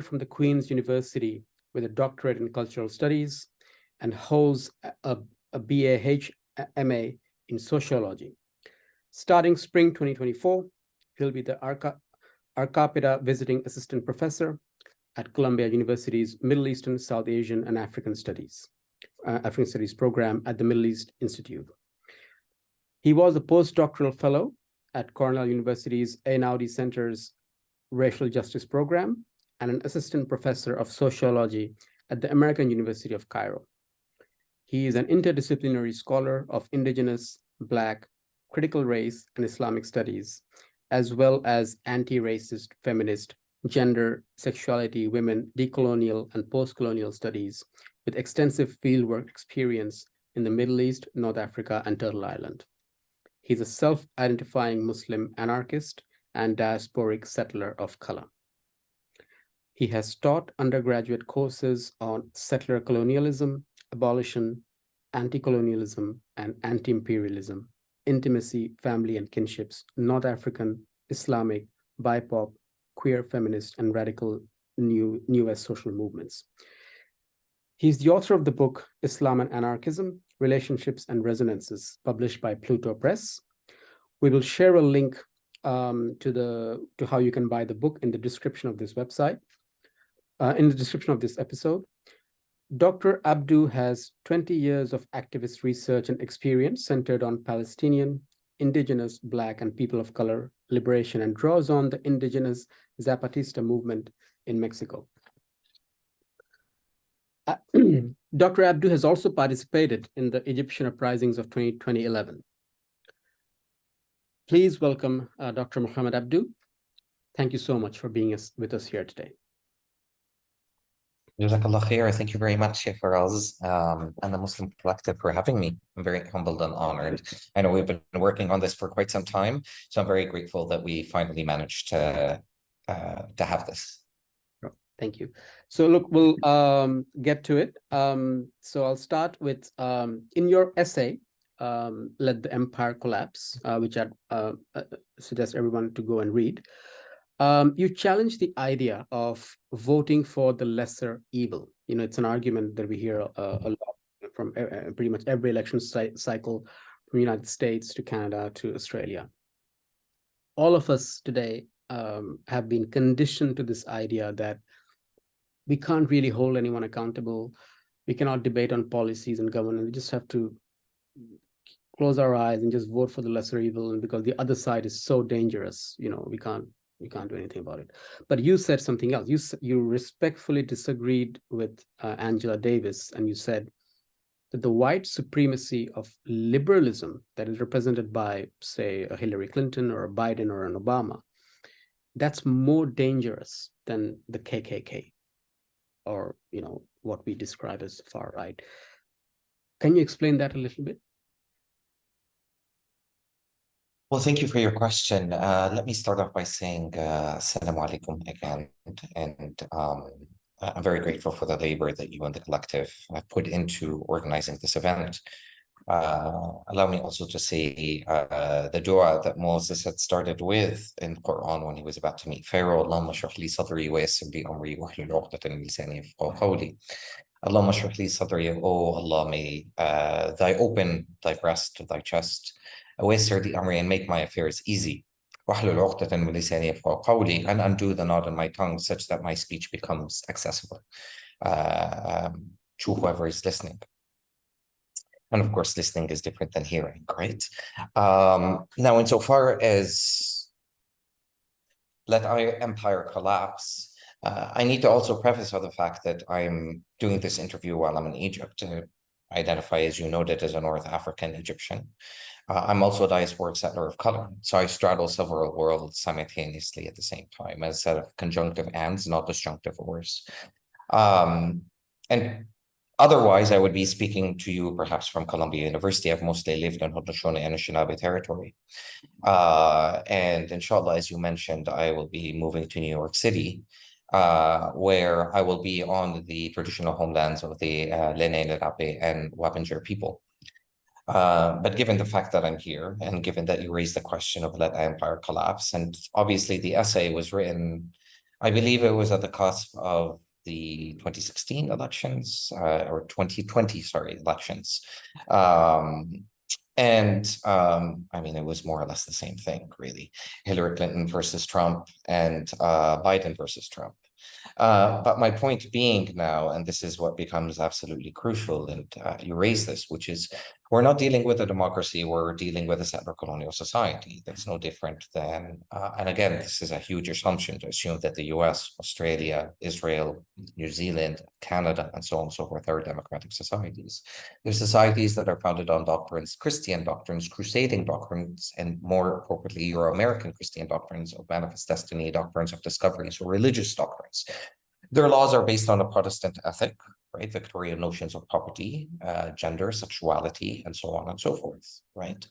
from the Queen's University with a doctorate in cultural studies and holds a BA-MA in sociology. Starting spring 2024, he'll be the Arcapita Visiting Assistant Professor at Columbia University's Middle Eastern, South Asian, and African Studies program at the Middle East Institute. He was a Postdoctoral Fellow at Cornell University's Einaudi Center's Racial Justice Program and an Assistant Professor of Sociology at the American University of Cairo. He is an interdisciplinary scholar of Indigenous, Black, critical race, and Islamic studies, as well as anti-racist, feminist, gender, sexuality, women, decolonial, and post-colonial studies, with extensive fieldwork experience in the Middle East, North Africa, and Turtle Island. He's a self-identifying Muslim anarchist and diasporic settler of color. He has taught undergraduate courses on settler colonialism, abolition, anti-colonialism, and anti-imperialism, intimacy, family and kinships, North African, Islamic, BIPOC, queer, feminist, and radical newest social movements. He's the author of the book, Islam and Anarchism, Relationships and Resonances, published by Pluto Press. We will share a link to how you can buy the book in the description of this website, in the description of this episode. Dr. Abdou has 20 years of activist research and experience centered on Palestinian, Indigenous, Black, and people of color liberation, and draws on the Indigenous Zapatista movement in Mexico. Dr. Abdou has also participated in the Egyptian uprisings of 2011. Please welcome Dr. Mohamed Abdou. Thank you so much for being with us here today. Jazakallah khair. Thank you very much, Faraz, and the Muslim Collective for having me. I'm very humbled and honored. I know we've been working on this for quite some time, so I'm very grateful that we finally managed to have this. Thank you. So look, we'll get to it. So I'll start with, in your essay, Let the Empire Collapse, which I suggest everyone to go and read. You challenge the idea of voting for the lesser evil. You know, it's an argument that we hear a lot from pretty much every election cycle, from the United States to Canada to Australia. All of us today have been conditioned to this idea that we can't really hold anyone accountable. We cannot debate on policies and governance. We just have to close our eyes and just vote for the lesser evil. And because the other side is so dangerous, you know, we can't do anything about it. But you said something else. You respectfully disagreed with Angela Davis, and you said that the white supremacy of liberalism that is represented by, say, a Hillary Clinton or a Biden or an Obama, that's more dangerous than the KKK, or, you know, what we describe as far right. Can you explain that a little bit? Well, thank you for your question. Let me start off by saying Assalamu alaikum again. And I'm very grateful for the labor that you and the collective have put into organizing this event. Allow me also to say the dua that Moses had started with in the Quran when he was about to meet Pharaoh. Allahumma shrah li sadri wa yassir li amri wahlul 'uqdatan min lisani yafqahu qawli. Allahumma shrah li sadri, oh Allah, may thy open thy breast, thy chest, waysir the amri, and make my affairs easy. And undo the knot in my tongue such that my speech becomes accessible to whoever is listening. And of course, listening is different than hearing, right? Now, insofar as Let Our Empire Collapse, I need to also preface on the fact that I'm doing this interview while I'm in Egypt. To identify, as you noted, as a North African Egyptian. I'm also a diasporic settler of color, so I straddle several worlds simultaneously at the same time, as a set of conjunctive ands, not disjunctive ors. And otherwise, I would be speaking to you perhaps from Columbia University. I've mostly lived in Haudenosaunee and Anishinaabe territory. And inshallah, as you mentioned, I will be moving to New York City, where I will be on the traditional homelands of the Lenni, Lenape, and Wappinger people. But given the fact that I'm here, and given that you raised the question of Let the Empire Collapse, and obviously the essay was written I believe it was at the cusp of the 2016 elections, or 2020, sorry, elections. I mean, it was more or less the same thing, really. Hillary Clinton versus Trump and Biden versus Trump. But my point being now, and this is what becomes absolutely crucial, and you raise this, which is we're not dealing with a democracy, we're dealing with a settler colonial society. That's no different than, and again, this is a huge assumption to assume that the US, Australia, Israel, New Zealand, Canada, and so on and so forth are democratic societies. They're societies that are founded on doctrines, Christian doctrines, crusading doctrines, and more appropriately, Euro-American Christian doctrines of manifest destiny, doctrines of discovery, so religious doctrines. Their laws are based on a Protestant ethic, right? Victorian notions of property, gender, sexuality, and so on and so forth, right?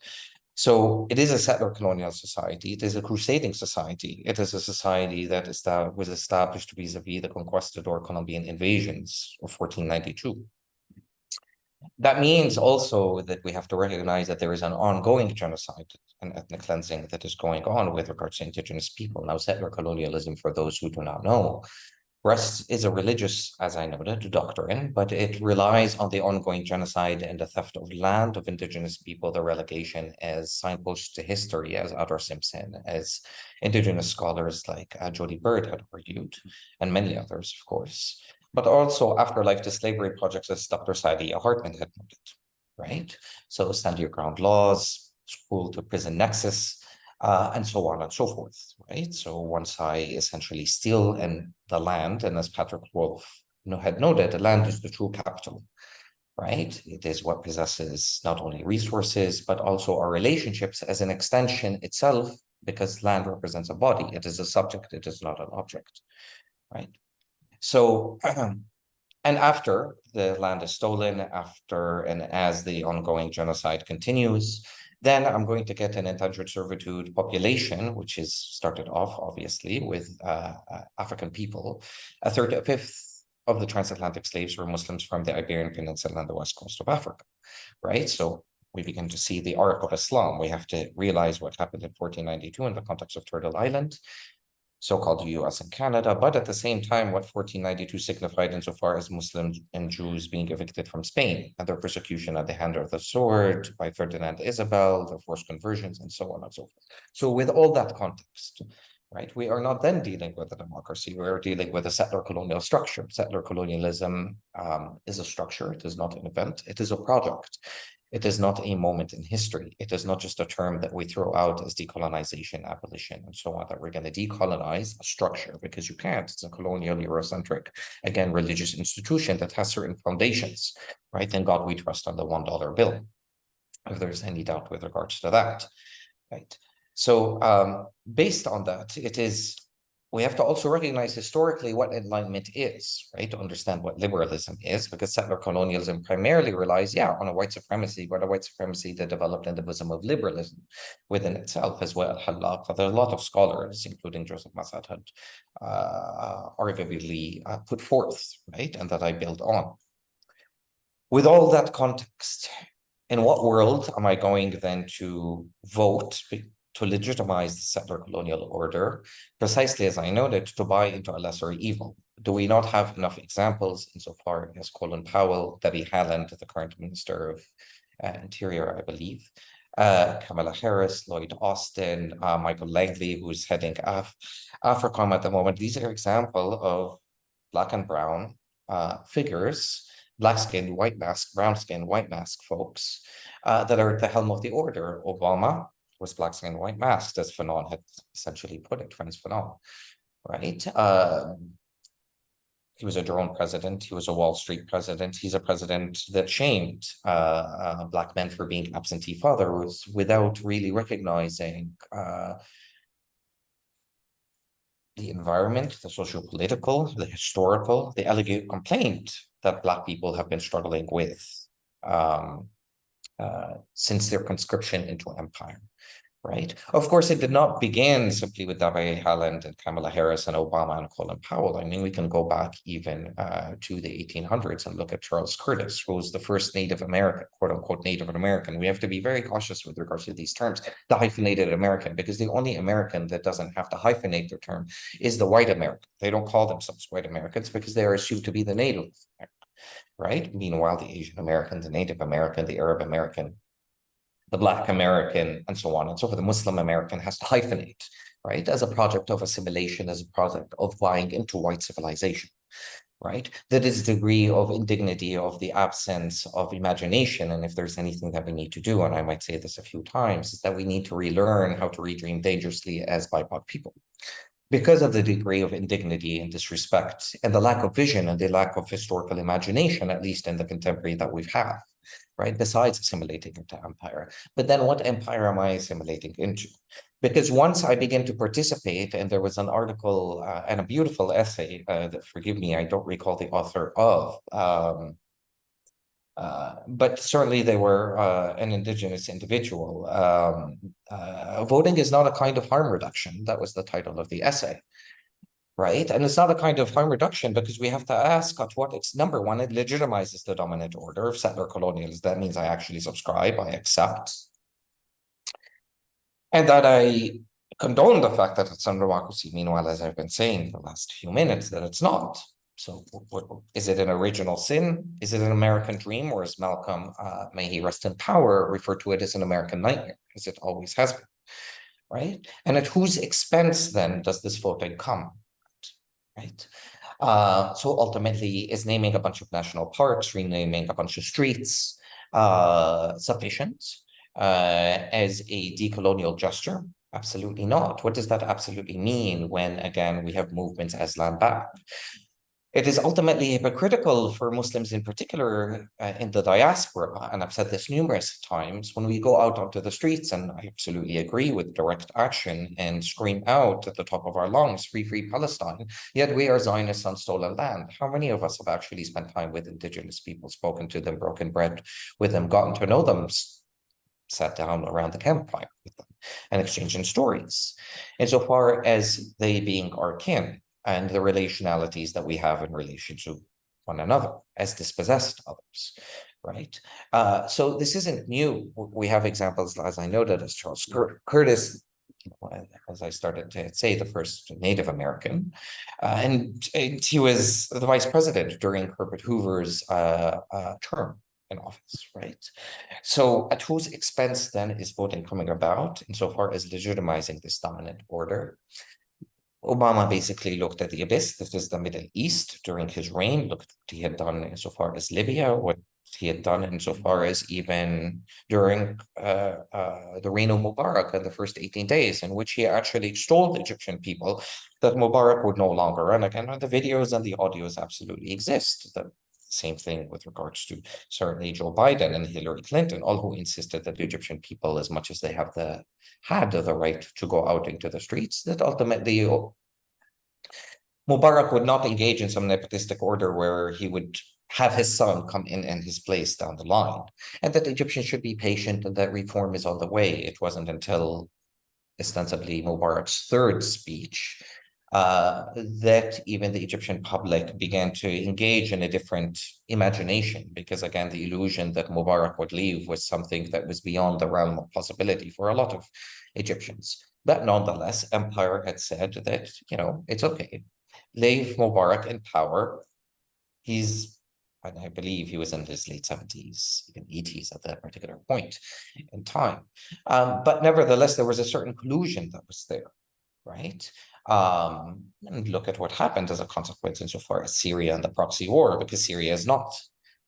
So it is a settler colonial society. It is a crusading society. It is a society that was established vis-a-vis the conquistador Colombian invasions of 1492. That means also that we have to recognize that there is an ongoing genocide and ethnic cleansing that is going on with regards to indigenous people. Now, settler colonialism, for those who do not know, is a religious, as I noted, doctrine, but it relies on the ongoing genocide and the theft of land of indigenous people, the relegation as signposts to history, as Adar Simpson, as indigenous scholars like Jody Bird had argued, and many others, of course, but also afterlife to slavery projects, as Dr. Saidiya Hartman had noted, right? So stand your ground laws, school to prison nexus, and so on and so forth, right? So once I essentially steal the land, and as Patrick Wolf had noted, the land is the true capital, right? It is what possesses not only resources, but also our relationships as an extension itself, because land represents a body. It is a subject, it is not an object, right? So, and after the land is stolen, after and as the ongoing genocide continues, then I'm going to get an indentured servitude population, which is started off, obviously, with African people. A fifth of the transatlantic slaves were Muslims from the Iberian Peninsula and the west coast of Africa, right? So we begin to see the arc of Islam. We have to realize what happened in 1492 in the context of Turtle Island, so-called US and Canada, but at the same time, what 1492 signified insofar as Muslims and Jews being evicted from Spain and their persecution at the hand of the sword by Ferdinand Isabel, their forced conversions, and so on and so forth. So with all that context, right, we are not then dealing with a democracy, we are dealing with a settler colonial structure. Settler colonialism is a structure, it is not an event, it is a product. It is not a moment in history. It is not just a term that we throw out as decolonization, abolition, and so on, that we're going to decolonize a structure, because you can't. It's a colonial, Eurocentric, again, religious institution that has certain foundations, right? Thank God we trust on the $1 bill, if there's any doubt with regards to that, right? So based on that, we have to also recognize historically what enlightenment is, right? To understand what liberalism is, because settler colonialism primarily relies, on a white supremacy, but a white supremacy that developed in the bosom of liberalism within itself as well. There are a lot of scholars, including Joseph Massad, had arguably put forth, right? And that I build on. With all that context, in what world am I going then to vote to legitimize the settler colonial order, precisely as I noted, to buy into a lesser evil? Do we not have enough examples insofar as Colin Powell, Debbie Haaland, the current Minister of Interior, I believe, Kamala Harris, Lloyd Austin, Michael Langley, who's heading AFRICOM at the moment? These are examples of Black and brown figures, black-skinned, white mask, brown-skinned, white mask folks that are at the helm of the order. Obama was black skin and white masked, as Fanon had essentially put it, Frantz Fanon, right? He was a drone president. He was a Wall Street president. He's a president that shamed Black men for being absentee fathers without really recognizing the environment, the socio-political, the historical, the alleged complaint that Black people have been struggling with since their conscription into empire. right? Of course, it did not begin simply with W. Haaland and Kamala Harris and Obama and Colin Powell. I mean, we can go back even to the 1800s and look at Charles Curtis, who was the first Native American, quote unquote, Native American. We have to be very cautious with regards to these terms, the hyphenated American, because the only American that doesn't have to hyphenate their term is the white American. They don't call themselves white Americans because they are assumed to be the Native American, right? Meanwhile, the Asian American, the Native American, the Arab American, the Black American, and so on and so forth. The Muslim American has to hyphenate, right? As a project of assimilation, as a product of buying into white civilization, right? That is the degree of indignity, of the absence of imagination. And if there's anything that we need to do, and I might say this a few times, is that we need to relearn how to redream dangerously as BIPOC people. Because of the degree of indignity and disrespect and the lack of vision and the lack of historical imagination, at least in the contemporary that we've had, right? Besides assimilating into empire. But then what empire am I assimilating into? Because once I begin to participate, and there was an article and a beautiful essay that, forgive me, I don't recall the author of, but certainly they were an indigenous individual. Voting is not a kind of harm reduction. That was the title of the essay. Right. And it's not a kind of harm reduction because we have to ask at what it's number one, it legitimizes the dominant order of settler colonials. That means I actually subscribe, I accept. And that I condone the fact that it's a democracy. Meanwhile, as I've been saying the last few minutes, that it's not. So is it an original sin? Is it an American dream? Or as Malcolm, may he rest in power, referred to it as an American nightmare, as it always has been. Right. And at whose expense then does this voting come? Right. So ultimately, is naming a bunch of national parks, renaming a bunch of streets sufficient as a decolonial gesture? Absolutely not. What does that absolutely mean when, again, we have movements as land back? It is ultimately hypocritical for Muslims in particular in the diaspora, and I've said this numerous times, when we go out onto the streets, and I absolutely agree with direct action and scream out at the top of our lungs, free, free Palestine, yet we are Zionists on stolen land. How many of us have actually spent time with indigenous people, spoken to them, broken bread with them, gotten to know them, sat down around the campfire with them, and exchanging stories? Insofar as they being our kin, and the relationalities that we have in relation to one another as dispossessed others, right? So this isn't new. We have examples, as I noted, as Charles Curtis, as I started to say, the first Native American, and he was the vice president during Herbert Hoover's term in office, right? So at whose expense then is voting coming about insofar as legitimizing this dominant order? Obama basically looked at the abyss, this is the Middle East, during his reign, looked what he had done insofar as Libya, what he had done insofar as even during the reign of Mubarak in the first 18 days, in which he actually extolled the Egyptian people, that Mubarak would no longer run again. The videos and the audios absolutely exist. The same thing with regards to certainly Joe Biden and Hillary Clinton, all who insisted that the Egyptian people, as much as they had the right to go out into the streets, that ultimately Mubarak would not engage in some nepotistic order where he would have his son come in his place down the line, and that Egyptians should be patient and that reform is on the way. It wasn't until ostensibly Mubarak's third speech that even the Egyptian public began to engage in a different imagination, because again, the illusion that Mubarak would leave was something that was beyond the realm of possibility for a lot of Egyptians. But nonetheless, empire had said that, it's okay. Leave Mubarak in power. And I believe he was in his late 70s, even 80s at that particular point in time. But nevertheless, there was a certain collusion that was there, right? And look at what happened as a consequence insofar as Syria and the proxy war, because Syria is not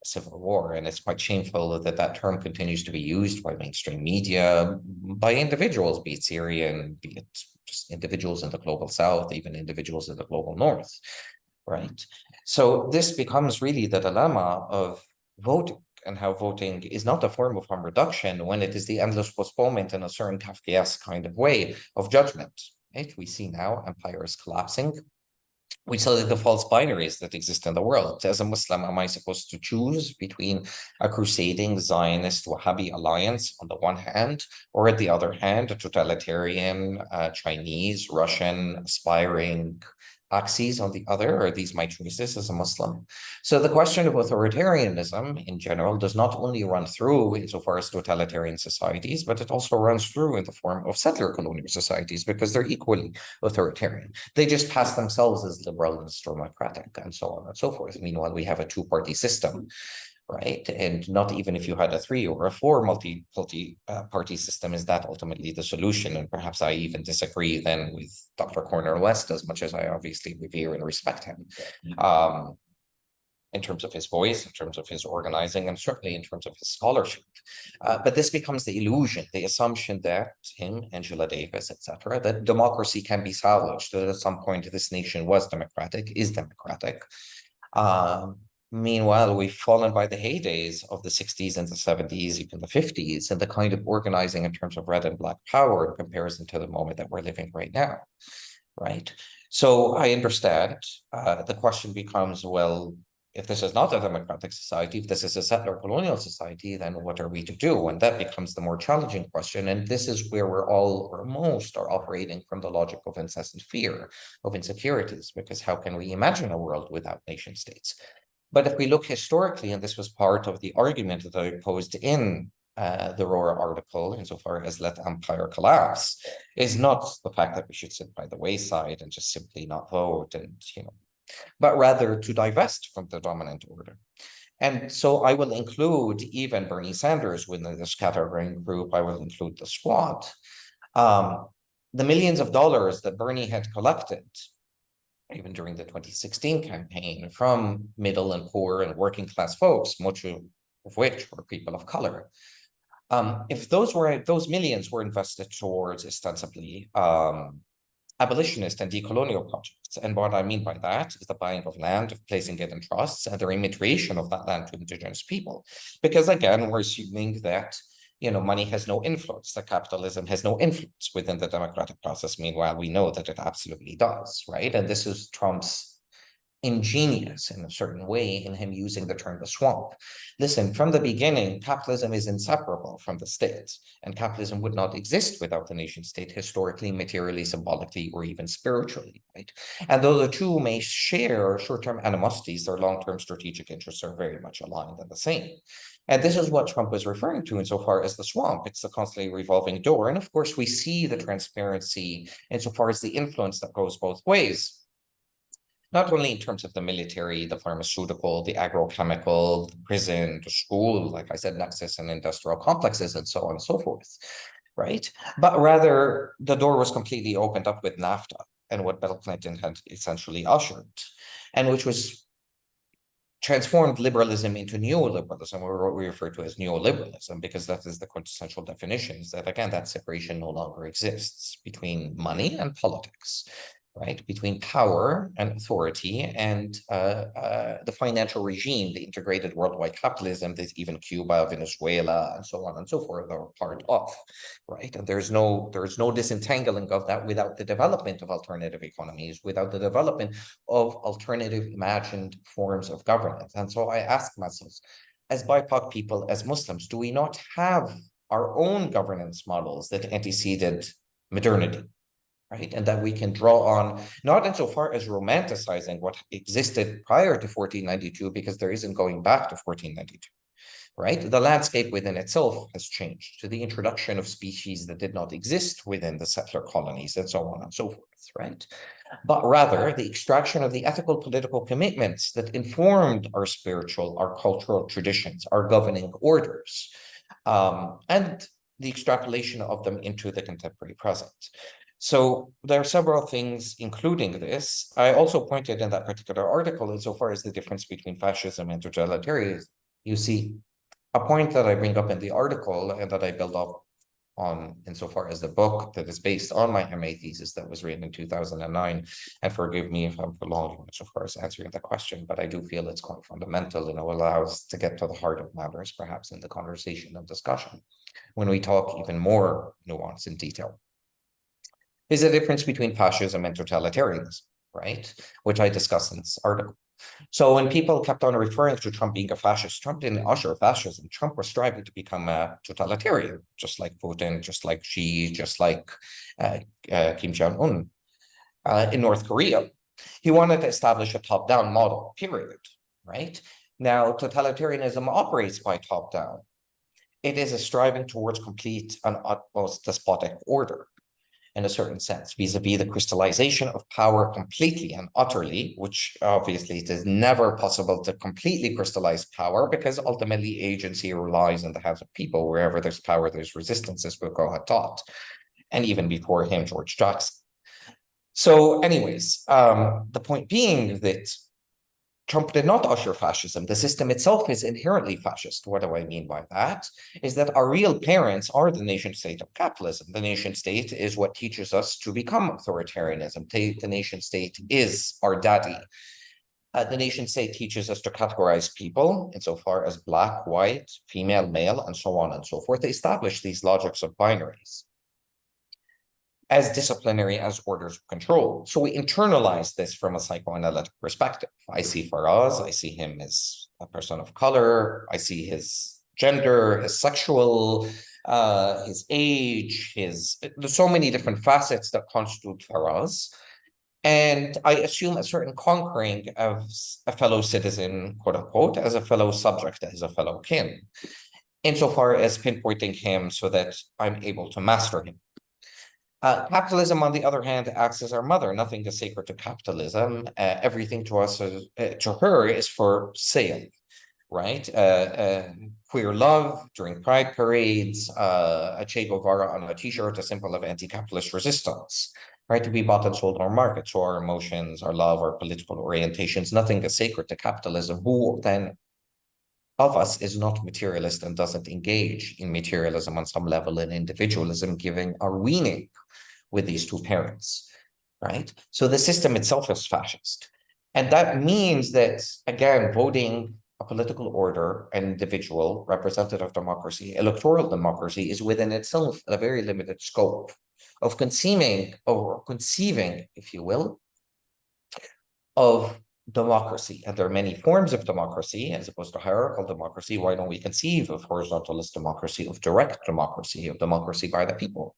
a civil war. And it's quite shameful that that term continues to be used by mainstream media, by individuals, be it Syrian, be it just individuals in the global south, even individuals in the global north, right? So this becomes really the dilemma of voting, and how voting is not a form of harm reduction when it is the endless postponement in a certain Kafkaesque kind of way of judgment. Right? We see now empire is collapsing. We saw the false binaries that exist in the world. As a Muslim, am I supposed to choose between a crusading Zionist Wahhabi alliance on the one hand, or at the other hand, a totalitarian Chinese, Russian, aspiring axes on the other? Are these my choices as a Muslim? So the question of authoritarianism in general does not only run through insofar as totalitarian societies, but it also runs through in the form of settler colonial societies, because they're equally authoritarian. They just pass themselves as liberal and democratic and so on and so forth. Meanwhile, we have a two-party system, right? And not even if you had a 3 or a 4 multi-party system, is that ultimately the solution? And perhaps I even disagree then with Dr. Cornell West, as much as I obviously revere and respect him. In terms of his voice, in terms of his organizing, and certainly in terms of his scholarship. But this becomes the illusion, the assumption that him, Angela Davis, etc., that democracy can be salvaged, that at some point this nation was democratic, is democratic. Meanwhile, we've fallen by the heydays of the 60s and the 70s, even the 50s, and the kind of organizing in terms of red and black power in comparison to the moment that we're living right now, right? So I understand. The question becomes, well, if this is not a democratic society, if this is a settler colonial society, then what are we to do? And that becomes the more challenging question. And this is where we're all, or most, are operating from the logic of incessant fear, of insecurities, because how can we imagine a world without nation states? But if we look historically, and this was part of the argument that I posed in the Rohrer article, insofar as let empire collapse, is not the fact that we should sit by the wayside and just simply not vote and, but rather to divest from the dominant order. And so I will include even Bernie Sanders within the scatterbrain group. I will include the squad. The millions of dollars that Bernie had collected, even during the 2016 campaign, from middle and poor and working class folks, much of which were people of color. If those millions were invested towards ostensibly abolitionist and decolonial projects, and what I mean by that is the buying of land, placing it in trusts, and the remuneration of that land to indigenous people, because again, we're assuming that money has no influence, that capitalism has no influence within the democratic process. Meanwhile, we know that it absolutely does, right? And this is Trump's ingenious in a certain way in him using the term the swamp. Listen, from the beginning, capitalism is inseparable from the state, and capitalism would not exist without the nation state historically, materially, symbolically, or even spiritually, right? And though the two may share short-term animosities, their long-term strategic interests are very much aligned and the same. And this is what Trump was referring to insofar as the swamp. It's the constantly revolving door. And of course, we see the transparency insofar as the influence that goes both ways, not only in terms of the military, the pharmaceutical, the agrochemical, the prison, the school, like I said, nexus and industrial complexes, and so on and so forth, right? But rather, the door was completely opened up with NAFTA and what Bill Clinton had essentially ushered, and which was transformed liberalism into neoliberalism, or what we refer to as neoliberalism, because that is the quintessential definition, is that, again, that separation no longer exists between money and politics, right? Between power and authority and the financial regime, the integrated worldwide capitalism that even Cuba, Venezuela, and so on and so forth are part of, right? And there's no disentangling of that without the development of alternative economies, without the development of alternative imagined forms of governance. And so I ask myself, as BIPOC people, as Muslims, do we not have our own governance models that anteceded modernity? Right? And that we can draw on, not insofar as romanticizing what existed prior to 1492, because there isn't going back to 1492, right? The landscape within itself has changed to the introduction of species that did not exist within the settler colonies, and so on and so forth, right? But rather the extraction of the ethical political commitments that informed our spiritual, our cultural traditions, our governing orders, and the extrapolation of them into the contemporary present. So there are several things, including this. I also pointed in that particular article, insofar as the difference between fascism and totalitarianism. You see, a point that I bring up in the article and that I build up on insofar as the book that is based on my MA thesis that was written in 2009, and forgive me if I'm prolonging insofar as answering the question, but I do feel it's quite fundamental and it will allow us to get to the heart of matters, perhaps in the conversation and discussion, when we talk even more nuance in detail. Is the difference between fascism and totalitarianism, right? Which I discussed in this article. So when people kept on referring to Trump being a fascist, Trump didn't usher fascism. Trump was striving to become a totalitarian, just like Putin, just like Xi, just like Kim Jong-un in North Korea. He wanted to establish a top-down model, period, right? Now, totalitarianism operates by top-down. It is a striving towards complete and utmost despotic order, in a certain sense, vis-a-vis the crystallization of power completely and utterly, which obviously it is never possible to completely crystallize power, because ultimately agency relies in the hands of people. Wherever there's power, there's resistance, as Foucault had taught, and even before him, George Jackson. So anyways, the point being that Trump did not usher fascism. The system itself is inherently fascist. What do I mean by that? Is that our real parents are the nation state of capitalism. The nation state is what teaches us to become authoritarianism. The nation state is our daddy. The nation state teaches us to categorize people insofar as black, white, female, male, and so on and so forth. They establish these logics of binaries as disciplinary as orders of control. So we internalize this from a psychoanalytic perspective. I see Faraz, I see him as a person of color, I see his gender, his sexual, his age, there's so many different facets that constitute Faraz. And I assume a certain conquering of a fellow citizen, quote unquote, as a fellow subject, as a fellow kin, insofar as pinpointing him so that I'm able to master him. Capitalism, on the other hand, acts as our mother. Nothing is sacred to capitalism. Everything to us, to her, is for sale, right? Queer love during pride parades, a Che Guevara on a t-shirt, a symbol of anti-capitalist resistance, right? To be bought and sold on our market. So our emotions, our love, our political orientations, nothing is sacred to capitalism. Who then of us is not materialist and doesn't engage in materialism on some level and individualism, giving our weaning with these two parents, right? So the system itself is fascist. And that means that, again, voting a political order, an individual, representative democracy, electoral democracy is within itself a very limited scope of conceiving, if you will, of democracy. And there are many forms of democracy as opposed to hierarchical democracy. Why don't we conceive of horizontalist democracy, of direct democracy, of democracy by the people,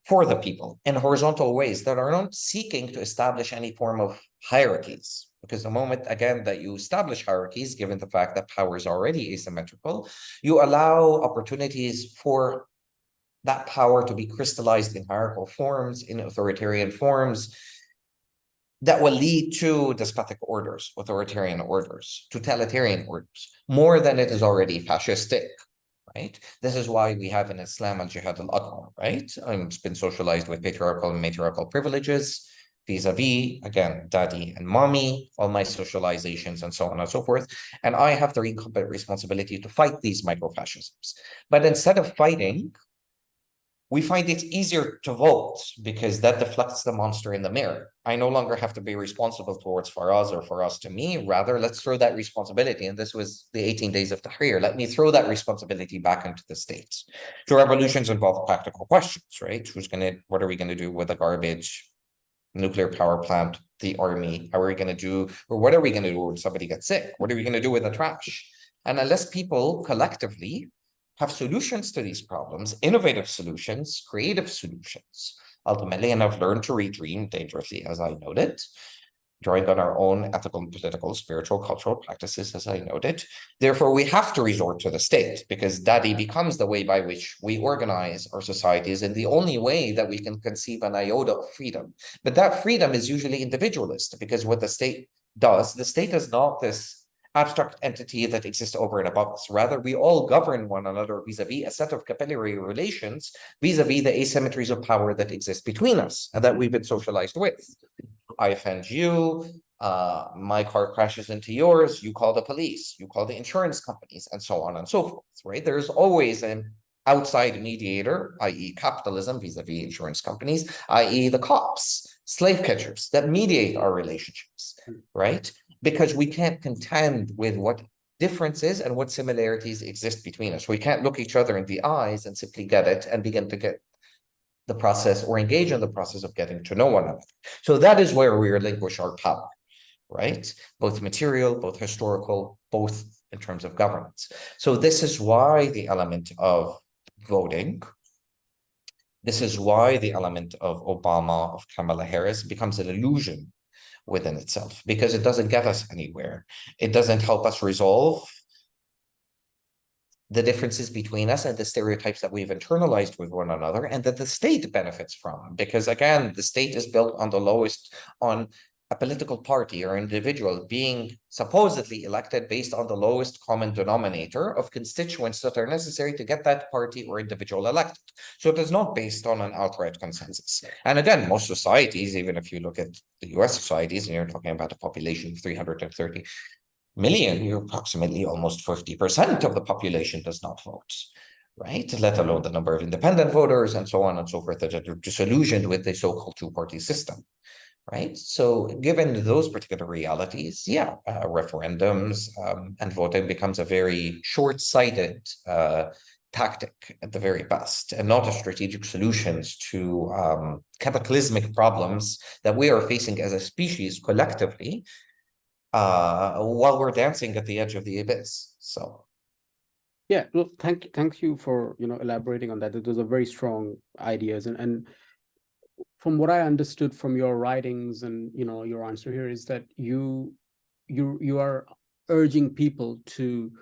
for the people, in horizontal ways that are not seeking to establish any form of hierarchies? Because the moment, again, that you establish hierarchies, given the fact that power is already asymmetrical, you allow opportunities for that power to be crystallized in hierarchical forms, in authoritarian forms, that will lead to despotic orders, authoritarian orders, totalitarian orders, more than it is already fascistic, right? This is why we have in Islam al-Jihad al-Akbar, right? I've been socialized with patriarchal and matriarchal privileges, vis-a-vis, again, daddy and mommy, all my socializations and so on and so forth. And I have the incumbent responsibility to fight these micro-fascisms. But instead of fighting, we find it easier to vote because that deflects the monster in the mirror. I no longer have to be responsible towards Faraz or Faraz to me. Rather, let's throw that responsibility. And this was the 18 days of Tahrir. Let me throw that responsibility back into the states. So revolutions involve practical questions, right? What are we going to do with the garbage, nuclear power plant, the army? How are we going to do, or what are we going to do when somebody gets sick? What are we going to do with the trash? And unless people collectively have solutions to these problems, innovative solutions, creative solutions, ultimately, and I've learned to redream dangerously, as I noted, drawing on our own ethical, political, spiritual, cultural practices, as I noted. Therefore, we have to resort to the state because daddy becomes the way by which we organize our societies and the only way that we can conceive an iota of freedom. But that freedom is usually individualist because what the state is not this abstract entity that exists over and above us. Rather, we all govern one another vis-a-vis a set of capillary relations vis-a-vis the asymmetries of power that exist between us and that we've been socialized with. I offend you, my car crashes into yours, you call the police, you call the insurance companies, and so on and so forth, right? There's always an outside mediator, i.e. capitalism vis-a-vis insurance companies, i.e. the cops, slave catchers that mediate our relationships, right? Because we can't contend with what differences and what similarities exist between us. We can't look each other in the eyes and simply get it and begin to get the process or engage in the process of getting to know one another. So that is where we relinquish our power, right? Both material, both historical, both in terms of governance. So this is why the element of voting, this is why the element of Obama, of Kamala Harris becomes an illusion within itself, because it doesn't get us anywhere. It doesn't help us resolve the differences between us and the stereotypes that we've internalized with one another and that the state benefits from. Because again, the state is built on the lowest, on a political party or individual being supposedly elected based on the lowest common denominator of constituents that are necessary to get that party or individual elected. So it is not based on an outright consensus. And again, most societies, even if you look at the US societies, and you're talking about a population of 330 million, you're approximately almost 50% of the population does not vote, right? Let alone the number of independent voters and so on and so forth that are disillusioned with the so-called two-party system, right? So given those particular realities, yeah, referendums and voting becomes a very short-sighted tactic at the very best, and not a strategic solutions to cataclysmic problems that we are facing as a species collectively, while we're dancing at the edge of the abyss. So yeah, well, thank you for elaborating on that. Those are very strong ideas, and from what I understood from your writings and your answer here is that you are urging people to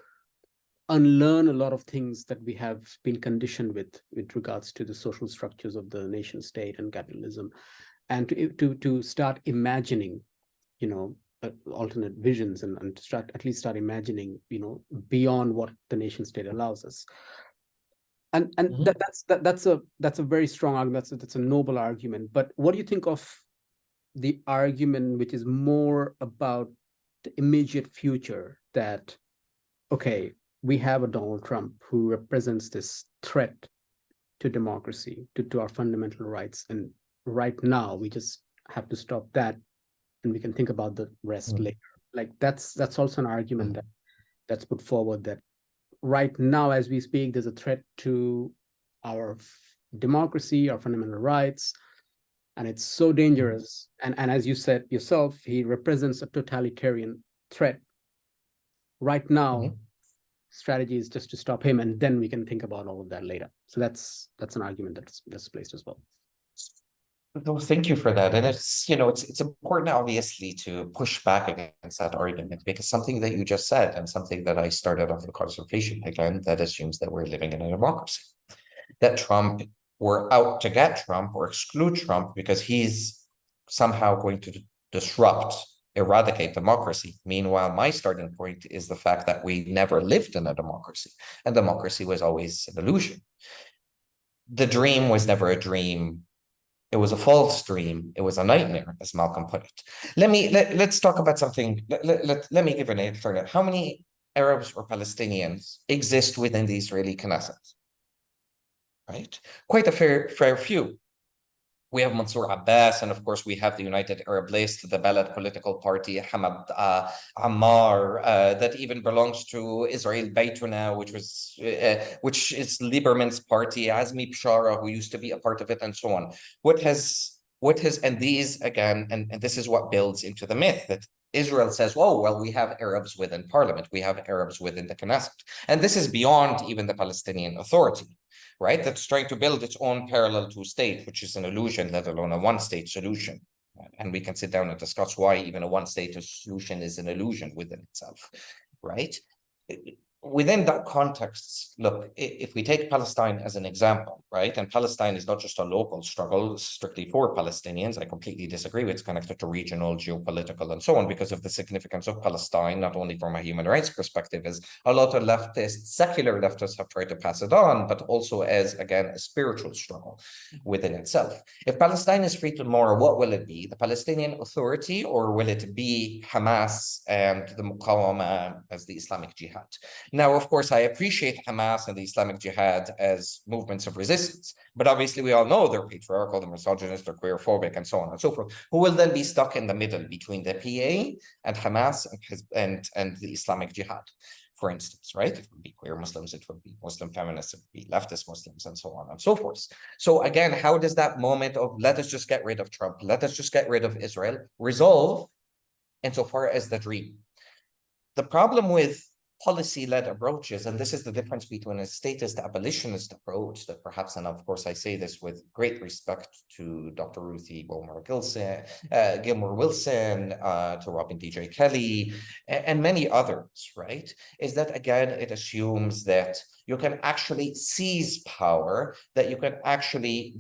unlearn a lot of things that we have been conditioned with regards to the social structures of the nation state and capitalism, and to start imagining alternate visions and to at least start imagining beyond what the nation state allows us. And that's a very strong argument. That's a noble argument. But what do you think of the argument which is more about the immediate future, that okay, we have a Donald Trump who represents this threat to democracy, to our fundamental rights, and right now we just have to stop that and we can think about the rest later. Like that's also an argument that's put forward, that right now as we speak there's a threat to our democracy, our fundamental rights, and it's so dangerous. And as you said yourself, he represents a totalitarian threat. Right now strategy is just to stop him, and then we can think about all of that later. So that's an argument that's placed as well. Well, thank you for that. And it's important, obviously, to push back against that argument, because something that you just said and something that I started off the conversation again, that assumes that we're living in a democracy, that we're out to get Trump or exclude Trump because he's somehow going to eradicate democracy. Meanwhile, my starting point is the fact that we never lived in a democracy, and democracy was always an illusion. The dream was never a dream. It was a false dream. It was a nightmare, as Malcolm put it. Let's talk about something. Let me give an alternative. How many Arabs or Palestinians exist within the Israeli Knesset? Right? Quite a fair few. We have Mansour Abbas, and of course we have the United Arab List, the Balad political party, Hamad Ammar, that even belongs to Israel Baytuna, which is Lieberman's party, Azmi Bishara, who used to be a part of it, and so on. And these again, and this is what builds into the myth that Israel says, oh, well, we have Arabs within parliament, we have Arabs within the Knesset. And this is beyond even the Palestinian Authority, right? That's trying to build its own parallel to state, which is an illusion, let alone a one-state solution. And we can sit down and discuss why even a one-state solution is an illusion within itself, right? Within that context, look, if we take Palestine as an example, right, and Palestine is not just a local struggle strictly for Palestinians, I completely disagree. It's connected to regional, geopolitical, and so on, because of the significance of Palestine, not only from a human rights perspective, as a lot of secular leftists have tried to pass it on, but also as, again, a spiritual struggle within itself. If Palestine is free tomorrow, what will it be? The Palestinian Authority, or will it be Hamas and the Muqawama as the Islamic Jihad? Now, of course, I appreciate Hamas and the Islamic Jihad as movements of resistance, but obviously we all know they're patriarchal, they're misogynist, they're queerphobic, and so on and so forth, who will then be stuck in the middle between the PA and Hamas and the Islamic Jihad. for instance, right? It would be queer Muslims, it would be Muslim feminists, it would be leftist Muslims, and so on and so forth. So again, how does that moment of let us just get rid of Trump, let us just get rid of Israel, resolve insofar as the dream? The problem with policy-led approaches, and this is the difference between a statist abolitionist approach that perhaps, and of course I say this with great respect to Dr. Ruthie Gilmore Wilson, to Robin D.J. Kelly, and many others, right? Is that, again, it assumes that you can actually seize power, that you can actually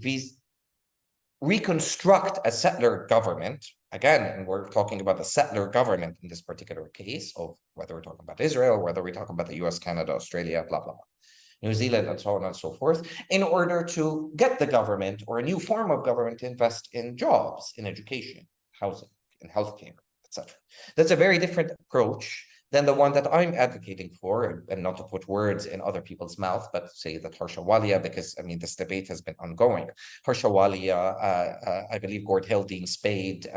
reconstruct a settler government. Again, and we're talking about the settler government in this particular case, of whether we're talking about Israel, whether we're talking about the US, Canada, Australia, blah, blah, blah, New Zealand, and so on and so forth, in order to get the government or a new form of government to invest in jobs, in education, housing, in healthcare, etc. That's a very different approach than the one that I'm advocating for, and not to put words in other people's mouth, but say that Harsha Walia, because I mean, this debate has been ongoing. Harsha Walia, I believe Gord Hill, Dean Spade,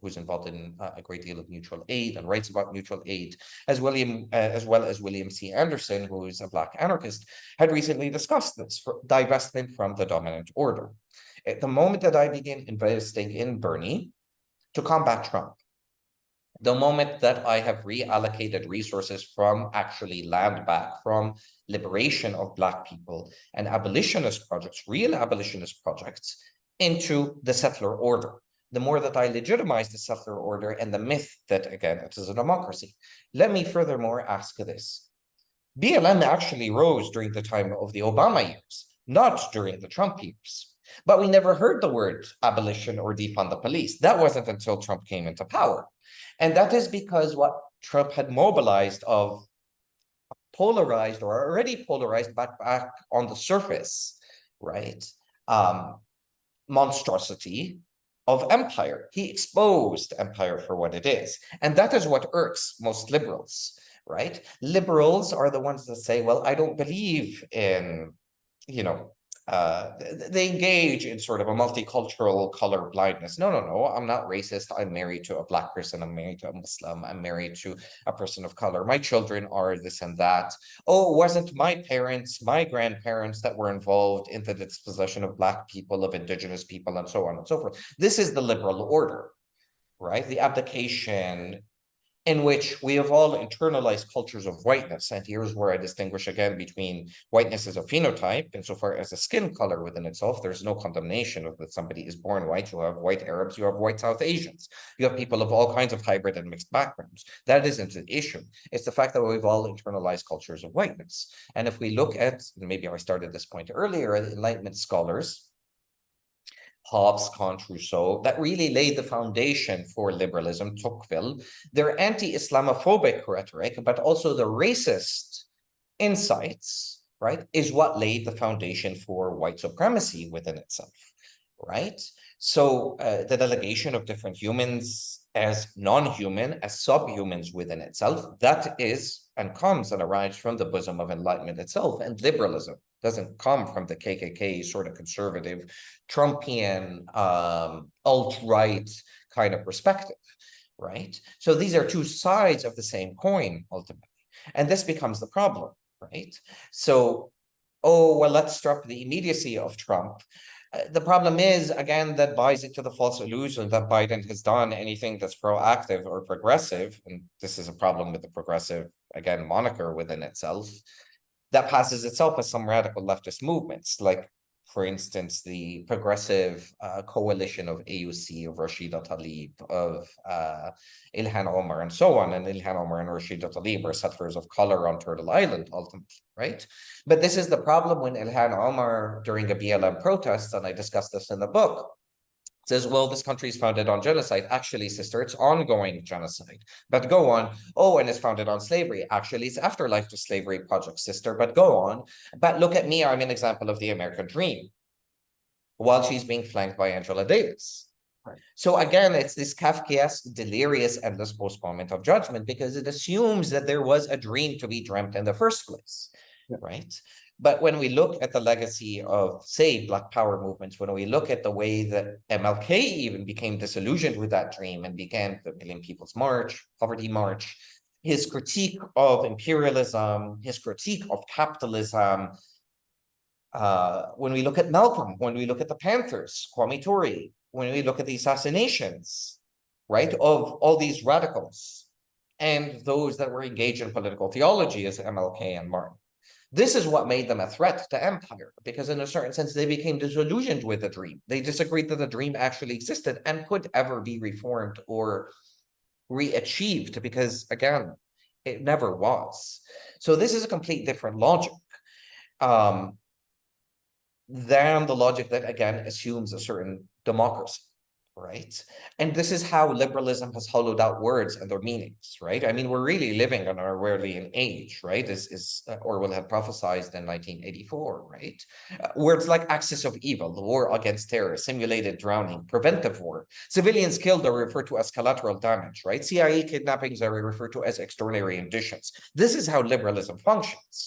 who's involved in a great deal of mutual aid and writes about mutual aid, as well as William C. Anderson, who is a Black anarchist, had recently discussed this for divestment from the dominant order. At the moment that I began investing in Bernie to combat Trump, the moment that I have reallocated resources from actually land back, from liberation of Black people and abolitionist projects, real abolitionist projects, into the settler order, the more that I legitimize the settler order and the myth that, again, it is a democracy. Let me furthermore ask this. BLM actually rose during the time of the Obama years, not during the Trump years. But we never heard the word abolition or defund the police. That wasn't until Trump came into power. And that is because what Trump had mobilized of polarized or already polarized back on the surface, right? Monstrosity of empire. He exposed empire for what it is. And that is what irks most liberals, right? Liberals are the ones that say, well, I don't believe in, they engage in sort of a multicultural color blindness. No, I'm not racist. I'm married to a Black person. I'm married to a Muslim. I'm married to a person of color. My children are this and that. Oh, it wasn't my parents, my grandparents that were involved in the dispossession of Black people, of Indigenous people, and so on and so forth. This is the liberal order, right? The abdication in which we have all internalized cultures of whiteness. And here's where I distinguish again between whiteness as a phenotype, insofar as a skin color within itself. There's no condemnation of that somebody is born white. You have white Arabs, you have white South Asians. You have people of all kinds of hybrid and mixed backgrounds. That isn't an issue. It's the fact that we've all internalized cultures of whiteness. And if we look at, maybe I started this point earlier, Enlightenment scholars, Hobbes, Kant, Rousseau, that really laid the foundation for liberalism, Tocqueville, their anti-Islamophobic rhetoric, but also the racist insights, right, is what laid the foundation for white supremacy within itself, right? So the delegation of different humans as non-human, as subhumans within itself, that is and comes and arrives from the bosom of Enlightenment itself. And liberalism doesn't come from the KKK sort of conservative, Trumpian, alt-right kind of perspective, right? So these are two sides of the same coin, ultimately. And this becomes the problem, right? So, oh, well, let's drop the immediacy of Trump. The problem is, again, that buys into the false illusion that Biden has done anything that's proactive or progressive, and this is a problem with the progressive, again, moniker within itself, that passes itself as some radical leftist movements, like, for instance, the progressive coalition of AUC, of Rashida Tlaib, of Ilhan Omar, and so on. And Ilhan Omar and Rashida Tlaib are settlers of color on Turtle Island, ultimately, right? But this is the problem when Ilhan Omar, during a BLM protest, and I discussed this in the book, says, well, this country is founded on genocide. Actually, sister, it's ongoing genocide. But go on. Oh, and it's founded on slavery. Actually, it's afterlife to slavery project, sister. But go on. But look at me. I'm an example of the American dream, while she's being flanked by Angela Davis. Right. So again, it's this Kafkaesque, delirious, endless postponement of judgment, because it assumes that there was a dream to be dreamt in the first place, right? But when we look at the legacy of, say, Black Power movements, when we look at the way that MLK even became disillusioned with that dream and began the Million People's March, Poverty March, his critique of imperialism, his critique of capitalism. When we look at Malcolm, when we look at the Panthers, Kwame Ture, when we look at the assassinations, right, of all these radicals and those that were engaged in political theology as MLK and Martin. This is what made them a threat to empire, because in a certain sense, they became disillusioned with the dream. They disagreed that the dream actually existed and could ever be reformed or re-achieved, because again, it never was. So this is a complete different logic than the logic that, again, assumes a certain democracy, right? And this is how liberalism has hollowed out words and their meanings, right? I mean, we're really living in our Orwellian age, right? This is Orwell had prophesized in 1984, right? Words like axis of evil, the war against terror, simulated drowning, preventive war, civilians killed are referred to as collateral damage, right? CIA kidnappings are referred to as extraordinary conditions. This is how liberalism functions,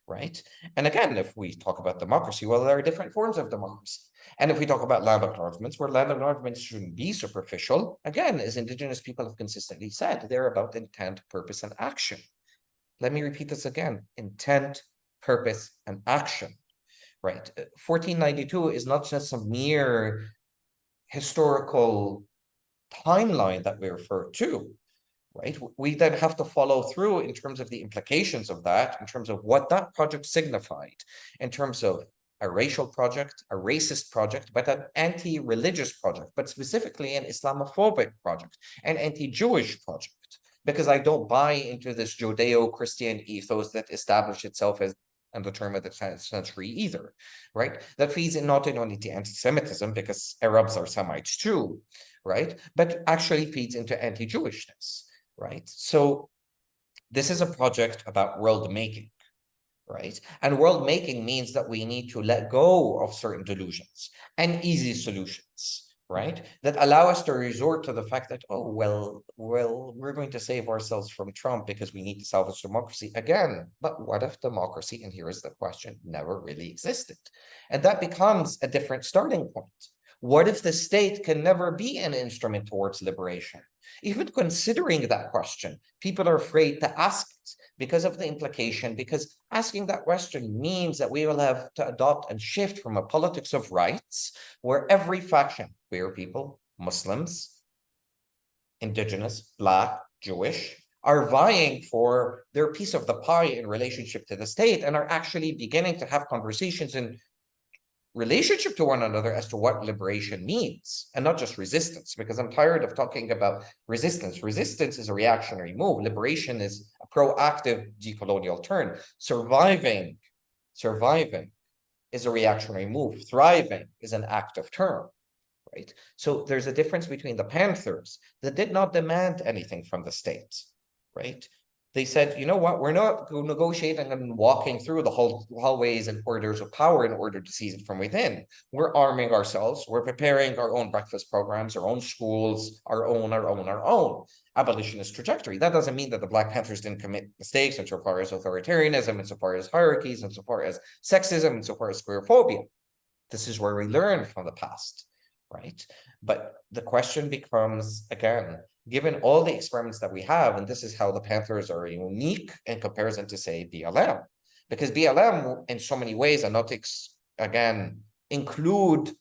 right? And again, if we talk about democracy, well, there are different forms of democracy. And if we talk about land acknowledgements, where land acknowledgements shouldn't be superficial, again, as Indigenous people have consistently said, they're about intent, purpose, and action. Let me repeat this again: intent, purpose, and action, right? 1492 is not just a mere historical timeline that we refer to, right? We then have to follow through in terms of the implications of that, in terms of what that project signified, in terms of a racial project, a racist project, but an anti-religious project, but specifically an Islamophobic project, an anti-Jewish project, because I don't buy into this Judeo-Christian ethos that established itself as in the turn of the 10th century either, right? That feeds in not only to anti-Semitism, because Arabs are Semites too, right? But actually feeds into anti-Jewishness, right? So this is a project about world making, right? And world making means that we need to let go of certain delusions and easy solutions, right? That allow us to resort to the fact that, oh, well, we're going to save ourselves from Trump because we need to salvage democracy again. But what if democracy, and here is the question, never really existed? And that becomes a different starting point. What if the state can never be an instrument towards liberation? Even considering that question, people are afraid to ask it because of the implication, because asking that question means that we will have to adopt and shift from a politics of rights where every faction, queer people, Muslims, Indigenous, Black, Jewish, are vying for their piece of the pie in relationship to the state and are actually beginning to have conversations in relationship to one another as to what liberation means, and not just resistance, because I'm tired of talking about resistance. Resistance is a reactionary move. Liberation is a proactive decolonial turn. Surviving is a reactionary move. Thriving is an active turn, right? So there's a difference between the Panthers that did not demand anything from the state, right? They said, you know what, we're not negotiating and walking through the hallways and corridors of power in order to seize it from within. We're arming ourselves. We're preparing our own breakfast programs, our own schools, our own abolitionist trajectory. That doesn't mean that the Black Panthers didn't commit mistakes insofar as authoritarianism, insofar as hierarchies, insofar as sexism, insofar as queerphobia. This is where we learn from the past, right? But the question becomes, again, given all the experiments that we have, and this is how the Panthers are unique in comparison to, say, BLM, because BLM, in so many ways, and not again, include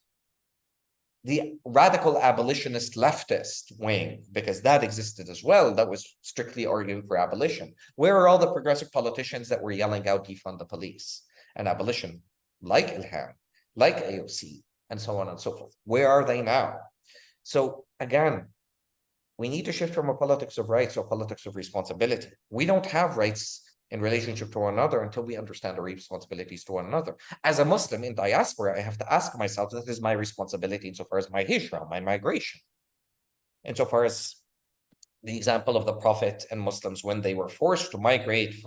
the radical abolitionist leftist wing, because that existed as well, that was strictly arguing for abolition. Where are all the progressive politicians that were yelling out defund the police and abolition, like Ilhan, like AOC, and so on and so forth? Where are they now? So again, we need to shift from a politics of rights to a politics of responsibility. We don't have rights in relationship to one another until we understand our responsibilities to one another. As a Muslim in diaspora, I have to ask myself, that is my responsibility insofar as my hijrah, my migration. Insofar as the example of the Prophet and Muslims when they were forced to migrate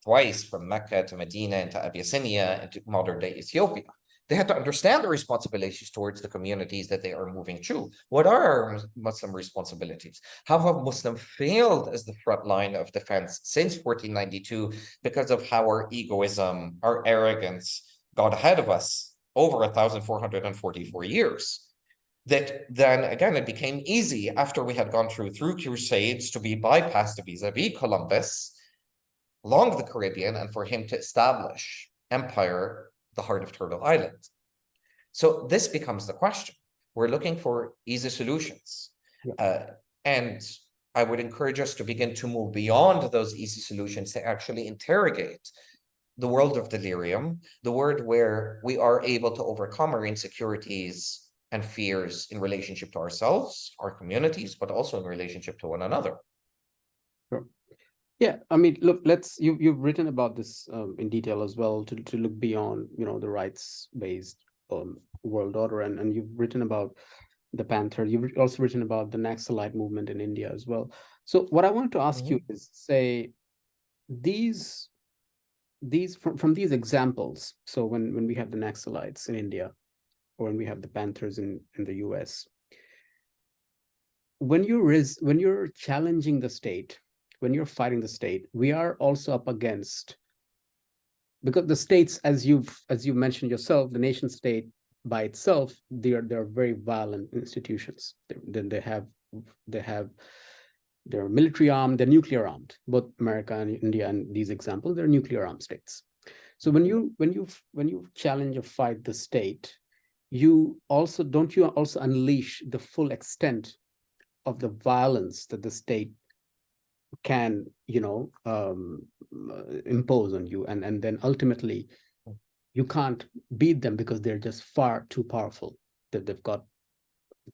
twice from Mecca to Medina into Abyssinia into modern-day Ethiopia. They had to understand the responsibilities towards the communities that they are moving to. What are our Muslim responsibilities? How have Muslims failed as the front line of defense since 1492 because of how our egoism, our arrogance got ahead of us over 1,444 years, that then again, it became easy after we had gone through crusades to be bypassed vis-a-vis Columbus along the Caribbean and for him to establish empire, the heart of Turtle Island. So this becomes the question. We're looking for easy solutions. And I would encourage us to begin to move beyond those easy solutions to actually interrogate the world of delirium, the world where we are able to overcome our insecurities and fears in relationship to ourselves, our communities, but also in relationship to one another. Sure. Yeah, I mean, look, you've written about this in detail as well, to look beyond, the rights-based world order, and you've written about the Panther. You've also written about the Naxalite movement in India as well. So what I wanted to ask you is, say, these from these examples. So when we have the Naxalites in India, or when we have the Panthers in the US, when you're challenging the state, when you're fighting the state, we are also up against, because the states, as you mentioned yourself, the nation state by itself, they're very violent institutions. They're military armed, they're nuclear armed. Both America and India, and these examples, they're nuclear armed states. So when you challenge or fight the state, you also unleash the full extent of the violence that the state can impose on you, and then ultimately you can't beat them because they're just far too powerful. They've got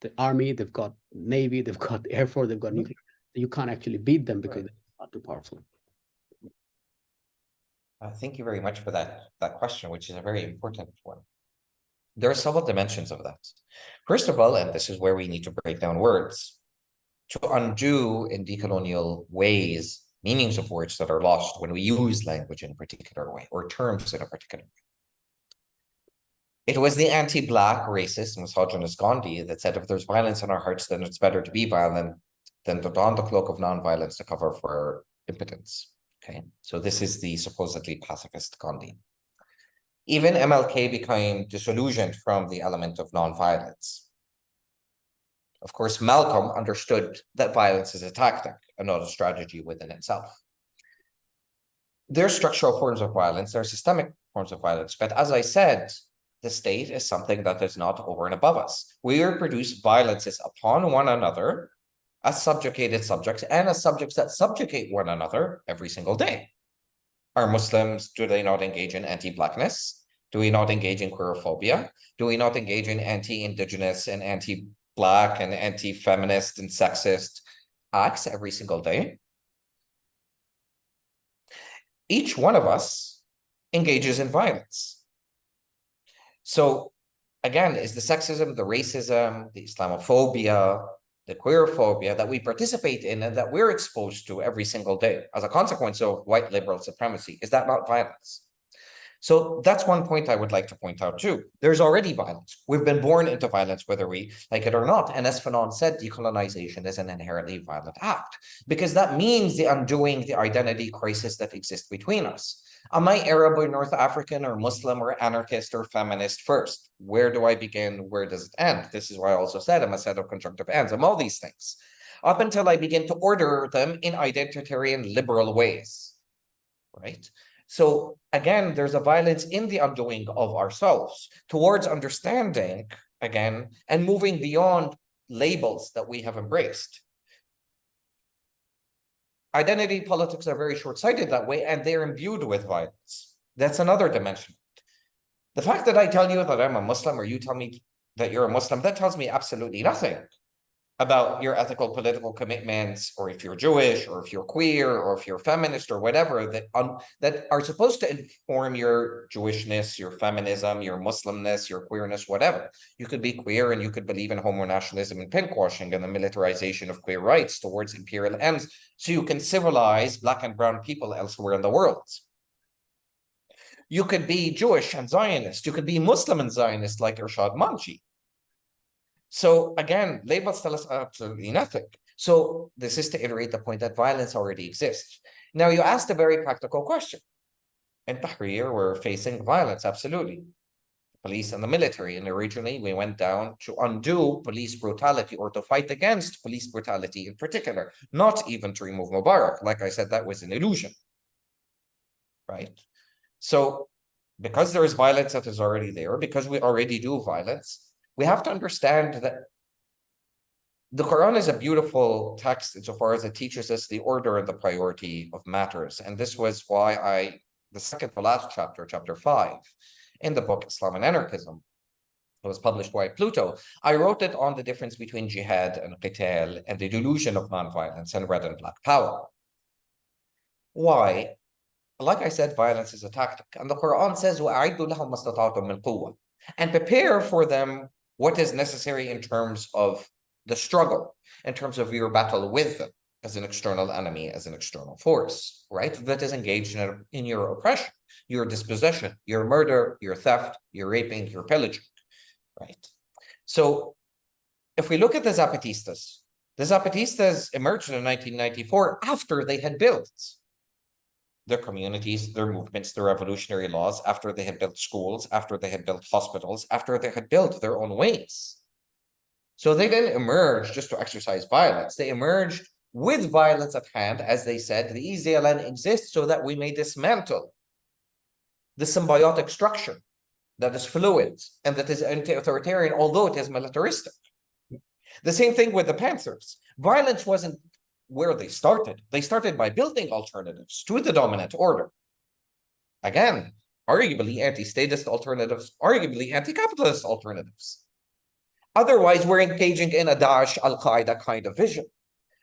the army, they've got navy, they've got the air force, they've got nuclear. You can't actually beat them because they're not too powerful. Thank you very much for that question, which is a very important one. There are several dimensions of that. First of all, and this is where we need to break down words, to undo in decolonial ways meanings of words that are lost when we use language in a particular way or terms in a particular way. It was the anti-Black, racist, misogynist Gandhi that said, if there's violence in our hearts, then it's better to be violent than to don the cloak of non-violence to cover for our impotence. Okay, so this is the supposedly pacifist Gandhi. Even MLK became disillusioned from the element of non-violence. Of course, Malcolm understood that violence is a tactic and not a strategy within itself. There are structural forms of violence, there are systemic forms of violence, but as I said, the state is something that is not over and above us. We produce violences upon one another as subjugated subjects and as subjects that subjugate one another every single day. Are Muslims, do they not engage in anti-Blackness? Do we not engage in queerophobia? Do we not engage in anti-Indigenous and anti-Black and anti-feminist and sexist acts every single day? Each one of us engages in violence. So again, is the sexism, the racism, the Islamophobia, the queerophobia that we participate in and that we're exposed to every single day as a consequence of white liberal supremacy, is that not violence? So that's one point I would like to point out too. There's already violence. We've been born into violence, whether we like it or not. And as Fanon said, decolonization is an inherently violent act because that means the undoing the identity crisis that exists between us. Am I Arab or North African or Muslim or anarchist or feminist first? Where do I begin? Where does it end? This is why I also said I'm a set of conjunctive ends. I'm all these things up until I begin to order them in identitarian liberal ways, right? So again, there's a violence in the undoing of ourselves towards understanding, again, and moving beyond labels that we have embraced. Identity politics are very short-sighted that way, and they're imbued with violence. That's another dimension. The fact that I tell you that I'm a Muslim or you tell me that you're a Muslim, that tells me absolutely nothing about your ethical political commitments, or if you're Jewish, or if you're queer, or if you're feminist, or whatever, that are supposed to inform your Jewishness, your feminism, your Muslimness, your queerness, whatever. You could be queer and you could believe in homonationalism and pinkwashing and the militarization of queer rights towards imperial ends, so you can civilize Black and brown people elsewhere in the world. You could be Jewish and Zionist. You could be Muslim and Zionist like Irshad Manji. So again, labels tell us absolutely nothing. So this is to iterate the point that violence already exists. Now you asked a very practical question. In Tahrir, we're facing violence, absolutely. police and the military. And originally we went down to undo police brutality or to fight against police brutality in particular, not even to remove Mubarak. Like I said, that was an illusion, right? So because there is violence that is already there, because we already do violence, we have to understand that the Quran is a beautiful text insofar as it teaches us the order and the priority of matters. And this was why the second to last chapter, chapter 5, in the book Islam and Anarchism, it was published by Pluto, I wrote it on the difference between jihad and qital and the delusion of nonviolence and red and black power. Why? Like I said, violence is a tactic. And the Quran says, وَأَعِدُّ لَهُمْ مَا اسْتَطَعْتُم مِّن قُوَّةٍ, and prepare for them what is necessary in terms of the struggle, in terms of your battle with them as an external enemy, as an external force, right? That is engaged in your oppression, your dispossession, your murder, your theft, your raping, your pillaging, right? So if we look at the Zapatistas emerged in 1994 after they had built their communities, their movements, their revolutionary laws, after they had built schools, after they had built hospitals, after they had built their own ways. So they didn't emerge just to exercise violence. They emerged with violence at hand. As they said, the EZLN exists so that we may dismantle the symbiotic structure that is fluid and that is anti-authoritarian, although it is militaristic. The same thing with the Panthers. Violence wasn't where they started. They started by building alternatives to the dominant order. Again, arguably anti-statist alternatives, arguably anti-capitalist alternatives. Otherwise, we're engaging in a Daesh, Al-Qaeda kind of vision.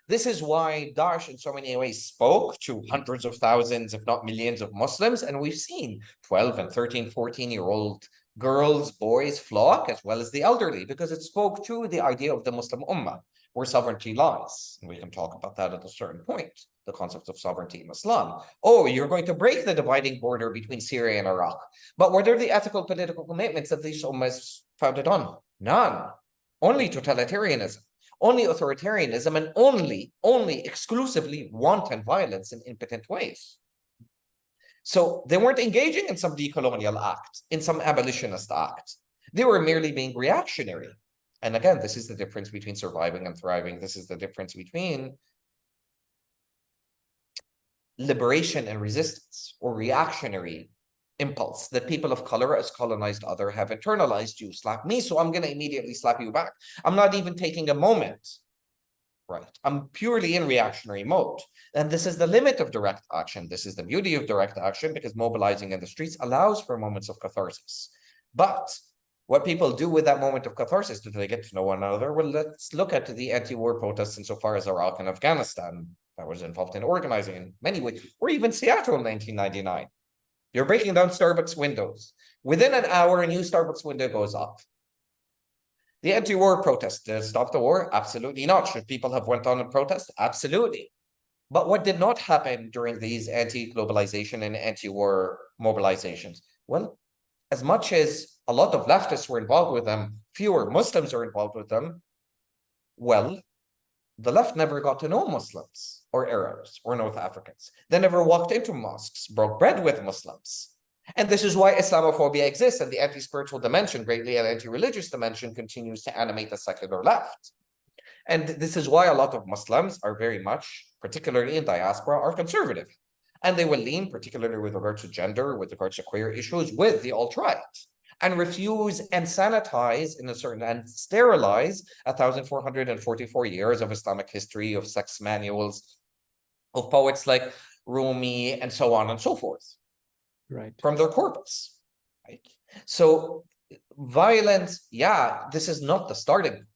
This is why Daesh in so many ways spoke to hundreds of thousands, if not millions of Muslims. And we've seen 12 and 13, 14-year-old girls, boys flock, as well as the elderly, because it spoke to the idea of the Muslim Ummah, where sovereignty lies. And we can talk about that at a certain point, the concept of sovereignty in Islam. Oh, you're going to break the dividing border between Syria and Iraq. But what are the ethical political commitments that these ummahs founded on? None. Only totalitarianism, only authoritarianism, and only exclusively wanton violence in impotent ways. So they weren't engaging in some decolonial act, in some abolitionist act. They were merely being reactionary. And again, this is the difference between surviving and thriving. This is the difference between liberation and resistance, or reactionary impulse that people of color as colonized other have internalized. You slap me, so I'm going to immediately slap you back. I'm not even taking a moment, right? I'm purely in reactionary mode. And this is the limit of direct action. This is the beauty of direct action, because mobilizing in the streets allows for moments of catharsis. But what people do with that moment of catharsis, do they get to know one another? Well, let's look at the anti-war protests insofar as Iraq and Afghanistan that was involved in organizing in many ways, or even Seattle in 1999. You're breaking down Starbucks windows. Within an hour, a new Starbucks window goes up. The anti-war protest, to stop the war? Absolutely not. Should people have went on and protest? Absolutely. But what did not happen during these anti-globalization and anti-war mobilizations? Well, as much as a lot of leftists were involved with them, fewer Muslims are involved with them. Well, the left never got to know Muslims or Arabs or North Africans. They never walked into mosques, broke bread with Muslims. And this is why Islamophobia exists, and the anti-spiritual dimension, greatly an anti-religious dimension, continues to animate the secular left. And this is why a lot of Muslims are very much, particularly in diaspora, are conservative. And they will lean, particularly with regard to gender, with regards to queer issues, with the alt-right, and refuse and sanitize and sterilize 1,444 years of Islamic history, of sex manuals, of poets like Rumi, and so on and so forth. Right. From their corpus, right? So violence, yeah, this is not the starting point.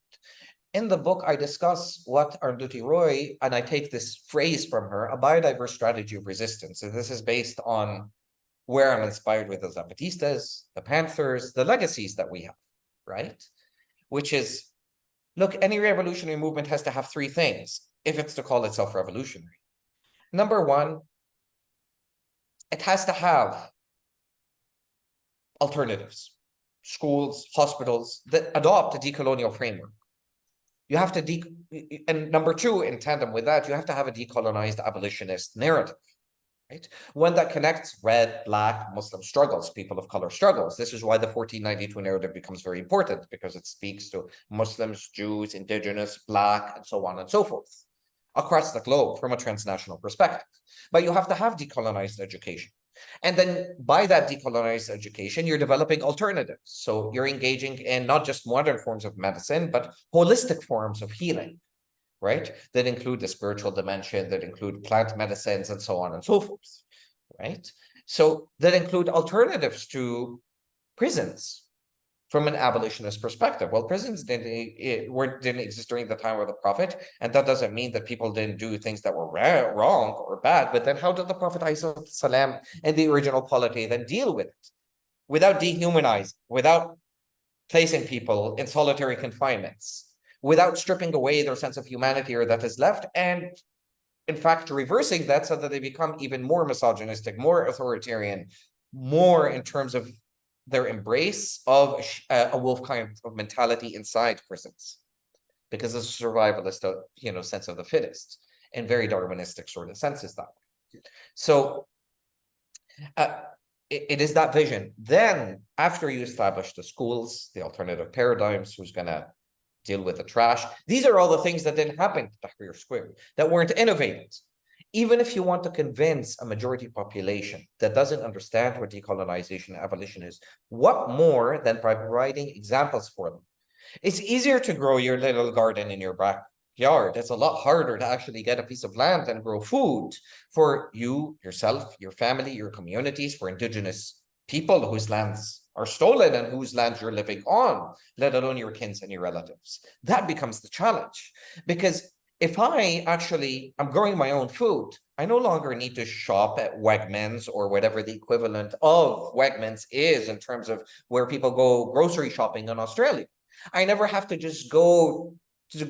In the book, I discuss what Arundhati Roy, and I take this phrase from her, a biodiverse strategy of resistance. And this is based on where I'm inspired with the Zapatistas, the Panthers, the legacies that we have, right? Which is, look, any revolutionary movement has to have three things if it's to call itself revolutionary. Number one, it has to have alternatives, schools, hospitals that adopt a decolonial framework. You have to, and number two, in tandem with that, you have to have a decolonized abolitionist narrative. right? One that connects red, black, Muslim struggles, people of color struggles. This is why the 1492 narrative becomes very important, because it speaks to Muslims, Jews, Indigenous, black, and so on and so forth, across the globe from a transnational perspective. But you have to have decolonized education. And then by that decolonized education, you're developing alternatives. So you're engaging in not just modern forms of medicine, but holistic forms of healing, right? That include the spiritual dimension, that include plant medicines, and so on and so forth, right? So that include alternatives to prisons from an abolitionist perspective. Well, prisons didn't exist during the time of the Prophet, and that doesn't mean that people didn't do things that were wrong or bad, but then how did the Prophet ﷺ and the original polity then deal with it? Without dehumanizing, without placing people in solitary confinements, without stripping away their sense of humanity or that is left, and in fact reversing that so that they become even more misogynistic, more authoritarian, more in terms of their embrace of a wolf kind of mentality inside prisons, because it's a survivalist, sense of the fittest, and very Darwinistic sort of senses that way. So it is that vision. Then after you establish the schools, the alternative paradigms, who's going to deal with the trash, these are all the things that didn't happen to Tahrir Square, that weren't innovated. Even if you want to convince a majority population that doesn't understand what decolonization and abolition is, what more than by providing examples for them? It's easier to grow your little garden in your backyard. It's a lot harder to actually get a piece of land and grow food for you, yourself, your family, your communities, for indigenous people whose lands are stolen and whose lands you're living on, let alone your kins and your relatives. That becomes the challenge, because if I'm growing my own food, I no longer need to shop at Wegmans or whatever the equivalent of Wegmans is in terms of where people go grocery shopping in Australia. I never have to just need to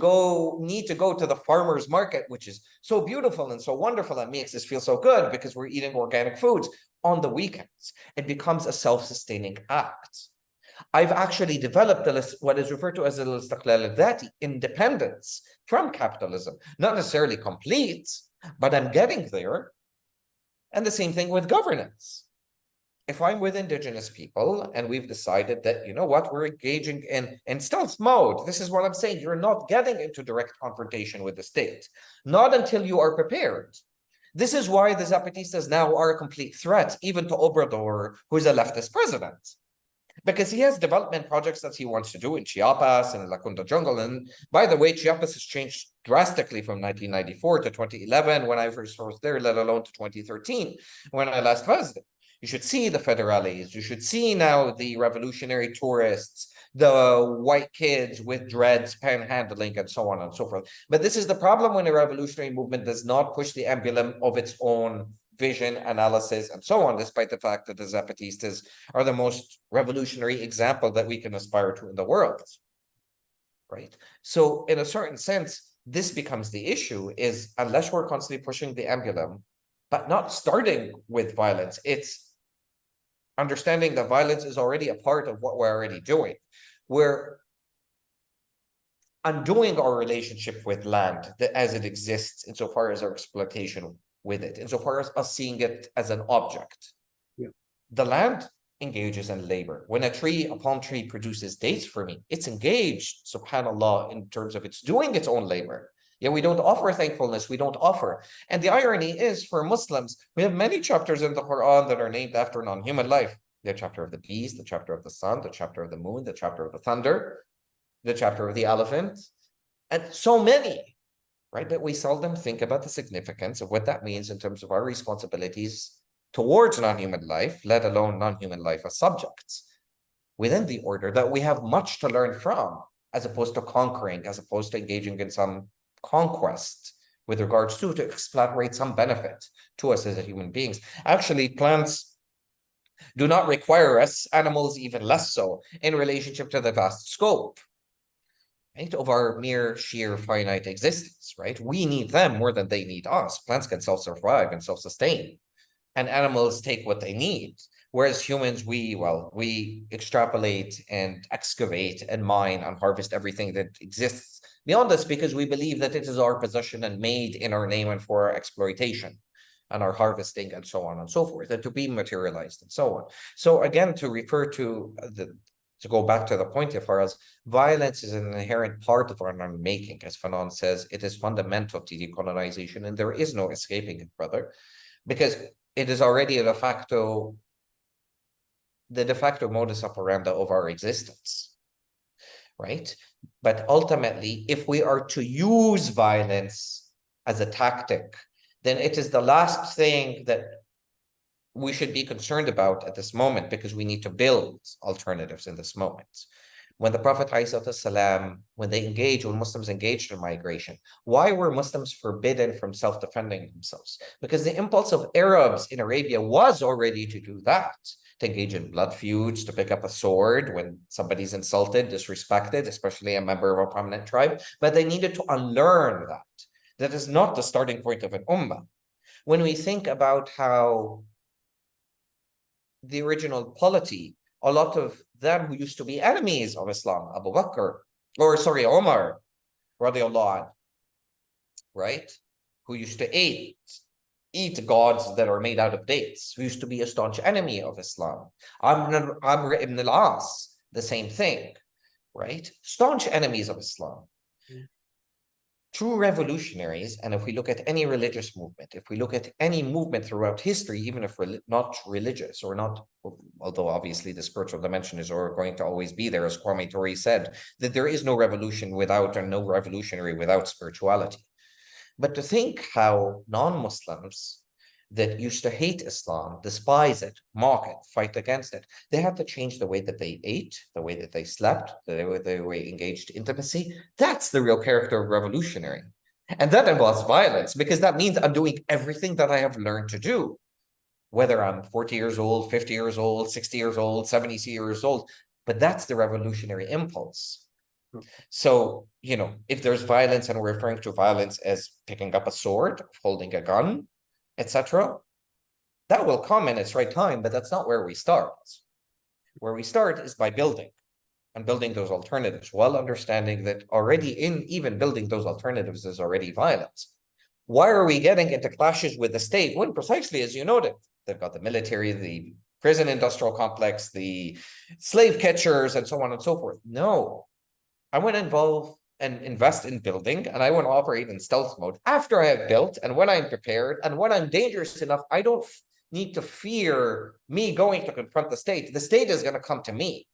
go to the farmer's market, which is so beautiful and so wonderful and makes us feel so good because we're eating organic foods on the weekends. It becomes a self-sustaining act. I've actually developed what is referred to as al-istiqlal al-dhati, independence from capitalism. Not necessarily complete, but I'm getting there. And the same thing with governance. If I'm with indigenous people and we've decided that, you know what, we're engaging in stealth mode, this is what I'm saying, you're not getting into direct confrontation with the state, not until you are prepared. This is why the Zapatistas now are a complete threat, even to Obrador, who's a leftist president, because he has development projects that he wants to do in Chiapas and La Cunda Jungle. And by the way, Chiapas has changed drastically from 1994 to 2011, when I first was there, let alone to 2013, when I last visited. You should see the federales. You should see now the revolutionary tourists, the white kids with dreads, panhandling, and so on and so forth. But this is the problem when a revolutionary movement does not push the emblem of its own vision, analysis, and so on, despite the fact that the Zapatistas are the most revolutionary example that we can aspire to in the world, right? So in a certain sense, this becomes the issue, is unless we're constantly pushing the emblem, but not starting with violence, it's understanding that violence is already a part of what we're already doing. We're undoing our relationship with land as it exists, insofar as our exploitation with it, insofar as us seeing it as an object. Yeah. The land engages in labor. When a palm tree produces dates for me, it's engaged, subhanAllah, in terms of it's doing its own labor. Yet we don't offer thankfulness, we don't offer. And the irony is, for Muslims, we have many chapters in the Quran that are named after non-human life. The chapter of the beast, the chapter of the sun, the chapter of the moon, the chapter of the thunder, the chapter of the elephant, and so many, right? But we seldom think about the significance of what that means in terms of our responsibilities towards non-human life, let alone non-human life as subjects within the order, that we have much to learn from, as opposed to conquering, as opposed to engaging in some conquest with regards to explorate some benefit to us as human beings. Actually, plants do not require us, animals even less so, in relationship to the vast scope, right, of our mere sheer finite existence, right? We need them more than they need us. Plants can self-survive and self-sustain, and animals take what they need. Whereas humans, we extrapolate and excavate and mine and harvest everything that exists beyond us, because we believe that it is our possession and made in our name and for our exploitation. and are harvesting and so on and so forth, and to be materialized and so on. So again, to refer to go back to the point, as far as violence is an inherent part of our making, as Fanon says, it is fundamental to decolonization, and there is no escaping it, brother, because it is already the de facto modus operandi of our existence, right? But ultimately, if we are to use violence as a tactic, then it is the last thing that we should be concerned about at this moment, because we need to build alternatives in this moment. When the Prophet ﷺ, when Muslims engaged in migration, why were Muslims forbidden from self-defending themselves? Because the impulse of Arabs in Arabia was already to do that, to engage in blood feuds, to pick up a sword when somebody's insulted, disrespected, especially a member of a prominent tribe, but they needed to unlearn that. That is not the starting point of an ummah. When we think about how the original polity, a lot of them who used to be enemies of Islam, Omar, radiallahu anh, right? Who used to eat gods that are made out of dates, who used to be a staunch enemy of Islam. Amr ibn al-As, the same thing, right? Staunch enemies of Islam. True revolutionaries, and if we look at any religious movement, if we look at any movement throughout history, even if we're not religious or not, although obviously the spiritual dimension is going to always be there, as Kwame Ture said, that there is no revolution without, and no revolutionary without spirituality. But to think how non-Muslims that used to hate Islam, despise it, mock it, fight against it, they had to change the way that they ate, the way that they slept, the way they were engaged in intimacy. That's the real character of revolutionary. And that involves violence, because that means I'm doing everything that I have learned to do, whether I'm 40 years old, 50 years old, 60 years old, 70 years old. But that's the revolutionary impulse. So, if there's violence, and we're referring to violence as picking up a sword, holding a gun, etc., that will come in its right time, but that's not where we start. Where we start is by building those alternatives, while understanding that already in even building those alternatives is already violence. Why are we getting into clashes with the state? When precisely, as you noted, they've got the military, the prison industrial complex, the slave catchers, and so on and so forth. No, I want to involve and invest in building, and I want to operate in stealth mode after I have built, and when I'm prepared, and when I'm dangerous enough. I don't need to fear me going to confront the state. The state is going to come to me.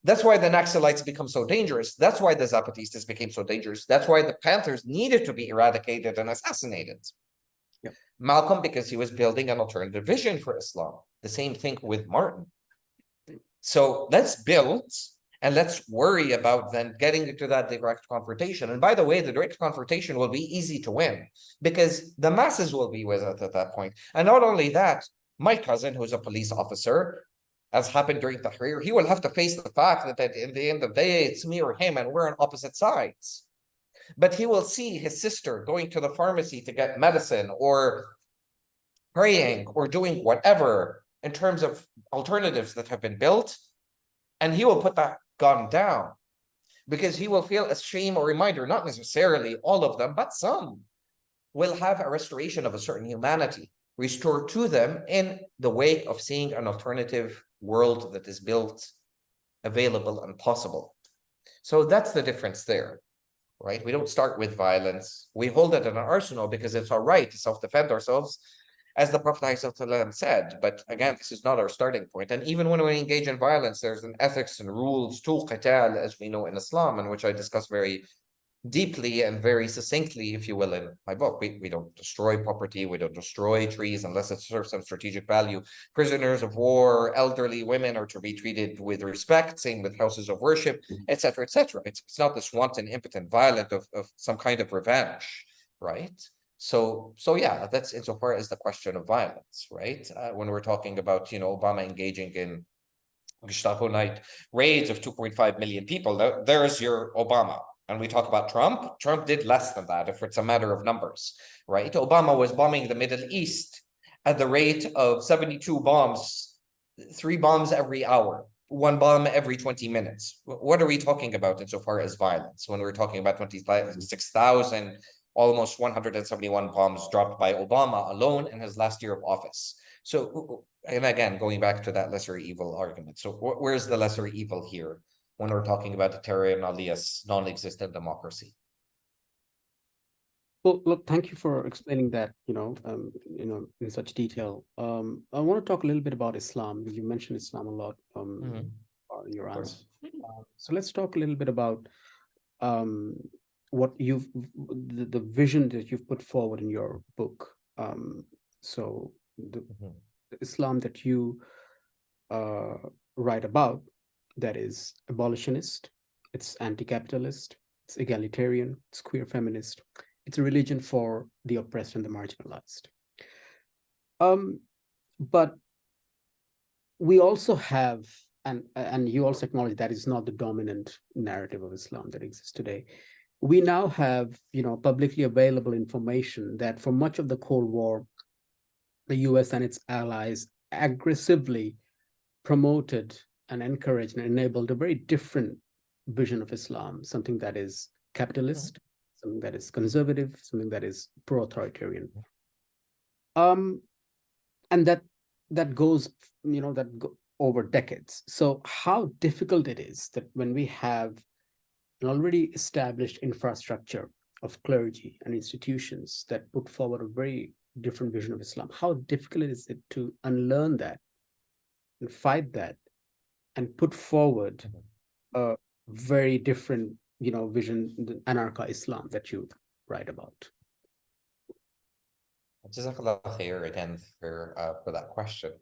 That's why the Naxalites become so dangerous. That's why the Zapatistas became so dangerous. That's why the Panthers needed to be eradicated and assassinated. Yep. Malcolm, because he was building an alternative vision for Islam. The same thing with Martin. So let's build, and let's worry about then getting into that direct confrontation. And by the way, the direct confrontation will be easy to win, because the masses will be with us at that point. And not only that, my cousin, who's a police officer, as happened during Tahrir, he will have to face the fact that at the end of the day, it's me or him, and we're on opposite sides. But he will see his sister going to the pharmacy to get medicine, or praying, or doing whatever in terms of alternatives that have been built, and he will put that gun down, because he will feel a shame or reminder. Not necessarily all of them, but some will have a restoration of a certain humanity restored to them in the wake of seeing an alternative world that is built, available, and possible. So that's the difference there, right? We don't start with violence. We hold it in our arsenal because it's our right to self-defend ourselves, as the Prophet ﷺ said. But again, this is not our starting point. And even when we engage in violence, there's an ethics and rules to qital, as we know in Islam, and which I discuss very deeply and very succinctly, if you will, in my book. We don't destroy property, we don't destroy trees unless it serves some strategic value. Prisoners of war, elderly women are to be treated with respect, same with houses of worship, etc., etc. It's not this wanton, impotent, violent of some kind of revenge, right? So yeah, that's insofar as the question of violence, right? When we're talking about, Obama engaging in Gestapo night raids of 2.5 million people, there's your Obama. And we talk about Trump. Trump did less than that, if it's a matter of numbers, right? Obama was bombing the Middle East at the rate of 72 bombs, 3 bombs every hour, 1 bomb every 20 minutes. What are we talking about insofar as violence when we're talking about 26,000 almost 171 bombs dropped by Obama alone in his last year of office. So, and again, going back to that lesser evil argument. So where's the lesser evil here when we're talking about the terra nullius, non-existent democracy? Well, look, thank you for explaining that, in such detail. I want to talk a little bit about Islam, because you mentioned Islam a lot in your answer. So let's talk a little bit about what the vision that you've put forward in your book. So the Islam that you write about, that is abolitionist, it's anti-capitalist, it's egalitarian, it's queer feminist. It's a religion for the oppressed and the marginalized. But we also have, and you also acknowledge that is not the dominant narrative of Islam that exists today. We now have, publicly available information that for much of the Cold War, the US and its allies aggressively promoted and encouraged and enabled a very different vision of Islam, something that is capitalist, something that is conservative, something that is pro-authoritarian. And that goes, over decades. So how difficult it is that when we have an already established infrastructure of clergy and institutions that put forward a very different vision of Islam, how difficult is it to unlearn that and fight that and put forward a very different vision, the anarcha-Islam that you write about? Jazakallah khair again for that question.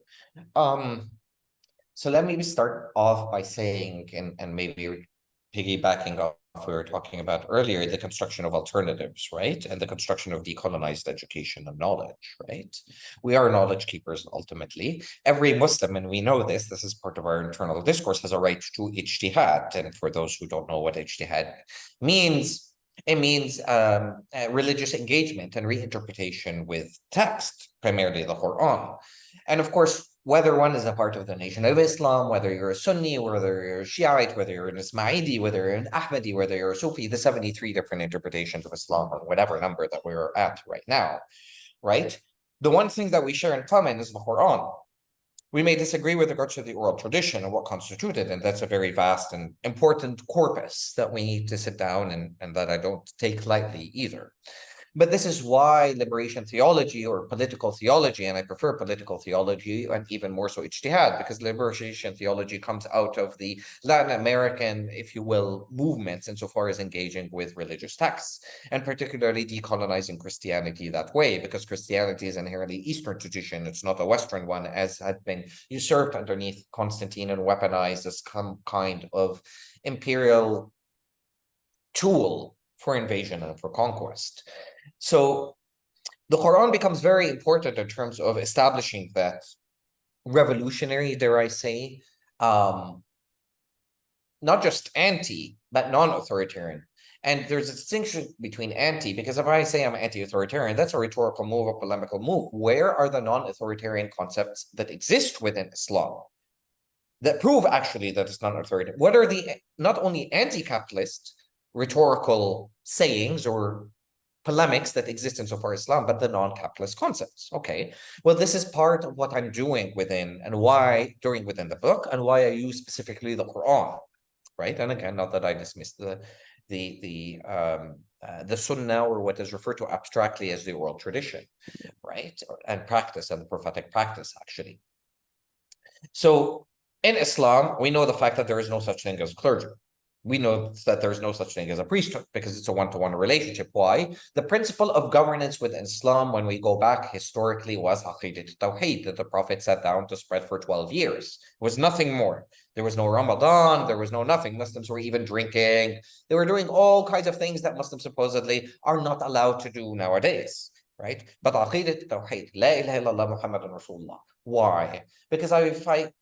So let me start off by saying, and maybe piggybacking off we were talking about earlier, the construction of alternatives, right? And the construction of decolonized education and knowledge, right? We are knowledge keepers ultimately. Every Muslim, and we know this is part of our internal discourse, has a right to ijtihad. And for those who don't know what ijtihad means, it means religious engagement and reinterpretation with text, primarily the Quran. And of course, whether one is a part of the Nation of Islam, whether you're a Sunni, whether you're a Shiite, whether you're an Ismaili, whether you're an Ahmadi, whether you're a Sufi, the 73 different interpretations of Islam, or whatever number that we're at right now, right? The one thing that we share in common is the Quran. We may disagree with regards to the oral tradition and what constituted, and that's a very vast and important corpus that we need to sit down and that I don't take lightly either. But this is why liberation theology or political theology, and I prefer political theology and even more so ijtihad, because liberation theology comes out of the Latin American, if you will, movements insofar as engaging with religious texts, and particularly decolonizing Christianity that way, because Christianity is inherently Eastern tradition. It's not a Western one, as had been usurped underneath Constantine and weaponized as some kind of imperial tool for invasion and for conquest. So the Quran becomes very important in terms of establishing that revolutionary, dare I say, not just anti, but non-authoritarian. And there's a distinction between anti, because if I say I'm anti-authoritarian, that's a rhetorical move, a polemical move. Where are the non-authoritarian concepts that exist within Islam that prove actually that it's not authoritarian? What are the not only anti-capitalist rhetorical sayings or polemics that exist insofar as Islam, but the non-capitalist concepts? Okay, well, this is part of what I'm doing within the book, and why I use specifically the Quran, right? And again, not that I dismiss the Sunnah, or what is referred to abstractly as the oral tradition, right? And practice, and the prophetic practice, actually. So in Islam, we know the fact that there is no such thing as clergy. We know that there's no such thing as a priesthood, because it's a one-to-one relationship. Why? The principle of governance within Islam, when we go back historically, was Aqidat Tawheed, that the Prophet sat down to spread for 12 years. It was nothing more. There was no Ramadan, there was no nothing. Muslims were even drinking. They were doing all kinds of things that Muslims supposedly are not allowed to do nowadays, right? But Aqidat Tawheed, La ilaha illallah Muhammadun Rasulullah. Why? Because if I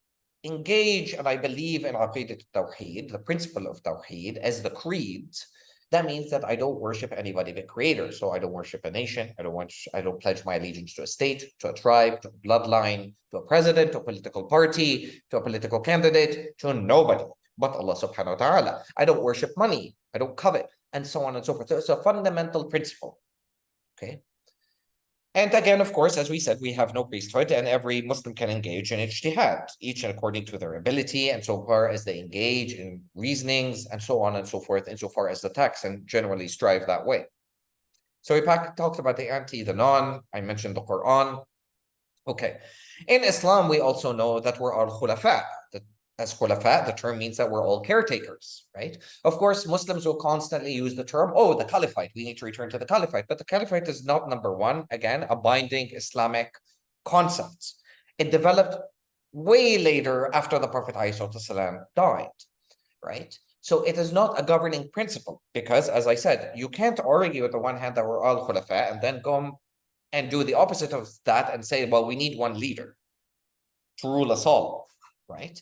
engage and I believe in Aqidat Tawheed, the principle of Tawheed, as the creed, that means that I don't worship anybody but Creator. So I don't worship a nation. I don't pledge my allegiance to a state, to a tribe, to a bloodline, to a president, to a political party, to a political candidate, to nobody but Allah subhanahu wa ta'ala. I don't worship money. I don't covet, and so on and so forth. So it's a fundamental principle. okay? And again, of course, as we said, we have no priesthood, and every Muslim can engage in ijtihad, each according to their ability, and so far as they engage in reasonings, and so on and so forth, insofar as the text, and generally strive that way. So we talked about the anti, the non, I mentioned the Quran. Okay. In Islam, we also know that we're all khulafa. As khulafa, the term means that we're all caretakers, right? Of course, Muslims will constantly use the term, oh, the caliphate, we need to return to the caliphate. But the caliphate is not, number one, again, a binding Islamic concept. It developed way later after the Prophet ﷺ died, right? So it is not a governing principle because, as I said, you can't argue on the one hand that we're all khulafa and then go and do the opposite of that and say, well, we need one leader to rule us all, right?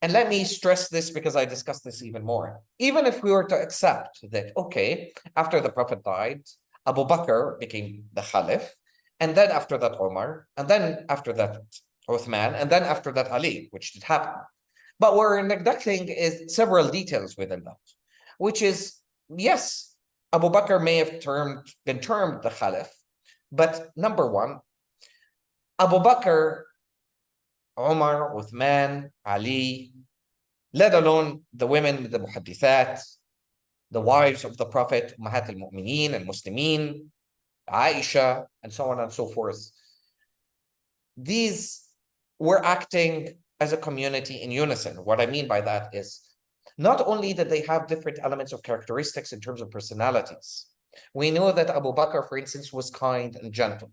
And let me stress this because I discussed this even more. Even if we were to accept that, okay, after the Prophet died, Abu Bakr became the Caliph, and then after that Omar, and then after that Uthman, and then after that Ali, which did happen. But what we're neglecting is several details within that, which is, yes, Abu Bakr may have been termed the Caliph, but number one, Abu Bakr, Umar, Uthman, Ali, let alone the women, the muhaddithat, the wives of the Prophet, Ummahat al-Mu'mineen and Muslimin, Aisha, and so on and so forth. These were acting as a community in unison. What I mean by that is not only did they have different elements of characteristics in terms of personalities. We know that Abu Bakr, for instance, was kind and gentle,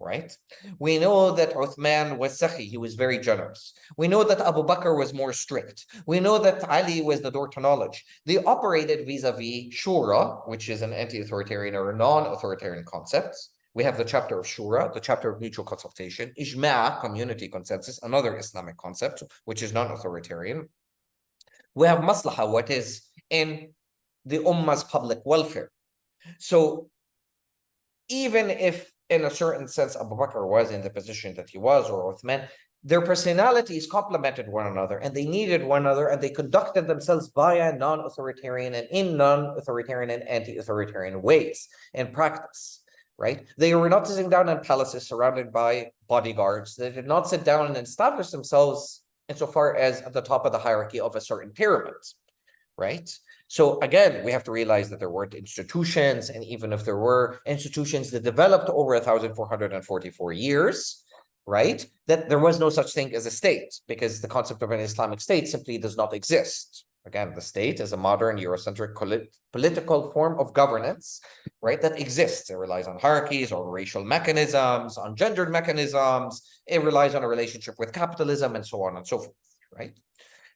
right? We know that Uthman was sakhi, he was very generous. We know that Abu Bakr was more strict. We know that Ali was the door to knowledge. They operated vis-a-vis shura, which is an anti-authoritarian or a non-authoritarian concept. We have the chapter of shura, the chapter of mutual consultation, ijma', community consensus, another Islamic concept, which is non-authoritarian. We have maslaha, what is in the ummah's public welfare. So even if in a certain sense Abu Bakr was in the position that he was, or Uthman, their personalities complemented one another and they needed one another, and they conducted themselves via non-authoritarian and in non-authoritarian and anti-authoritarian ways in practice, right? They were not sitting down in palaces surrounded by bodyguards. They did not sit down and establish themselves insofar as at the top of the hierarchy of a certain pyramid, right? So again, we have to realize that there weren't institutions, and even if there were institutions that developed over 1,444 years, right, that there was no such thing as a state, because the concept of an Islamic state simply does not exist. Again, the state is a modern Eurocentric political form of governance, right, that exists. It relies on hierarchies or racial mechanisms, on gendered mechanisms. It relies on a relationship with capitalism and so on and so forth, right?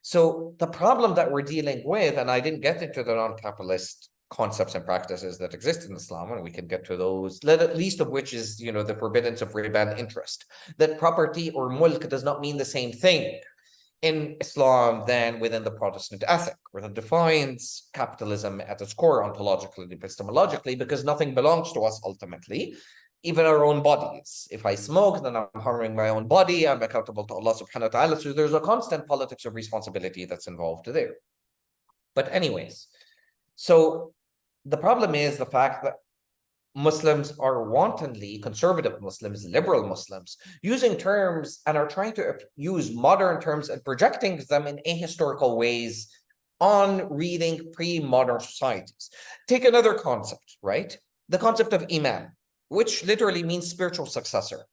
So the problem that we're dealing with, and I didn't get into the non-capitalist concepts and practices that exist in Islam, and we can get to those, least of which is, you know, the forbiddance of riba and interest. That property or mulk does not mean the same thing in Islam than within the Protestant ethic, where it defines capitalism at its core ontologically and epistemologically, because nothing belongs to us ultimately, even our own bodies. If I smoke, then I'm harming my own body. I'm accountable to Allah subhanahu wa ta'ala. So there's a constant politics of responsibility that's involved there. But anyways, so the problem is the fact that Muslims are wantonly, conservative Muslims, liberal Muslims, using terms and are trying to use modern terms and projecting them in ahistorical ways on reading pre-modern societies. Take another concept, right? The concept of imam, which literally means spiritual successor.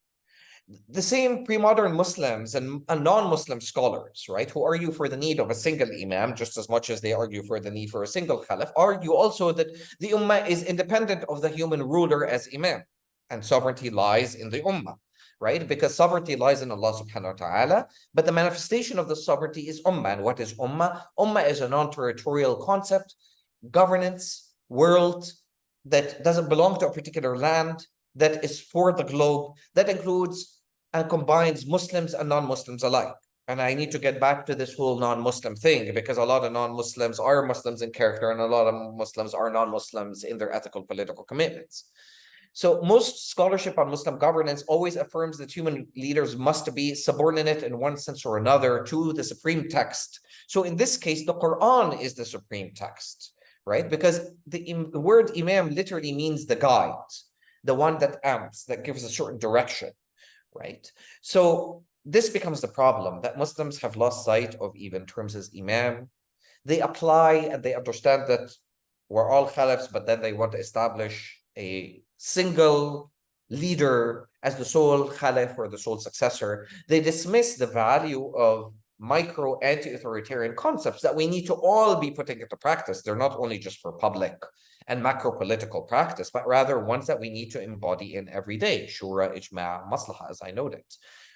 The same pre-modern Muslims and non-Muslim scholars, right, who argue for the need of a single imam just as much as they argue for the need for a single caliph, argue also that the ummah is independent of the human ruler as imam, and sovereignty lies in the ummah, right? Because sovereignty lies in Allah subhanahu wa ta'ala, but the manifestation of the sovereignty is ummah. And what is ummah? Ummah is a non-territorial concept, governance, world that doesn't belong to a particular land, that is for the globe, that includes and combines Muslims and non-Muslims alike. And I need to get back to this whole non-Muslim thing, because a lot of non-Muslims are Muslims in character, and a lot of Muslims are non-Muslims in their ethical political commitments. So most scholarship on Muslim governance always affirms that human leaders must be subordinate in one sense or another to the supreme text. So in this case, the Quran is the supreme text, right? Because the word imam literally means the guide. the one that amps, that gives a certain direction, right? So this becomes the problem, that Muslims have lost sight of even terms as imam. They apply and they understand that we're all caliphs, but then they want to establish a single leader as the sole caliph or the sole successor. They dismiss the value of micro anti-authoritarian concepts that we need to all be putting into practice. They're not only just for public and macro political practice, but rather ones that we need to embody in every day. Shura, ijma, maslaha, as I noted,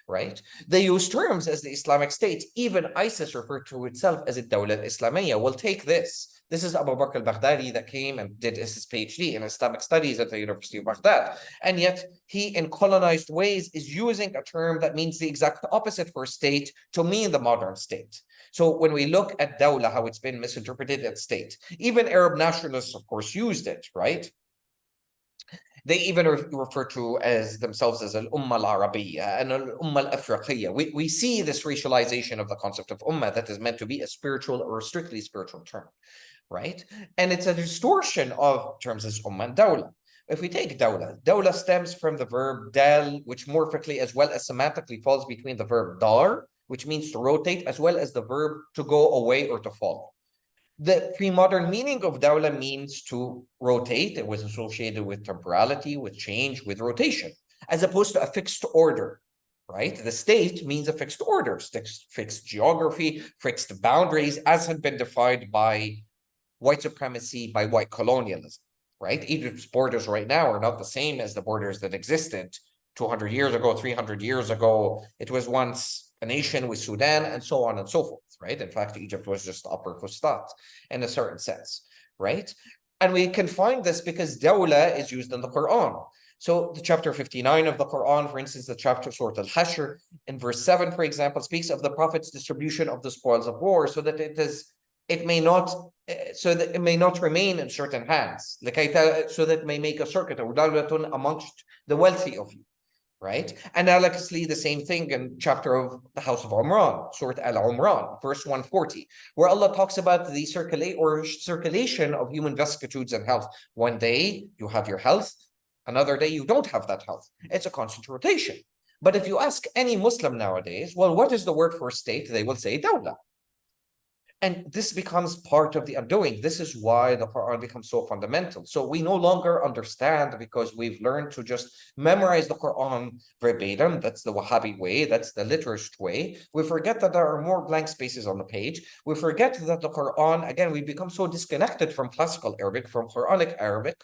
right? They use terms as the Islamic State. Even ISIS referred to itself as a Dawla al-Islamiyya. Well, take this. This is Abu Bakr al-Baghdadi that came and did his PhD in Islamic studies at the University of Baghdad. And yet he, in colonized ways, is using a term that means the exact opposite for state to mean the modern state. So when we look at Dawla, how it's been misinterpreted as state, even Arab nationalists, of course, used it, right? They even refer to as themselves as al-Ummah al-Arabiyya and al-Ummah al-Afriqiyya. We see this racialization of the concept of Ummah that is meant to be a spiritual or strictly spiritual term, right? And it's a distortion of terms as Ummah and Dawla. If we take Dawla, Dawla stems from the verb dal, which morphically as well as semantically falls between the verb dar, which means to rotate, as well as the verb to go away or to fall. The pre-modern meaning of dawla means to rotate. It was associated with temporality, with change, with rotation, as opposed to a fixed order, right? The state means a fixed order, fixed geography, fixed boundaries, as had been defined by white supremacy, by white colonialism, right? Egypt's borders right now are not the same as the borders that existed 200 years ago, 300 years ago. It was once a nation with Sudan and so on and so forth, right? In fact, Egypt was just Upper Fustat in a certain sense, right? And we can find this because dawla is used in the Quran. So the chapter 59 of the Quran, for instance, the chapter Surah Al-Hashr, in verse 7, for example, speaks of the Prophet's distribution of the spoils of war so that it may not remain in certain hands, so that it may make a circuit or dawlatun amongst the wealthy of you. Right? Analogously, the same thing in chapter of the House of Umran, Surah Al-Umran, verse 140, where Allah talks about the circulation of human vicissitudes and health. One day you have your health, another day you don't have that health. It's a constant rotation. But if you ask any Muslim nowadays, well, what is the word for state? They will say dawla. And this becomes part of the undoing. This is why the Quran becomes so fundamental. So we no longer understand because we've learned to just memorize the Quran verbatim. That's the Wahhabi way. That's the literist way. We forget that there are more blank spaces on the page. We forget that the Quran, again, we become so disconnected from classical Arabic, from Quranic Arabic,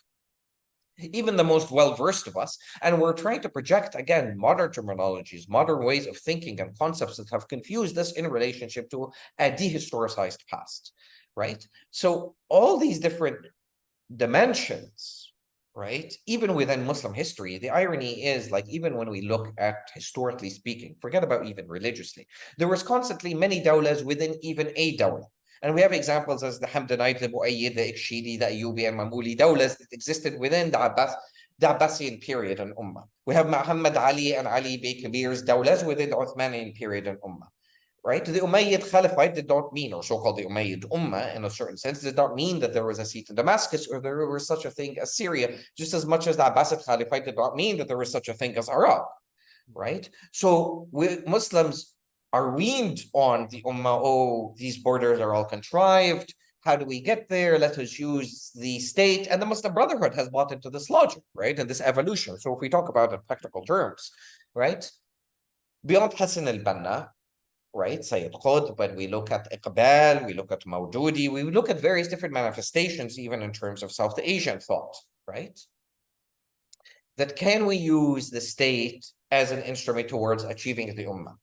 even the most well-versed of us, and we're trying to project, again, modern terminologies, modern ways of thinking and concepts that have confused us in relationship to a dehistoricized past, right? So all these different dimensions, right, even within Muslim history, the irony is, like, even when we look at historically speaking, forget about even religiously, there was constantly many dawlas within even a dawla. And we have examples as the Hamdanite, the Bu'ayyid, the Ikshidi, the Ayyubi, and Mamuli dawlas that existed within the Abbasian period in Ummah. We have Muhammad Ali and Ali Bey Kabir's dawlas within the Uthmanian period in Ummah. Right? The Umayyad Caliphate did not mean, or so-called the Umayyad Ummah in a certain sense, did not mean that there was a seat in Damascus or there was such a thing as Syria, just as much as the Abbasid Caliphate did not mean that there was such a thing as Iraq. Right? So Muslims are weaned on the Ummah, oh, these borders are all contrived. How do we get there? Let us use the state. And the Muslim Brotherhood has bought into this logic, right? And this evolution. So if we talk about it in practical terms, right? Beyond Hassan al-Banna, right, Sayyid Qutb, when we look at Iqbal, we look at Mawdudi, we look at various different manifestations, even in terms of South Asian thought, right? That can we use the state as an instrument towards achieving the Ummah?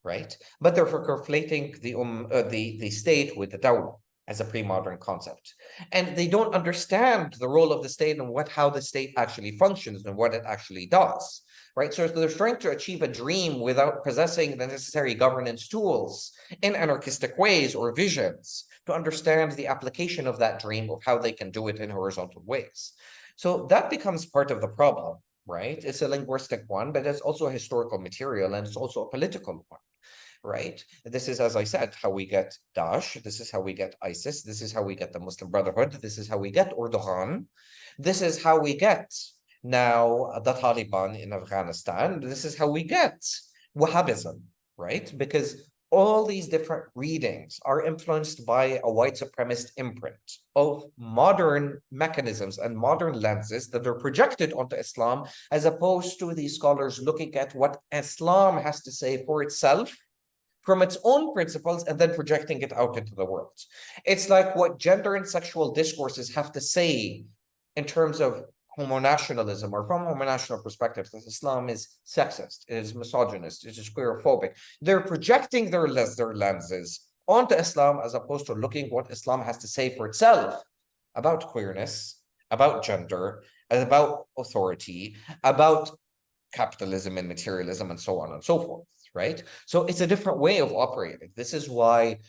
Right? But they're conflating the state with the dawla as a pre-modern concept. And they don't understand the role of the state and how the state actually functions and what it actually does. Right? So they're trying to achieve a dream without possessing the necessary governance tools in anarchistic ways or visions to understand the application of that dream of how they can do it in horizontal ways. So that becomes part of the problem, right? It's a linguistic one, but it's also a historical material and it's also a political one. Right? This is, as I said, how we get Daesh. This is how we get ISIS. This is how we get the Muslim Brotherhood. This is how we get Erdogan. This is how we get now the Taliban in Afghanistan. This is how we get Wahhabism, right? Because all these different readings are influenced by a white supremacist imprint of modern mechanisms and modern lenses that are projected onto Islam, as opposed to these scholars looking at what Islam has to say for itself from its own principles and then projecting it out into the world. It's like what gender and sexual discourses have to say in terms of homonationalism, or from homonational perspectives, that Islam is sexist, it is misogynist, it is queerphobic. They're projecting their lenses onto Islam, as opposed to looking what Islam has to say for itself about queerness, about gender, and about authority, about capitalism and materialism, and so on and so forth, right? So it's a different way of operating. This is why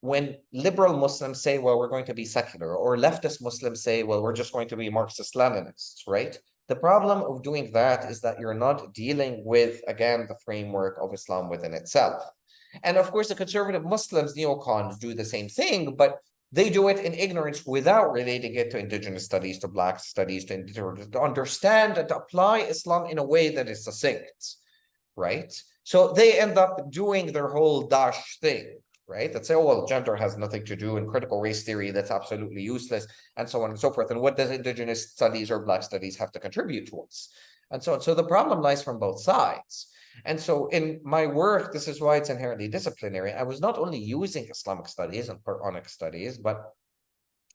when liberal Muslims say, well, we're going to be secular, or leftist Muslims say, well, we're just going to be Marxist-Leninists, right? The problem of doing that is that you're not dealing with, again, the framework of Islam within itself. And of course, the conservative Muslims, neocons, do the same thing, but they do it in ignorance without relating it to Indigenous studies, to Black studies, to understand and to apply Islam in a way that is succinct, right? So they end up doing their whole Daesh thing, right? That say, oh, well, gender has nothing to do in critical race theory, that's absolutely useless, and so on and so forth. And what does Indigenous studies or Black studies have to contribute towards? And so on. So the problem lies from both sides. And so in my work, this is why it's inherently disciplinary. I was not only using Islamic studies and Quranic studies, but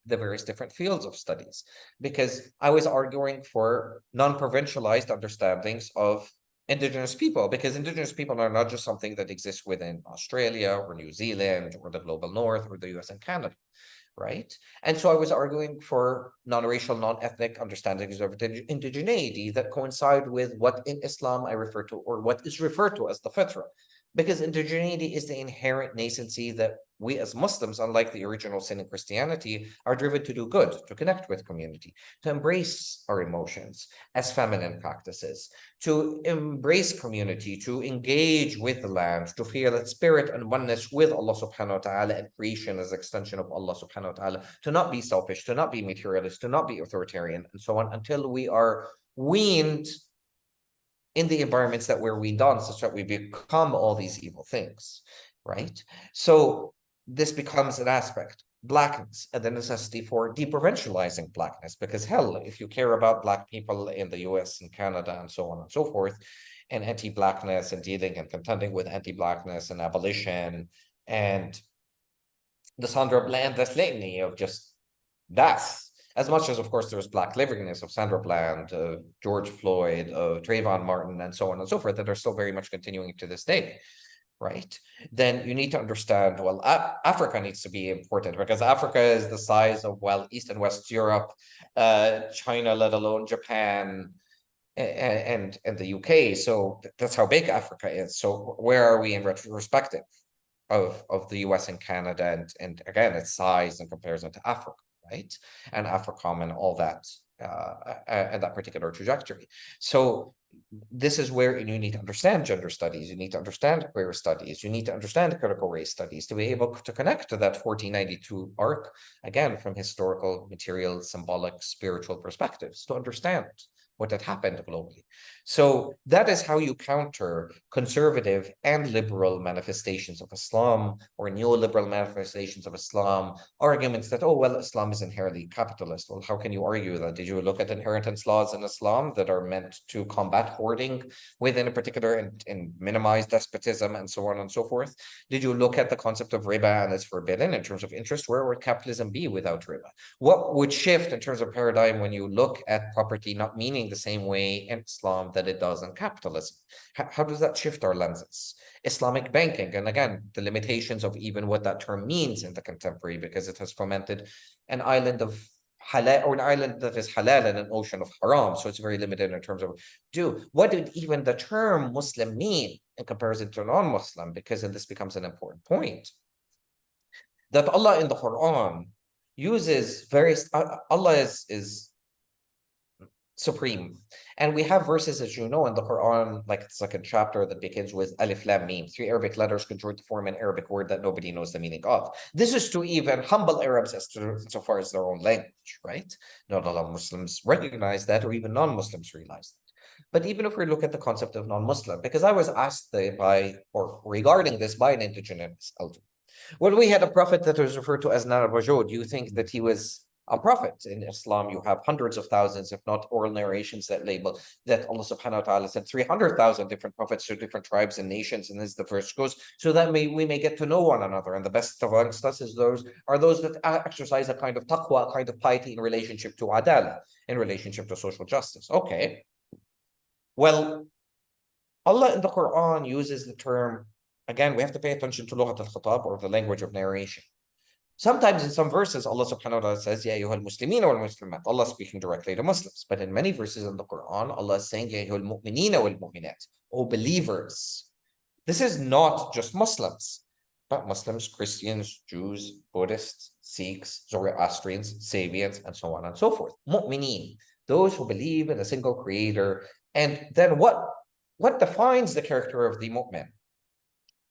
the various different fields of studies, because I was arguing for non-provincialized understandings of Indigenous people, because Indigenous people are not just something that exists within Australia or New Zealand or the global north or the US and Canada, right? And so I was arguing for non-racial, non-ethnic understandings of indigeneity that coincide with what in Islam I refer to, or what is referred to as the fitra, because indigeneity is the inherent nascency that we as Muslims, unlike the original sin in Christianity, are driven to do good, to connect with community, to embrace our emotions as feminine practices, to embrace community, to engage with the land, to feel its spirit and oneness with Allah subhanahu wa ta'ala, and creation as extension of Allah subhanahu wa ta'ala, to not be selfish, to not be materialist, to not be authoritarian, and so on, until we are weaned in the environments that we're weaned on, such that we become all these evil things, right? So this becomes an aspect. Blackness and the necessity for deprovincializing Blackness, because hell, if you care about Black people in the US and Canada and so on and so forth, and anti-Blackness and dealing and contending with anti-Blackness and abolition and the Sandra Bland, this litany of just death, as much as, of course, there's Black livingness of Sandra Bland, of George Floyd, of Trayvon Martin, and so on and so forth, that are still very much continuing to this day, right? Then you need to understand, well, Africa needs to be important, because Africa is the size of, well, East and West Europe, China, let alone Japan, and the UK. So that's how big Africa is. So where are we in retrospective of the US and Canada, and again, its size in comparison to Africa, right? And AFRICOM and all that, and that particular trajectory. So this is where you need to understand gender studies, you need to understand queer studies, you need to understand critical race studies to be able to connect to that 1492 arc, again, from historical, material, symbolic, spiritual perspectives, to understand what had happened globally. So that is how you counter conservative and liberal manifestations of Islam, or neoliberal manifestations of Islam, arguments that, oh, well, Islam is inherently capitalist. Well, how can you argue that? Did you look at inheritance laws in Islam that are meant to combat hoarding within a particular and minimize despotism and so on and so forth? Did you look at the concept of riba and it's forbidden in terms of interest? Where would capitalism be without riba? What would shift in terms of paradigm when you look at property not meaning the same way in Islam that it does in capitalism? How does that shift our lenses? Islamic banking, and again, the limitations of even what that term means in the contemporary, because it has fomented an island of halal, or an island that is halal and an ocean of haram. So it's very limited in terms of what did even the term Muslim mean in comparison to non-Muslim, because this becomes an important point. That Allah in the Quran uses various, Allah is supreme. And we have verses, as you know, in the Quran, like the second chapter, that begins with Alif Lam Mim, 3 Arabic letters conjoined to form an Arabic word that nobody knows the meaning of. This is to even humble Arabs so far as their own language, right? Not a lot of Muslims recognize that, or even non-Muslims realize that. But even if we look at the concept of non-Muslim, because I was asked regarding this by an indigenous elder, when we had a prophet that was referred to as Narabajo, do you think that he was a prophet? In Islam, you have hundreds of thousands, if not oral narrations that label that Allah subhanahu wa ta'ala sent 300,000 different prophets to different tribes and nations, and as the verse goes, so that we may get to know one another. And the best amongst us is those that exercise a kind of taqwa, a kind of piety in relationship to adala, in relationship to social justice. Okay. Well, Allah in the Quran uses the term, again, we have to pay attention to lughat al-khitab, or the language of narration. Sometimes in some verses, Allah subhanahu wa ta'ala says, Ya ayyuhal muslimeen wal muslimat, Allah speaking directly to Muslims. But in many verses in the Quran, Allah is saying, Ya ayyuhal mu'mineen wal mu'minat, O believers. This is not just Muslims, but Muslims, Christians, Jews, Buddhists, Sikhs, Zoroastrians, Sabians, and so on and so forth. Mu'mineen, those who believe in a single creator. And then what defines the character of the mu'min?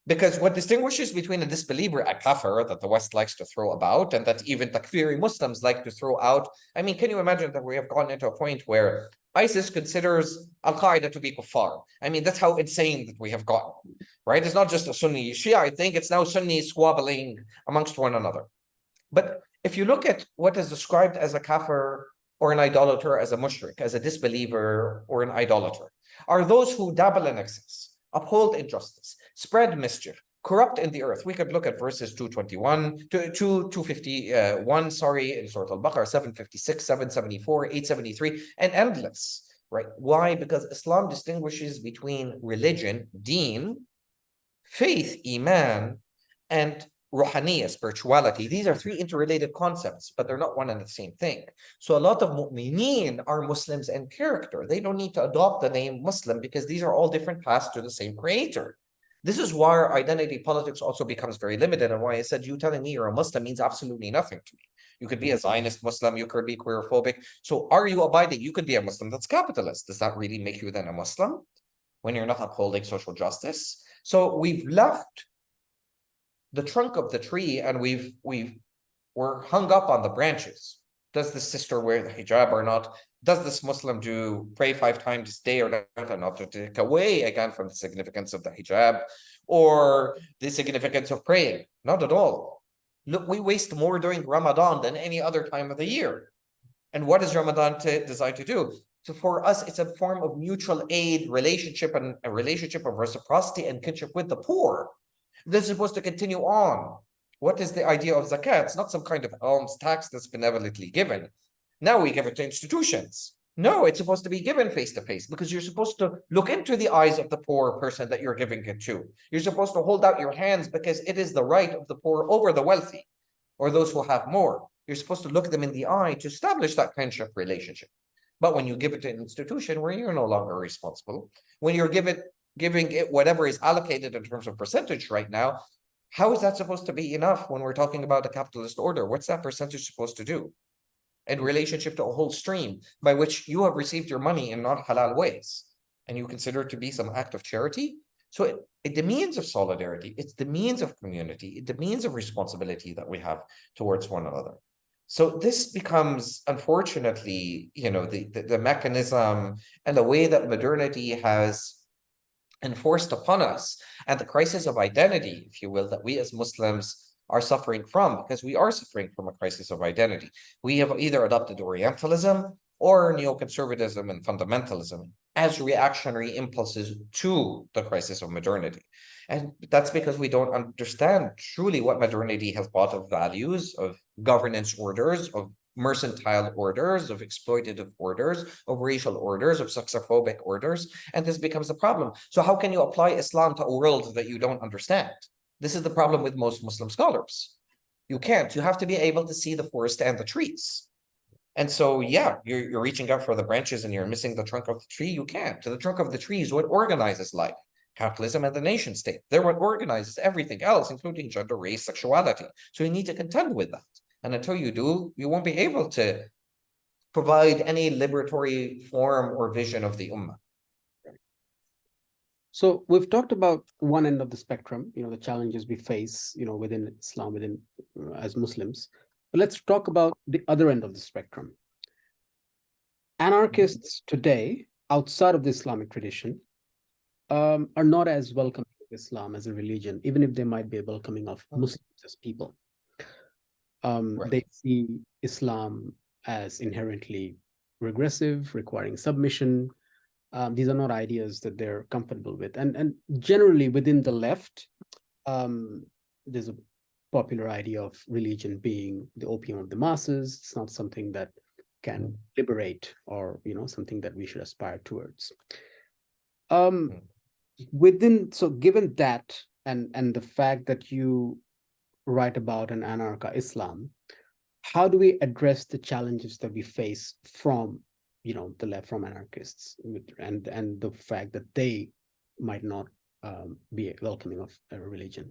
Because what distinguishes between a disbeliever, a kafir, that the West likes to throw about, and that even takfiri Muslims like to throw out. I mean, can you imagine that we have gone into a point where ISIS considers Al-Qaeda to be kuffar? I mean, that's how insane that we have gotten, right? It's not just a Sunni Shia, I think it's now Sunni squabbling amongst one another. But if you look at what is described as a kafir or an idolater, as a mushrik, as a disbeliever or an idolater, are those who dabble in excess, uphold injustice, spread mischief, corrupt in the earth. We could look at verses 251 to 251, in Surah Al-Baqarah, 756, 774, 873, and endless, right? Why? Because Islam distinguishes between religion, deen, faith, iman, and ruhaniya, spirituality. These are three interrelated concepts, but they're not one and the same thing. So a lot of mu'mineen are Muslims in character. They don't need to adopt the name Muslim because these are all different paths to the same creator. This is why our identity politics also becomes very limited, and why I said you telling me you're a Muslim means absolutely nothing to me. You could be a Zionist Muslim, you could be queerphobic. So are you abiding? You could be a Muslim that's capitalist. Does that really make you then a Muslim when you're not upholding social justice? So we've left the trunk of the tree and we're hung up on the branches. Does this sister wear the hijab or not? Does this Muslim pray 5 times a day or not? And not to take away again from the significance of the hijab or the significance of praying. Not at all. Look, we waste more during Ramadan than any other time of the year. And what is Ramadan designed to do? So for us, it's a form of mutual aid relationship, and a relationship of reciprocity and kinship with the poor. This is supposed to continue on. What is the idea of zakat? It's not some kind of alms tax that's benevolently given. Now we give it to institutions. No, it's supposed to be given face to face, because you're supposed to look into the eyes of the poor person that you're giving it to. You're supposed to hold out your hands, because it is the right of the poor over the wealthy or those who have more. You're supposed to look them in the eye to establish that kinship relationship. But when you give it to an institution where you're no longer responsible, when you're giving it whatever is allocated in terms of percentage right now, how is that supposed to be enough when we're talking about a capitalist order? What's that percentage supposed to do in relationship to a whole stream by which you have received your money in non-halal ways, and you consider it to be some act of charity? So it demands of solidarity, it's the means of community, it demands of responsibility that we have towards one another. So this becomes, unfortunately, the mechanism and the way that modernity has enforced upon us, and the crisis of identity, if you will, that we as Muslims are suffering from, because we are suffering from a crisis of identity. We have either adopted Orientalism or neoconservatism and fundamentalism as reactionary impulses to the crisis of modernity. And that's because we don't understand truly what modernity has brought of values, of governance orders, of mercantile orders, of exploitative orders, of racial orders, of sexophobic orders, and this becomes a problem. So how can you apply Islam to a world that you don't understand? This is the problem with most Muslim scholars. You can't. You have to be able to see the forest and the trees. And so, yeah, you're reaching out for the branches and you're missing the trunk of the tree. You can't. To the trunk of the tree is what organizes life. Capitalism and the nation state. They're what organizes everything else, including gender, race, sexuality. So you need to contend with that. And until you do, you won't be able to provide any liberatory form or vision of the Ummah. So we've talked about one end of the spectrum, the challenges we face, within Islam, as Muslims. But let's talk about the other end of the spectrum. Anarchists today, outside of the Islamic tradition, are not as welcoming of Islam as a religion, even if they might be welcoming of Muslims as people. They see Islam as inherently regressive, requiring submission. These are not ideas that they're comfortable with. And generally within the left, there's a popular idea of religion being the opium of the masses. It's not something that can liberate or, something that we should aspire towards. So given that and the fact that you write about an anarcha-Islam, how do we address the challenges that we face from the left, from anarchists, and the fact that they might not be welcoming of a religion?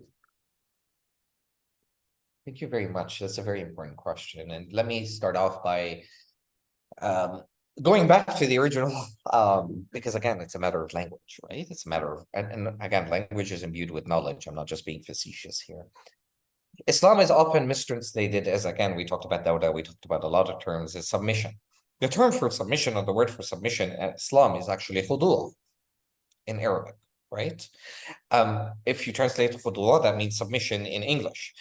Thank you very much. That's a very important question. And let me start off by going back to the original, because again, it's a matter of language, right? It's a matter of, and again, language is imbued with knowledge. I'm not just being facetious here. Islam is often mistranslated as, again, we talked about Dawda, we talked about a lot of terms, as submission. The term for submission, or the word for submission at Islam, is actually khudu' in Arabic, right? If you translate khudu', that means submission in English.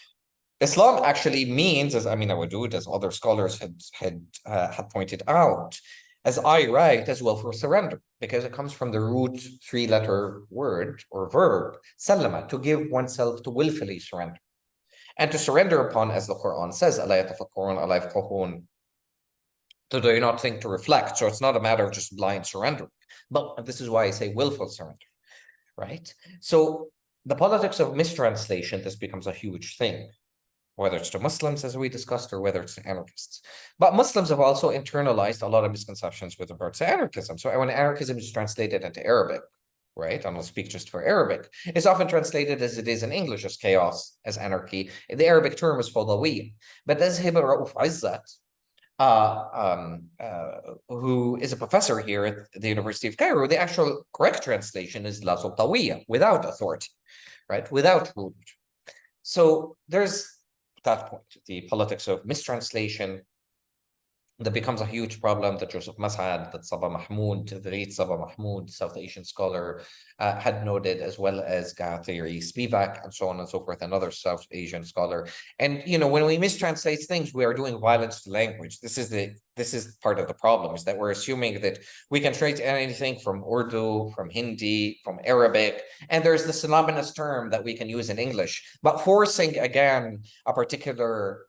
Islam actually means, as Amin Wadud, as other scholars had pointed out, as I write, as well, for surrender, because it comes from the root three-letter word or verb, sallama, to give oneself, to willfully surrender. And to surrender upon, as the Quran says, أَلَا يَتَفَكَّرُونَ أَلَا يَفْقَهُونَ, to do not think, to reflect. So it's not a matter of just blind surrender. But this is why I say willful surrender, right? So the politics of mistranslation, this becomes a huge thing, whether it's to Muslims, as we discussed, or whether it's to anarchists. But Muslims have also internalized a lot of misconceptions with regards to anarchism. So when anarchism is translated into Arabic, right, and I'll speak just for Arabic, it's often translated as it is in English, as chaos, as anarchy. The Arabic term is fawdawiyya. But as Hiba Rauf Izzat, who is a professor here at the University of Cairo, the actual correct translation is la sultawiyya, without authority, right, without rule. So there's that point, the politics of mistranslation, that becomes a huge problem that Joseph Mas'ad, that Sabah Mahmoud, the late Sabah Mahmoud, South Asian scholar, had noted, as well as Gathiri Spivak, and so on and so forth, another South Asian scholar. And when we mistranslate things, we are doing violence to language. This is part of the problem, is that we're assuming that we can translate anything from Urdu, from Hindi, from Arabic, and there's this synonymous term that we can use in English, but forcing again a particular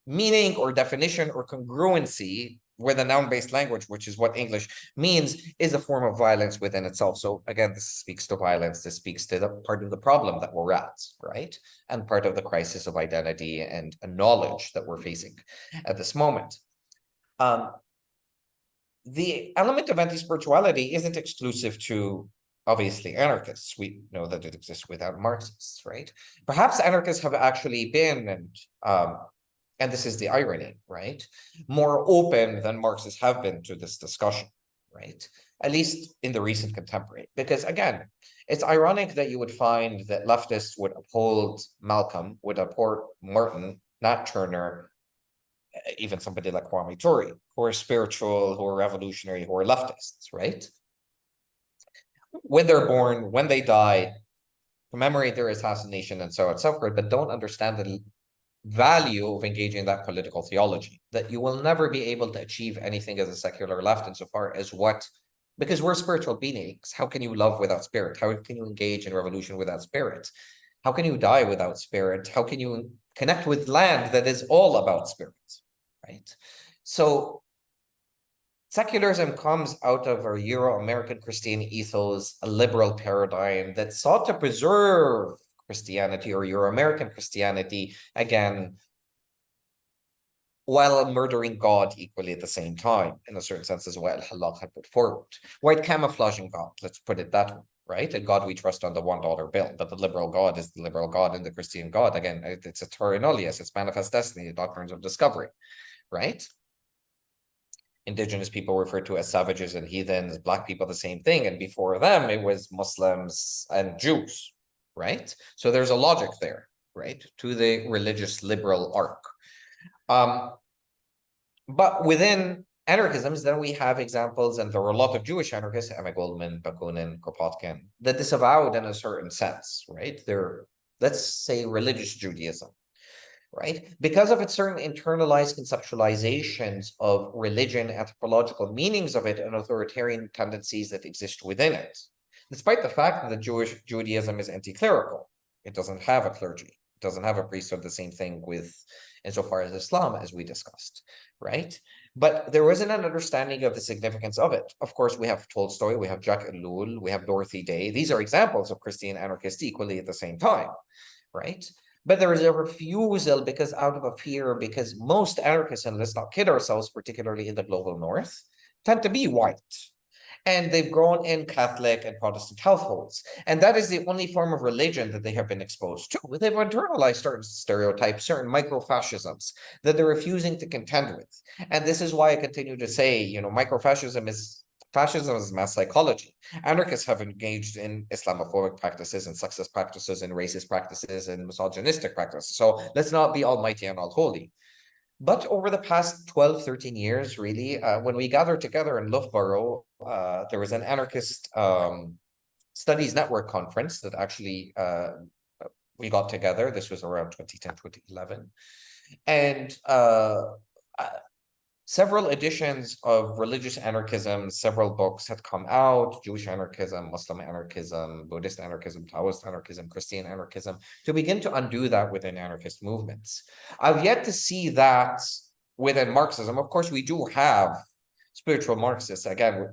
meaning or definition or congruency with a noun-based language, which is what English means, is a form of violence within itself. So again, this speaks to violence. This speaks to the part of the problem that we're at, right? And part of the crisis of identity and knowledge that we're facing at this moment. The element of anti-spirituality isn't exclusive to, obviously, anarchists. We know that it exists without Marxists, right? Perhaps anarchists have actually been, and this is the irony, right, more open than Marxists have been to this discussion, right? At least in the recent contemporary. Because again, it's ironic that you would find that leftists would uphold Malcolm, would uphold Martin, not Turner, even somebody like Kwame Ture, who are spiritual, who are revolutionary, who are leftists, right? When they're born, when they die, commemorate their assassination and so on and so forth, but don't understand the value of engaging in that political theology, that you will never be able to achieve anything as a secular left insofar as because we're spiritual beings. How can you love without spirit? How can you engage in revolution without spirit? How can you die without spirit? How can you connect with land that is all about spirit, right? So secularism comes out of a Euro-American Christian ethos, a liberal paradigm that sought to preserve Christianity or Euro-American Christianity, again, while murdering God equally at the same time, in a certain sense, as well, Halak had put forward. White camouflaging God, let's put it that way, right? A God we trust on the $1 bill, but the liberal God is the liberal God, and the Christian God, again, it's a terra nullius, it's manifest destiny, the doctrines of discovery, right? Indigenous people referred to as savages and heathens, Black people the same thing, and before them it was Muslims and Jews, right? So there's a logic there, right, to the religious liberal arc. But within anarchisms, then we have examples, and there were a lot of Jewish anarchists, Emma Goldman, Bakunin, Kropotkin, that disavowed in a certain sense, right? They're, let's say, religious Judaism, right? Because of its certain internalized conceptualizations of religion, anthropological meanings of it, and authoritarian tendencies that exist within it. Despite the fact that the Jewish Judaism is anti-clerical, it doesn't have a clergy, it doesn't have a priesthood, the same thing with, insofar as Islam, as we discussed, right? But there wasn't an understanding of the significance of it. Of course, we have Tolstoy, we have Jacques Ellul, we have Dorothy Day. These are examples of Christian anarchists equally at the same time, right? But there is a refusal because out of a fear, because most anarchists, and let's not kid ourselves, particularly in the global north, tend to be white. And they've grown in Catholic and Protestant households. And that is the only form of religion that they have been exposed to. They've internalized certain stereotypes, certain microfascisms that they're refusing to contend with. And this is why I continue to say, you know, microfascism is fascism is mass psychology. Anarchists have engaged in Islamophobic practices and sexist practices and racist practices and misogynistic practices. So let's not be almighty and all holy. But over the past 12, 13 years, really, when we gathered together in Loughborough, there was an anarchist studies network conference that actually we got together. This was around 2010, 2011. And several editions of religious anarchism, several books had come out: Jewish anarchism, Muslim anarchism, Buddhist anarchism, Taoist anarchism, Christian anarchism, to begin to undo that within anarchist movements. I've yet to see that within Marxism. Of course, we do have spiritual Marxists. Again,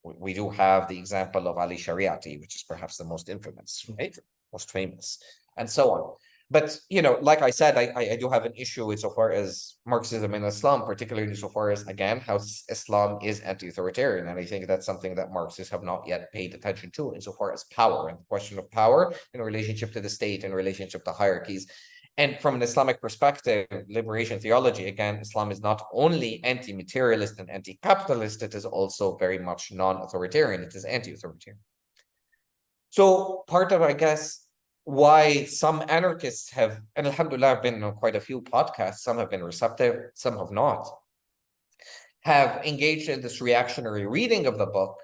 we do have the example of Ali Shariati, which is perhaps the most infamous, right? Most famous, and so on. But, you know, like I said, I do have an issue insofar as Marxism and Islam, particularly insofar as, again, how Islam is anti-authoritarian. And I think that's something that Marxists have not yet paid attention to insofar as power and the question of power in relationship to the state, in relationship to hierarchies. And from an Islamic perspective, liberation theology, again, Islam is not only anti-materialist and anti-capitalist, it is also very much non-authoritarian. It is anti-authoritarian. So part of, I guess, why some anarchists have, and alhamdulillah, I've been on quite a few podcasts, some have been receptive, some have not, have engaged in this reactionary reading of the book,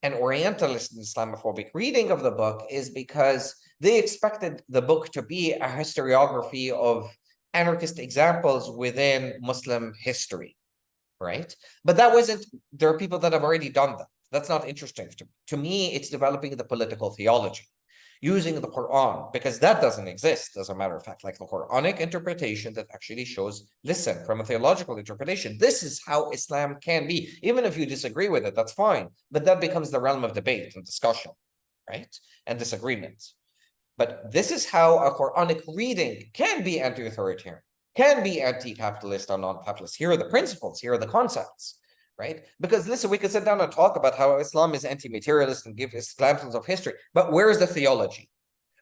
an Orientalist and Islamophobic reading of the book, is because they expected the book to be a historiography of anarchist examples within Muslim history, right? But that wasn't, there are people that have already done that. That's not interesting to me. To me, it's developing the political theology, using the Quran, because that doesn't exist, as a matter of fact, like the Quranic interpretation that actually shows, listen, from a theological interpretation, this is how Islam can be. Even if you disagree with it, that's fine. But that becomes the realm of debate and discussion, right? And disagreement. But this is how a Quranic reading can be anti-authoritarian, can be anti-capitalist or non-capitalist. Here are the principles, here are the concepts. Right? Because listen, we could sit down and talk about how Islam is anti-materialist and give examples of history, but where is the theology?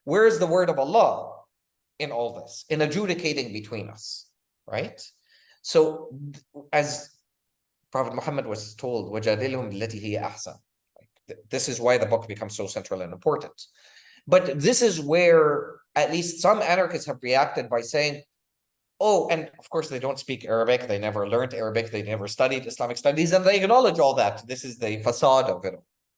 Where is the word of Allah in all this, in adjudicating between us, right? So as Prophet Muhammad was told, وَجَادِلْهُمْ بِالَّتِي هِيَ أَحْسَنُ. This is why the book becomes so central and important. But this is where at least some anarchists have reacted by saying, oh, and of course, they don't speak Arabic. They never learned Arabic. They never studied Islamic studies, and they acknowledge all that. This is the facade of it.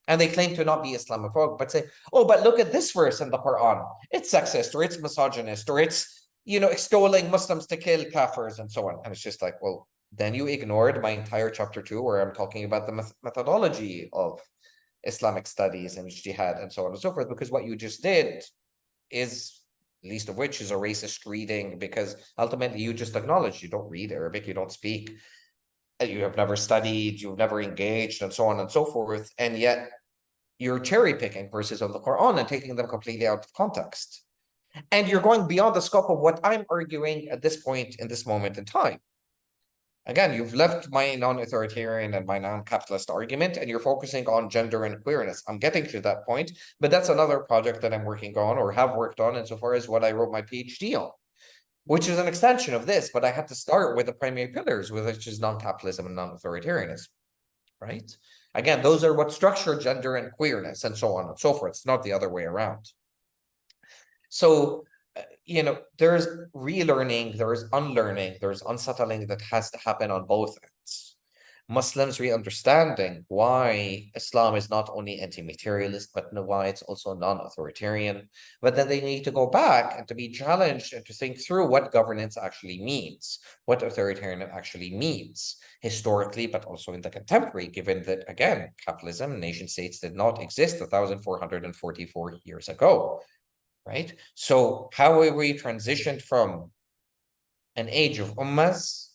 And they claim to not be Islamophobic, but say, oh, but look at this verse in the Quran. It's sexist, or it's misogynist, or it's, you know, extolling Muslims to kill kafirs and so on. And it's just like, well, then you ignored my entire chapter 2, where I'm talking about the methodology of Islamic studies and jihad and so on and so forth, because what you just did is, least of which is a racist reading, because ultimately you just acknowledge you don't read Arabic, you don't speak, you have never studied, you've never engaged, and so on and so forth, and yet you're cherry picking verses of the Quran and taking them completely out of context. And you're going beyond the scope of what I'm arguing at this point in this moment in time. Again, you've left my non-authoritarian and my non-capitalist argument, and you're focusing on gender and queerness. I'm getting to that point, but that's another project that I'm working on or have worked on insofar as what I wrote my PhD on. which is an extension of this, but I had to start with the primary pillars, which is non-capitalism and non-authoritarianism, right? Again, those are what structure gender and queerness and so on and so forth. It's not the other way around. So, there's relearning, there's unlearning, there's unsettling that has to happen on both ends. Muslims re-understanding why Islam is not only anti-materialist, but why it's also non-authoritarian. But then they need to go back and to be challenged and to think through what governance actually means, what authoritarian actually means historically, but also in the contemporary, given that, again, capitalism, nation states did not exist 1,444 years ago, right? So how have we transitioned from an age of ummas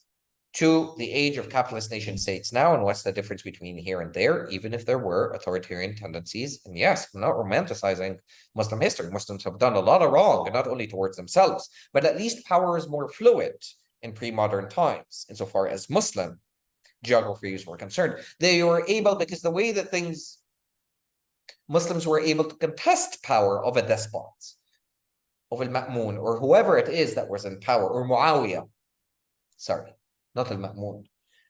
to the age of capitalist nation states now, and what's the difference between here and there, even if there were authoritarian tendencies? And yes, I'm not romanticizing Muslim history. Muslims have done a lot of wrong, not only towards themselves, but at least power is more fluid in pre-modern times, insofar as Muslim geographies were concerned. They were able, because the way that Muslims were able to contest power of a despot, of al-Ma'mun, or whoever it is that was in power, or Muawiyah, sorry, not al-Ma'mun,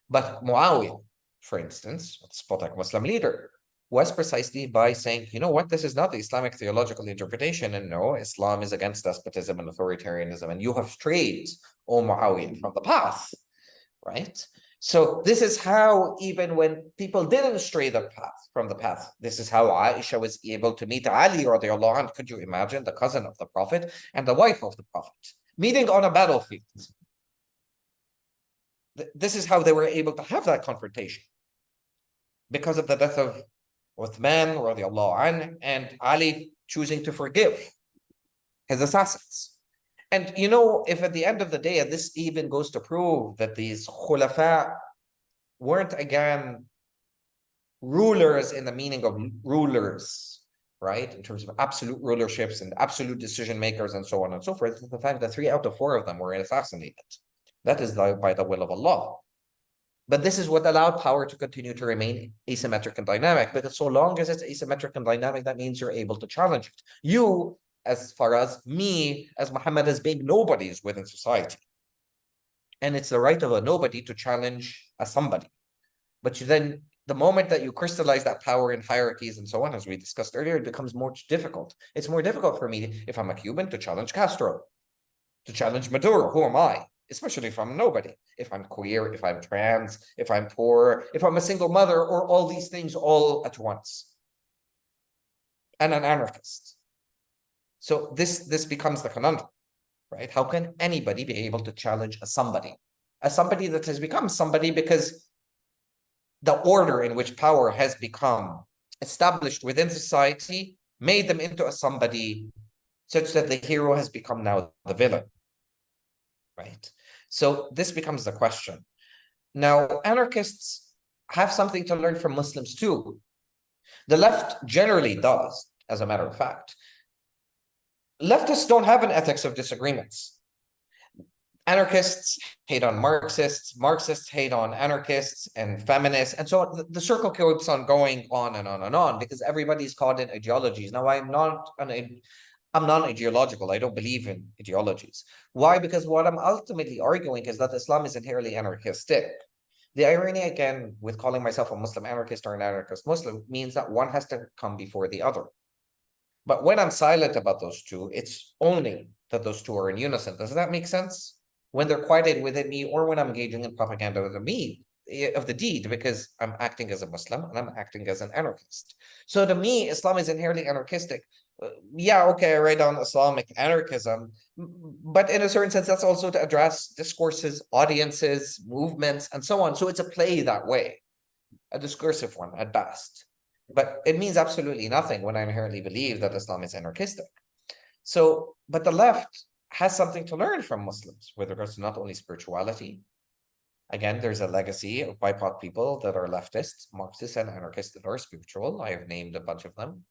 but Muawiyah, for instance, a despotic Muslim leader, was precisely by saying, you know what, this is not the Islamic theological interpretation, and no, Islam is against despotism and authoritarianism, and you have strayed, O Muawiyah, from the path, right? So this is how, even when people didn't stray from the path, this is how Aisha was able to meet Ali radiallahu anhu. Could you imagine, the cousin of the Prophet and the wife of the Prophet meeting on a battlefield? This is how they were able to have that confrontation, because of the death of Uthman radiallahu anhu and Ali choosing to forgive his assassins. And if at the end of the day, and this even goes to prove that these khulafa weren't, again, rulers in the meaning of rulers, right, in terms of absolute rulerships and absolute decision makers and so on and so forth, the fact that 3 out of 4 of them were assassinated. That is by the will of Allah. But this is what allowed power to continue to remain asymmetric and dynamic, because so long as it's asymmetric and dynamic, that means you're able to challenge it. You, as far as me, as Muhammad, as being nobodies within society. And it's the right of a nobody to challenge a somebody. But then, the moment that you crystallize that power in hierarchies and so on, as we discussed earlier, it becomes more difficult. It's more difficult for me, if I'm a Cuban, to challenge Castro, to challenge Maduro. Who am I? Especially if I'm nobody, if I'm queer, if I'm trans, if I'm poor, if I'm a single mother, or all these things all at once, and an anarchist. So this becomes the conundrum, right? How can anybody be able to challenge a somebody that has become somebody because the order in which power has become established within society made them into a somebody, such that the hero has become now the villain, right? So this becomes the question. Now, anarchists have something to learn from Muslims too. The left generally does, as a matter of fact. Leftists don't have an ethics of disagreements. Anarchists hate on Marxists, Marxists hate on anarchists and feminists, and so the circle keeps on going on and on and on, because everybody's caught in ideologies. Now, I'm non-ideological. I don't believe in ideologies. Why? Because what I'm ultimately arguing is that Islam is inherently anarchistic. The irony, again, with calling myself a Muslim anarchist or an anarchist Muslim, means that one has to come before the other. But when I'm silent about those two, it's only that those two are in unison. Does that make sense? When they're quieted within me, or when I'm engaging in propaganda of the deed, because I'm acting as a Muslim and I'm acting as an anarchist. So to me, Islam is inherently anarchistic. Yeah, okay, I write down Islamic anarchism, but in a certain sense, that's also to address discourses, audiences, movements, and so on. So it's a play that way, a discursive one at best. But it means absolutely nothing when I inherently believe that Islam is anarchistic. So, but the left has something to learn from Muslims with regards to not only spirituality. Again, there's a legacy of BIPOC people that are leftists, Marxists, and anarchists that are spiritual. I have named a bunch of them.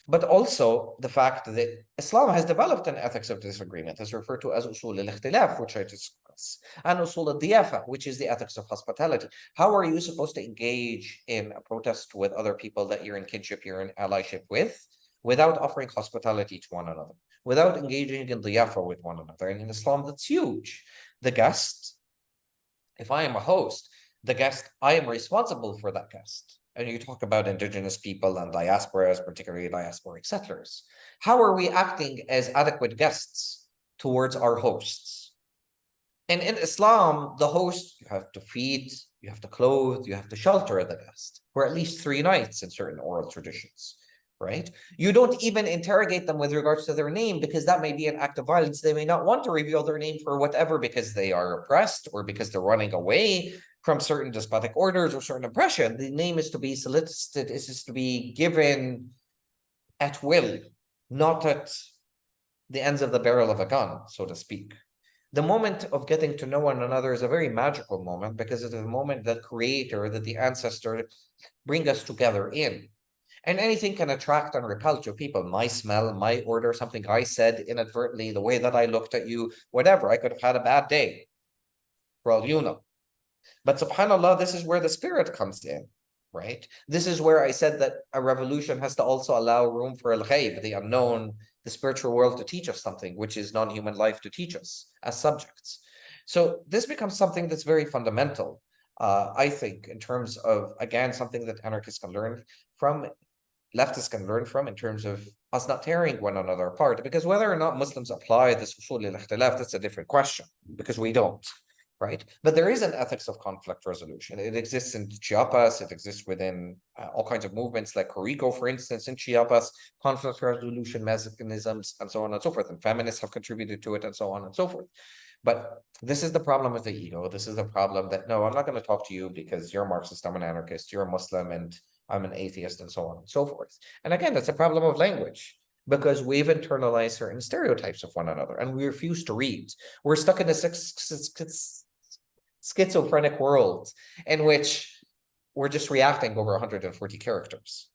But also the fact that Islam has developed an ethics of disagreement, as referred to as usul al-ikhtilaf, which I discuss, and usul al-diyafa, which is the ethics of hospitality. How are you supposed to engage in a protest with other people that you're in kinship, you're in allyship with, without offering hospitality to one another, without engaging in diaspora with one another. And in Islam, that's huge. The guest, if I am a host, the guest, I am responsible for that guest. And you talk about indigenous people and diasporas, particularly diasporic settlers. How are we acting as adequate guests towards our hosts? And in Islam, the host, you have to feed, you have to clothe, you have to shelter the guest for at least 3 nights in certain oral traditions, right? You don't even interrogate them with regards to their name, because that may be an act of violence. They may not want to reveal their name for whatever, because they are oppressed or because they're running away from certain despotic orders or certain oppression. The name is to be solicited, is to be given at will, not at the ends of the barrel of a gun, so to speak. The moment of getting to know one another is a very magical moment, because it's a moment that creator, that the ancestor bring us together in. And anything can attract and repel to people. My smell, my odor, something I said inadvertently, the way that I looked at you, whatever. I could have had a bad day, for all you know. But subhanAllah, this is where the spirit comes in, right? This is where I said that a revolution has to also allow room for al-ghayb, the unknown, the spiritual world, to teach us something, which is non-human life to teach us as subjects. So this becomes something that's very fundamental, I think, in terms of, again, something that anarchists can learn from, leftists can learn from, in terms of us not tearing one another apart. Because whether or not Muslims apply this usul al-ikhtilaf, that's a different question, because we don't. Right? But there is an ethics of conflict resolution. It exists in Chiapas. It exists within all kinds of movements like Corico, for instance, in Chiapas, conflict resolution mechanisms, and so on and so forth. And feminists have contributed to it, and so on and so forth. But this is the problem with the ego. This is the problem that, no, I'm not going to talk to you because you're a Marxist, I'm an anarchist, you're a Muslim, and I'm an atheist, and so on and so forth. And again, that's a problem of language, because we've internalized certain stereotypes of one another, and we refuse to read. We're stuck in a schizophrenic world in which we're just reacting over 140 characters,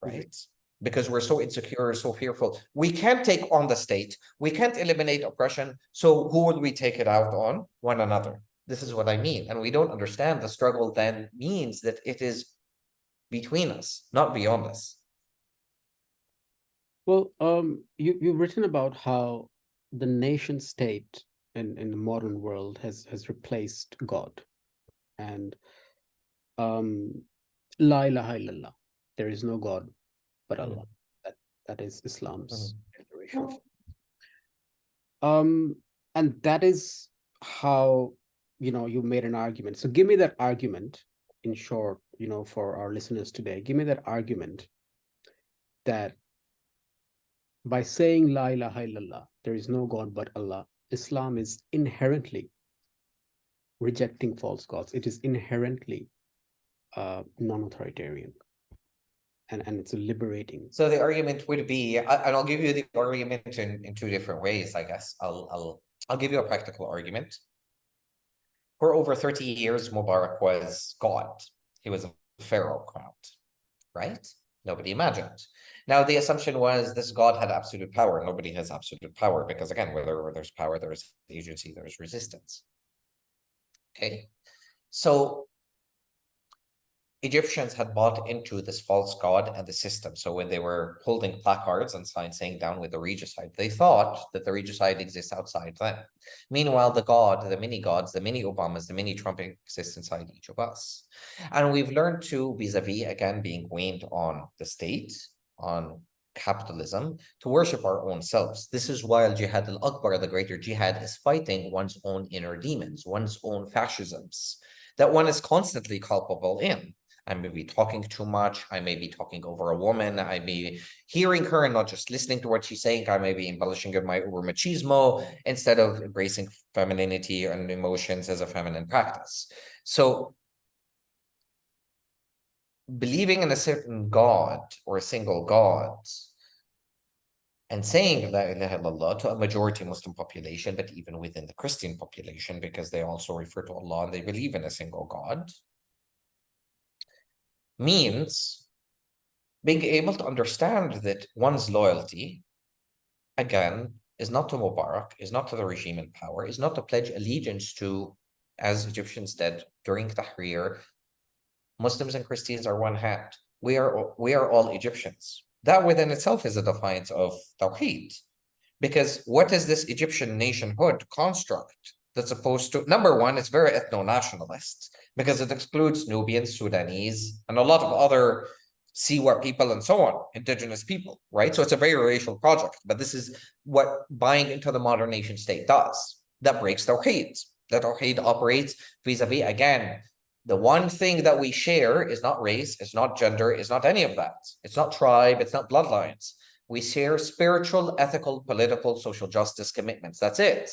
right? Because we're so insecure, so fearful. We can't take on the state. We can't eliminate oppression. So who will we take it out on? One another. This is what I mean. And we don't understand the struggle then means that it is between us, not beyond us. Well, you've written about how the nation state in the modern world has replaced God, and La ilaha illallah, there is no God but Allah. That is Islam's declaration. And that is how, you made an argument. So give me that argument in short, for our listeners today. Give me that argument that by saying La ilaha illallah, there is no God but Allah, Islam is inherently rejecting false gods. It is inherently non-authoritarian, and it's liberating. So the argument would be, and I'll give you the argument in 2 different ways, I guess. I'll give you a practical argument. For over 30 years, Mubarak was God. He was a pharaoh crowned, right? Nobody imagined. Now, the assumption was this God had absolute power. Nobody has absolute power, because again, where there's power, there's agency, there's resistance. Okay, so Egyptians had bought into this false god and the system. So when they were holding placards and signs saying down with the regicide, they thought that the regicide exists outside them. Meanwhile, the god, the mini gods, the mini Obamas, the mini Trump exist inside each of us. And we've learned to, vis-a-vis, again, being weaned on the state, on capitalism, to worship our own selves. This is why Al-Jihad al-Akbar, the greater jihad, is fighting one's own inner demons, one's own fascisms, that one is constantly culpable in. I may be talking too much. I may be talking over a woman. I may be hearing her and not just listening to what she's saying. I may be embellishing in my uber machismo instead of embracing femininity and emotions as a feminine practice. So believing in a certain God or a single God and saying La ilaha illallah to a majority Muslim population, but even within the Christian population, because they also refer to Allah and they believe in a single God, means being able to understand that one's loyalty, again, is not to Mubarak, is not to the regime in power, is not to pledge allegiance to, as Egyptians did during Tahrir, Muslims and Christians are one hand. We are all Egyptians. that within itself is a defiance of Tawheed. Because what is this Egyptian nationhood construct that's supposed to, number one, it's very ethno-nationalist because it excludes Nubians, Sudanese, and a lot of other Siwa people and so on, indigenous people, right? So it's a very racial project, but this is what buying into the modern nation state does. That breaks Tawheed. That Tawheed operates vis-a-vis, again, the one thing that we share is not race, it's not gender, it's not any of that. It's not tribe, it's not bloodlines. We share spiritual, ethical, political, social justice commitments. That's it.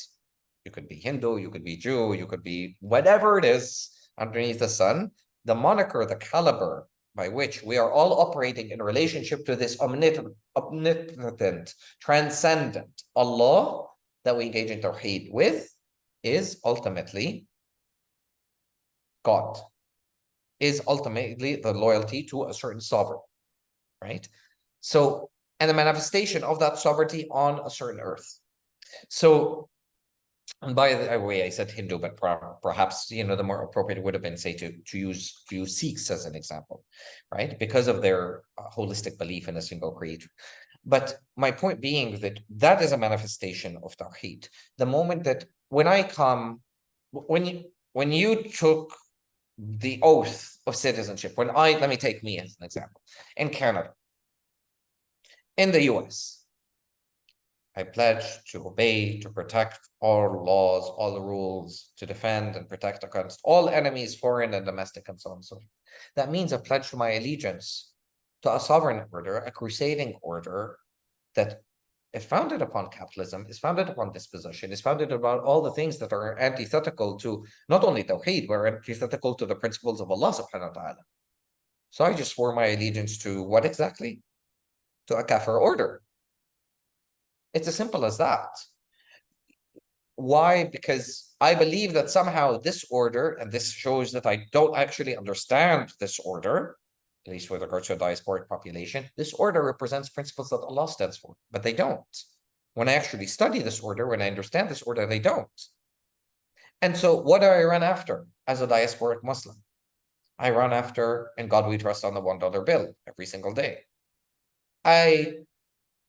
You could be Hindu, you could be Jew, you could be whatever it is underneath the sun. The moniker, the caliber by which we are all operating in relationship to this omnipotent, transcendent Allah that we engage in Tawheed with is ultimately God, is ultimately the loyalty to a certain sovereign, right? So, and the manifestation of that sovereignty on a certain earth. So, and by the way, I said Hindu, but perhaps, you know, the more appropriate would have been, say, to use Sikhs as an example, right? Because of their holistic belief in a single creator. But my point being that that is a manifestation of Tawheed. The moment that when you took the oath of citizenship, let me take me as an example, in Canada, in the US, I pledge to obey, to protect all laws, all the rules, to defend and protect against all enemies, foreign and domestic, and so on and so forth. That means I pledge my allegiance to a sovereign order, a crusading order that is founded upon capitalism, is founded upon dispossession, is founded about all the things that are antithetical to not only Tawheed, but antithetical to the principles of Allah subhanahu wa ta'ala. So I just swore my allegiance to what exactly? To a kafir order. It's as simple as that. Why? Because I believe that somehow this order, and this shows that I don't actually understand this order, at least with regards to a diasporic population, this order represents principles that Allah stands for, but they don't. When I actually study this order, when I understand this order, they don't. And so what do I run after as a diasporic Muslim? I run after, in God we trust, on the $1 bill every single day. I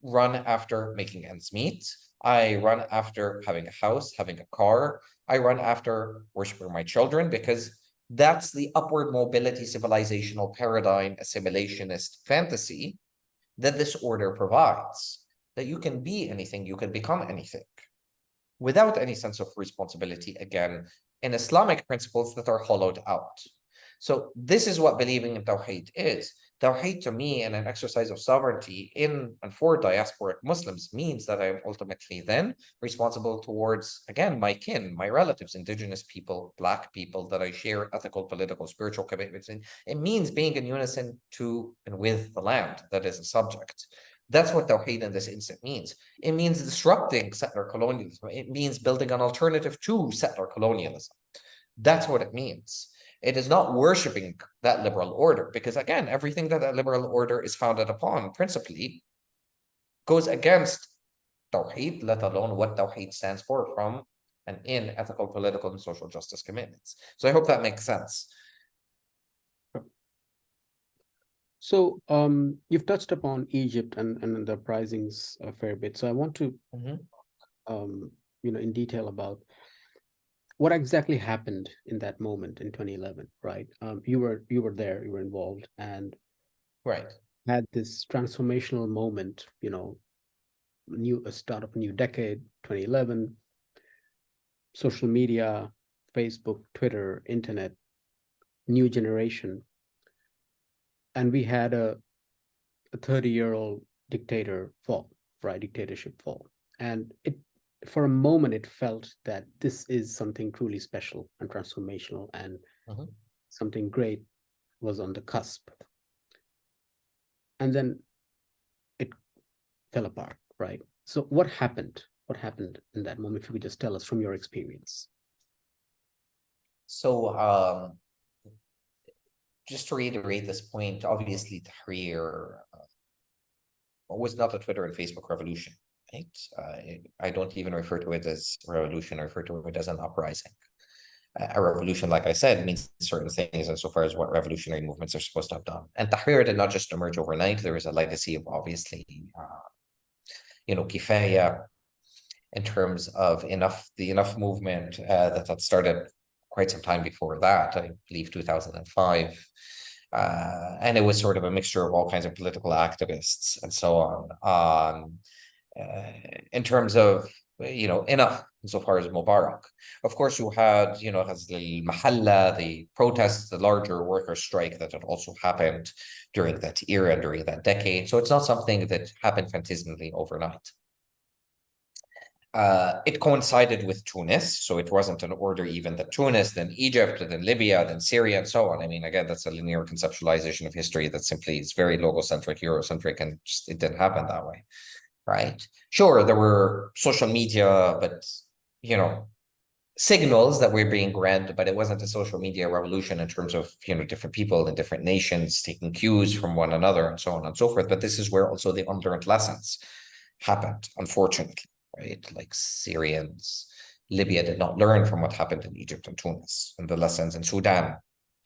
run after making ends meet. I run after having a house, having a car. I run after worshiping my children, because that's the upward mobility civilizational paradigm, assimilationist fantasy that this order provides, that you can be anything, you can become anything without any sense of responsibility, again, in Islamic principles that are hollowed out. So this is what believing in Tawheed is. Tawheed, to me, and an exercise of sovereignty in and for diasporic Muslims, means that I'm ultimately then responsible towards, again, my kin, my relatives, indigenous people, Black people that I share ethical, political, spiritual commitments in. It means being in unison to and with the land that is a subject. That's what Tawheed in this instant means. It means disrupting settler colonialism. It means building an alternative to settler colonialism. That's what it means. It is not worshiping that liberal order, because again, everything that liberal order is founded upon principally goes against Tawheed, let alone what Tawheed stands for from and in ethical, political, and social justice commitments. So I hope that makes sense. So you've touched upon Egypt and the uprisings a fair bit. So I want to, in detail about what exactly happened in that moment in 2011, right? You were there, you were involved, and had this transformational moment, a start of a new decade, 2011, social media, Facebook, Twitter, internet, new generation. And we had a 30-year-old dictatorship fall. And for a moment, it felt that this is something truly special and transformational, and something great was on the cusp. And then it fell apart, right? So what happened? What happened in that moment? If you could just tell us from your experience. So just to reiterate this point, obviously Tahrir was not a Twitter and Facebook revolution. Right? I don't even refer to it as a revolution. I refer to it as an uprising. A revolution, like I said, means certain things insofar as what revolutionary movements are supposed to have done. And Tahrir did not just emerge overnight. There is a legacy of obviously, kifaya, in terms of the enough movement that had started quite some time before that, I believe 2005. And it was sort of a mixture of all kinds of political activists and so on. In terms of, enough insofar as Mubarak. Of course, you had, has the Mahalla, the protests, the larger worker strike that had also happened during that era, during that decade. So it's not something that happened phantasmally overnight. It coincided with Tunis, so it wasn't an order even that Tunis, then Egypt, then Libya, then Syria, and so on. I mean, again, that's a linear conceptualization of history that simply is very logocentric, Eurocentric, and just, it didn't happen that way, right? Sure, there were social media, but, signals that were being read, but it wasn't a social media revolution in terms of, different people in different nations taking cues from one another and so on and so forth. But this is where also the unlearned lessons happened, unfortunately. Right? Like Syrians, Libya did not learn from what happened in Egypt and Tunis, and the lessons in Sudan,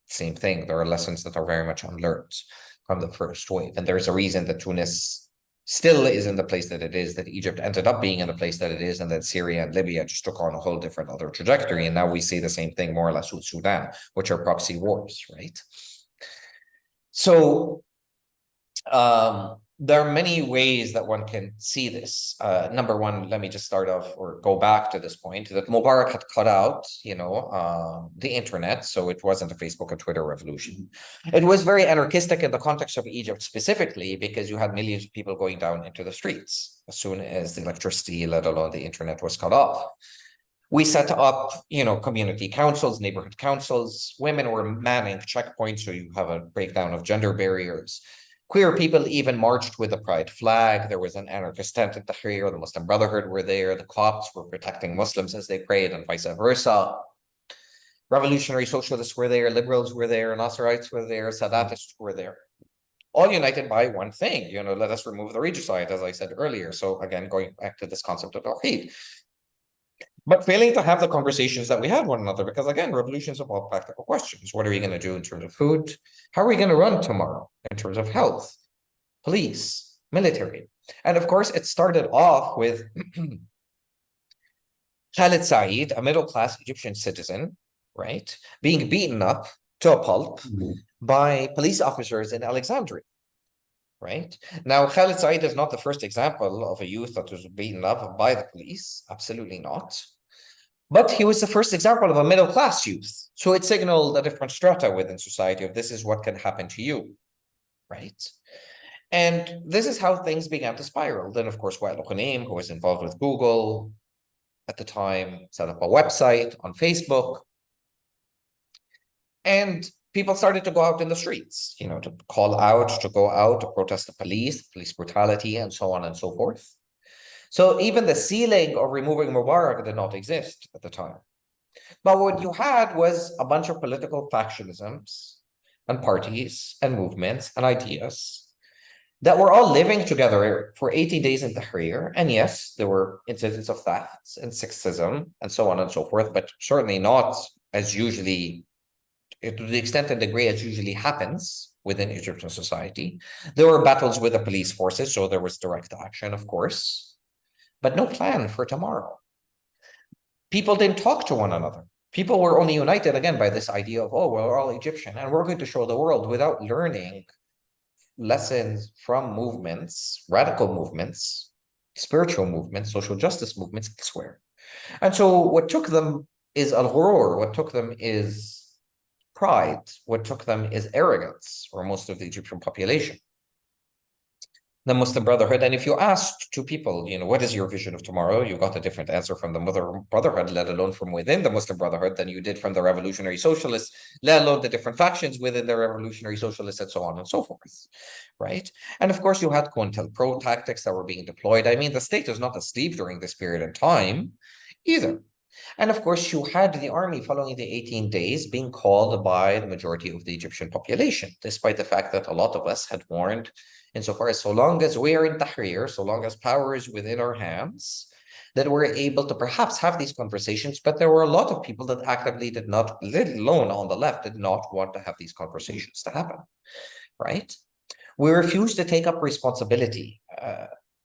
same thing. There are lessons that are very much unlearned from the first wave. And there's a reason that Tunis still is in the place that it is, that Egypt ended up being in the place that it is, and then Syria and Libya just took on a whole different other trajectory. And now we see the same thing more or less with Sudan, which are proxy wars, right? So, there are many ways that one can see this. Number one, let me just start off or go back to this point that Mubarak had cut out, the internet. So it wasn't a Facebook and Twitter revolution. It was very anarchistic in the context of Egypt specifically, because you had millions of people going down into the streets as soon as the electricity, let alone the internet, was cut off. We set up, community councils, neighborhood councils. Women were manning checkpoints, so you have a breakdown of gender barriers. Queer people even marched with the pride flag. There was an anarchist tent in Tahrir. The Muslim Brotherhood were there. The Copts were protecting Muslims as they prayed, and vice versa. Revolutionary socialists were there. Liberals were there. Nasrites were there. Sadatists were there. All united by one thing, let us remove the regicide, as I said earlier. So again, going back to this concept of Tawheed. But failing to have the conversations that we had one another, because again, revolutions involve practical questions. What are we going to do in terms of food? How are we going to run tomorrow in terms of health, police, military? And of course, it started off with Khalid Said, a middle-class Egyptian citizen, right, being beaten up to a pulp by police officers in Alexandria. Right? Now, Khalid Said is not the first example of a youth that was beaten up by the police. Absolutely not. But he was the first example of a middle-class youth. So it signaled a different strata within society of this is what can happen to you, right? And this is how things began to spiral. Then, of course, Wael Ghanem, who was involved with Google at the time, set up a website on Facebook. And people started to go out in the streets, to call out, to go out, to protest the police brutality, and so on and so forth. So even the ceiling of removing Mubarak did not exist at the time. But what you had was a bunch of political factionisms and parties and movements and ideas that were all living together for 80 days in Tahrir. And yes, there were incidents of thefts and sexism and so on and so forth, but certainly not as usually, to the extent and degree as usually happens within Egyptian society. There were battles with the police forces, so there was direct action, of course, but no plan for tomorrow. People didn't talk to one another. People were only united, again, by this idea of, oh, we're all Egyptian, and we're going to show the world, without learning lessons from movements, radical movements, spiritual movements, social justice movements elsewhere. And so what took them is al-ghurur, what took them is pride, what took them is arrogance, or most of the Egyptian population. The Muslim Brotherhood, and if you asked two people, what is your vision of tomorrow, you got a different answer from the Muslim Brotherhood, let alone from within the Muslim Brotherhood, than you did from the Revolutionary Socialists, let alone the different factions within the Revolutionary Socialists, and so on and so forth, right? And of course, you had COINTELPRO tactics that were being deployed. I mean, the state is not asleep during this period in time either. And of course, you had the army following the 18 days being called by the majority of the Egyptian population, despite the fact that a lot of us had warned, insofar as so long as we are in Tahrir, so long as power is within our hands, that were able to perhaps have these conversations, but there were a lot of people that actively did not, let alone on the left, did not want to have these conversations to happen, right? We refuse to take up responsibility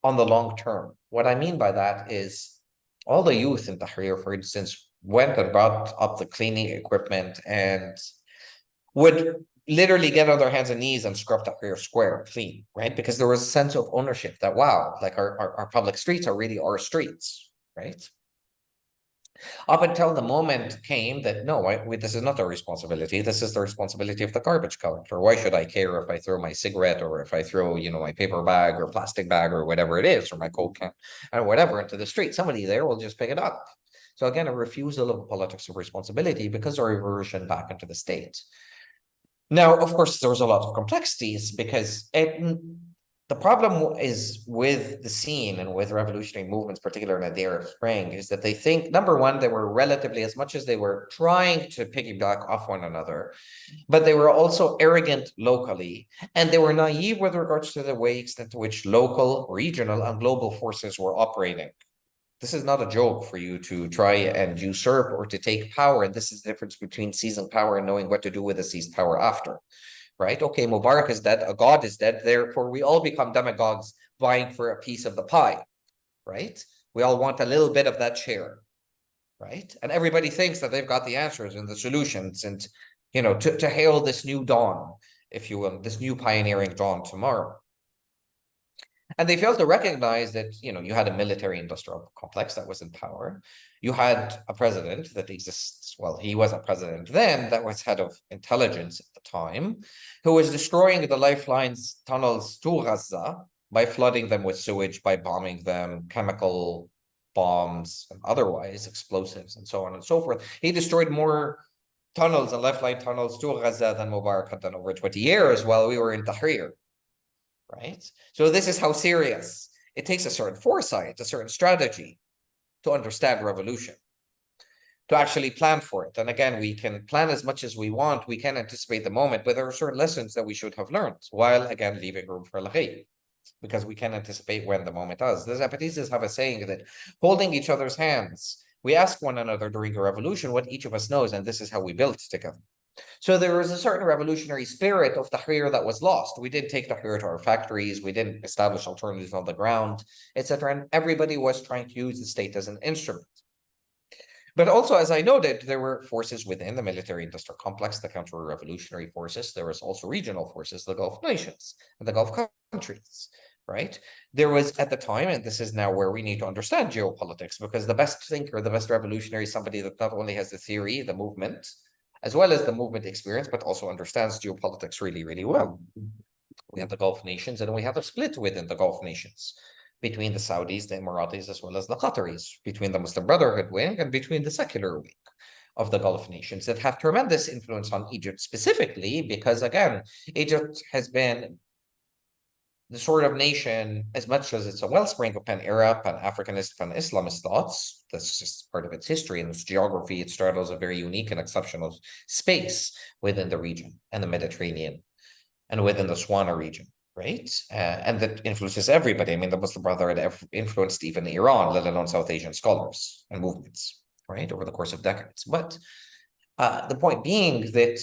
on the long term. What I mean by that is all the youth in Tahrir, for instance, went and brought up the cleaning equipment and would literally get on their hands and knees and scrub Tahrir Square clean, right? Because there was a sense of ownership that, wow, like our public streets are really our streets, right? Up until the moment came that, no, this is not our responsibility. This is the responsibility of the garbage collector. Why should I care if I throw my cigarette or if I throw, my paper bag or plastic bag or whatever it is, or my Coke can or whatever into the street? Somebody there will just pick it up. So again, a refusal of politics of responsibility because of reversion back into the state. Now, of course, there's a lot of complexities because the problem is with the scene and with revolutionary movements, particularly in the Arab Spring, is that they think, number one, they were relatively, as much as they were trying to piggyback off one another, but they were also arrogant locally, and they were naive with regards to the extent to which local, regional, and global forces were operating. This is not a joke for you to try and usurp or to take power, and this is the difference between seizing power and knowing what to do with the seized power after. Right? Okay, Mubarak is dead, a god is dead, therefore we all become demagogues vying for a piece of the pie, right? We all want a little bit of that share, right? And everybody thinks that they've got the answers and the solutions and, to hail this new dawn, if you will, this new pioneering dawn tomorrow. And they failed to recognize that, you had a military-industrial complex that was in power. You had a president that exists, well, he was a president then, that was head of intelligence at the time, who was destroying the lifelines, tunnels to Gaza by flooding them with sewage, by bombing them, chemical bombs, and otherwise explosives, and so on and so forth. He destroyed more tunnels and lifeline tunnels to Gaza than Mubarak had done over 20 years while we were in Tahrir. Right? So this is how serious. It takes a certain foresight, a certain strategy to understand revolution, to actually plan for it. And again, we can plan as much as we want. We can anticipate the moment, but there are certain lessons that we should have learned while, again, leaving room for al-ghayb, because we can anticipate when the moment does. The Zapatistas have a saying that holding each other's hands, we ask one another during a revolution what each of us knows, and this is how we build together. So there was a certain revolutionary spirit of Tahrir that was lost. We didn't take Tahrir to our factories. We didn't establish alternatives on the ground, etc. And everybody was trying to use the state as an instrument. But also, as I noted, there were forces within the military-industrial complex, the counter-revolutionary forces. There was also regional forces, the Gulf nations and the Gulf countries, right? There was at the time, and this is now where we need to understand geopolitics, because the best thinker, the best revolutionary is somebody that not only has the theory, the movement, as well as the movement experience, but also understands geopolitics really, really well. We have the Gulf nations, and we have a split within the Gulf nations between the Saudis, the Emiratis, as well as the Qataris, between the Muslim Brotherhood wing and between the secular wing of the Gulf nations that have tremendous influence on Egypt specifically, because again, Egypt has been the sort of nation, as much as it's a wellspring of pan-Arab, pan-Africanist, pan-Islamist thoughts, that's just part of its history and its geography. It straddles a very unique and exceptional space within the region and the Mediterranean and within the Swana region, right? And that influences everybody. I mean, the Muslim Brotherhood influenced even Iran, let alone South Asian scholars and movements, right, over the course of decades. But the point being that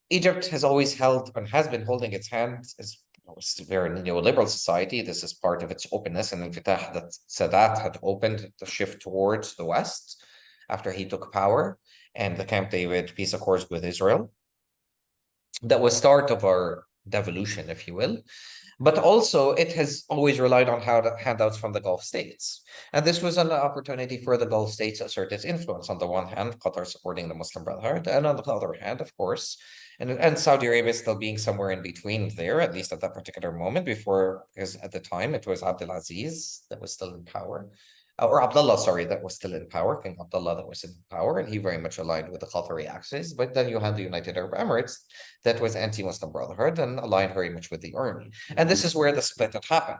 Egypt has always held and has been holding its hand as it's a very neoliberal society. This is part of its openness and infitah that Sadat had opened the shift towards the West after he took power, and the Camp David peace accords with Israel. That was start of our devolution, if you will. But also it has always relied on handouts from the Gulf states. And this was an opportunity for the Gulf states to assert its influence. On the one hand, Qatar supporting the Muslim Brotherhood, and on the other hand, of course, and Saudi Arabia still being somewhere in between there, at least at that particular moment, because at the time it was Abdulaziz that was still in power, or Abdullah, sorry, that was still in power, King Abdullah that was in power, and he very much aligned with the Qatari axis. But then you had the United Arab Emirates that was anti-Muslim Brotherhood and aligned very much with the army. And this is where the split had happened.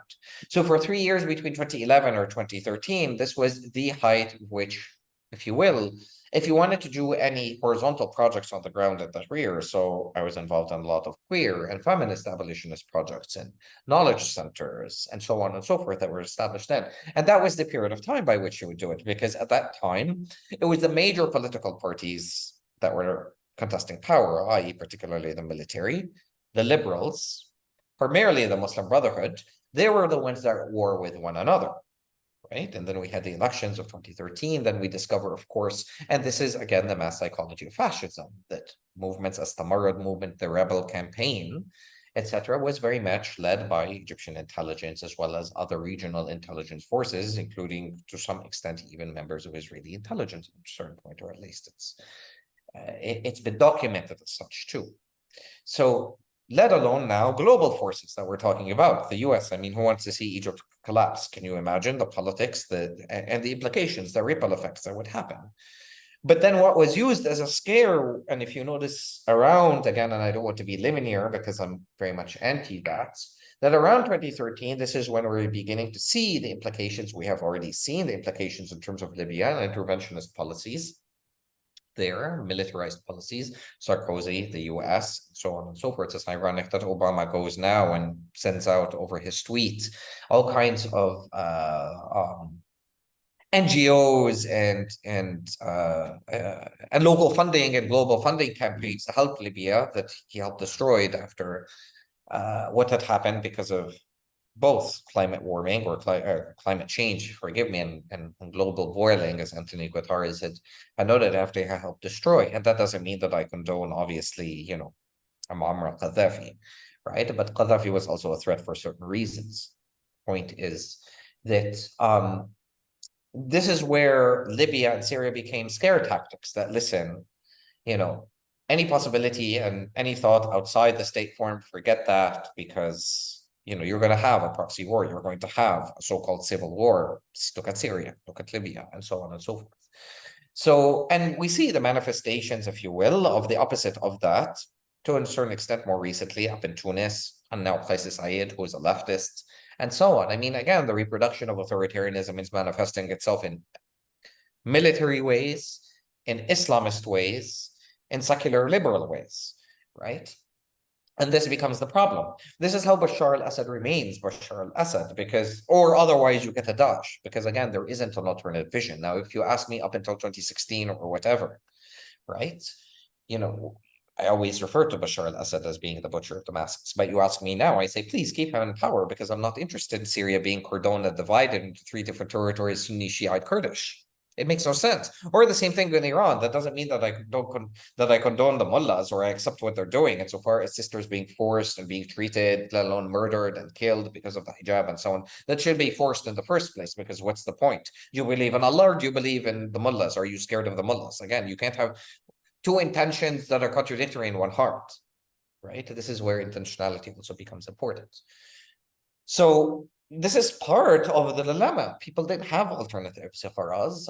So for 3 years between 2011 or 2013, this was the height which if you will, if you wanted to do any horizontal projects on the ground at the rear. So I was involved in a lot of queer and feminist abolitionist projects and knowledge centers and so on and so forth that were established then. And that was the period of time by which you would do it, because at that time, it was the major political parties that were contesting power, i.e. particularly the military, the liberals, primarily the Muslim Brotherhood. They were the ones that were at war with one another. Right. And then we had the elections of 2013. Then we discover, of course, and this is again the mass psychology of fascism, that movements as the Tamarrud movement, the rebel campaign, etc., was very much led by Egyptian intelligence as well as other regional intelligence forces, including to some extent even members of Israeli intelligence at a certain point, or at least it's been documented as such too. So let alone now global forces that we're talking about, the US. I mean, who wants to see Egypt collapse? Can you imagine the politics and the implications, the ripple effects that would happen? But then what was used as a scare, and if you notice around, again, and I don't want to be linear because I'm very much anti that around 2013, this is when we're beginning to see the implications. We have already seen the implications in terms of Libya and interventionist policies there, militarized policies, Sarkozy, the US, so on and so forth. It's ironic that Obama goes now and sends out over his tweet all kinds of NGOs and local funding and global funding campaigns to help Libya that he helped destroy after what had happened because of both climate warming or climate change, forgive me, and global boiling, as Anthony Guterres had noted, after he helped destroy. And that doesn't mean that I condone, obviously, you know, Muammar Gaddafi, right? But Gaddafi was also a threat for certain reasons. Point is that this is where Libya and Syria became scare tactics that, listen, you know, any possibility and any thought outside the state form, forget that, because you know, you're going to have a proxy war. You're going to have a so-called civil war. Look at Syria, look at Libya, and so on and so forth. So, and we see the manifestations, if you will, of the opposite of that to a certain extent more recently up in Tunis, and now Qais Said, who is a leftist, and so on. I mean, again, the reproduction of authoritarianism is manifesting itself in military ways, in Islamist ways, in secular liberal ways, right? And this becomes the problem. This is how Bashar al-Assad remains Bashar al-Assad, because, or otherwise you get a Daesh, because again, there isn't an alternate vision. Now, if you ask me up until 2016 or whatever, right? You know, I always refer to Bashar al-Assad as being the butcher of Damascus, but you ask me now, I say, please keep him in power, because I'm not interested in Syria being cordoned and divided into 3 different territories, Sunni, Shiite, Kurdish. It makes no sense. Or the same thing in Iran. That doesn't mean that I condone the mullahs or I accept what they're doing. Insofar as sisters being forced and being treated, let alone murdered and killed because of the hijab and so on, that should be forced in the first place. Because what's the point? Do you believe in Allah or do you believe in the mullahs? Are you scared of the mullahs? Again, you can't have 2 intentions that are contradictory in one heart, right? This is where intentionality also becomes important. So this is part of the dilemma. People didn't have alternatives for us,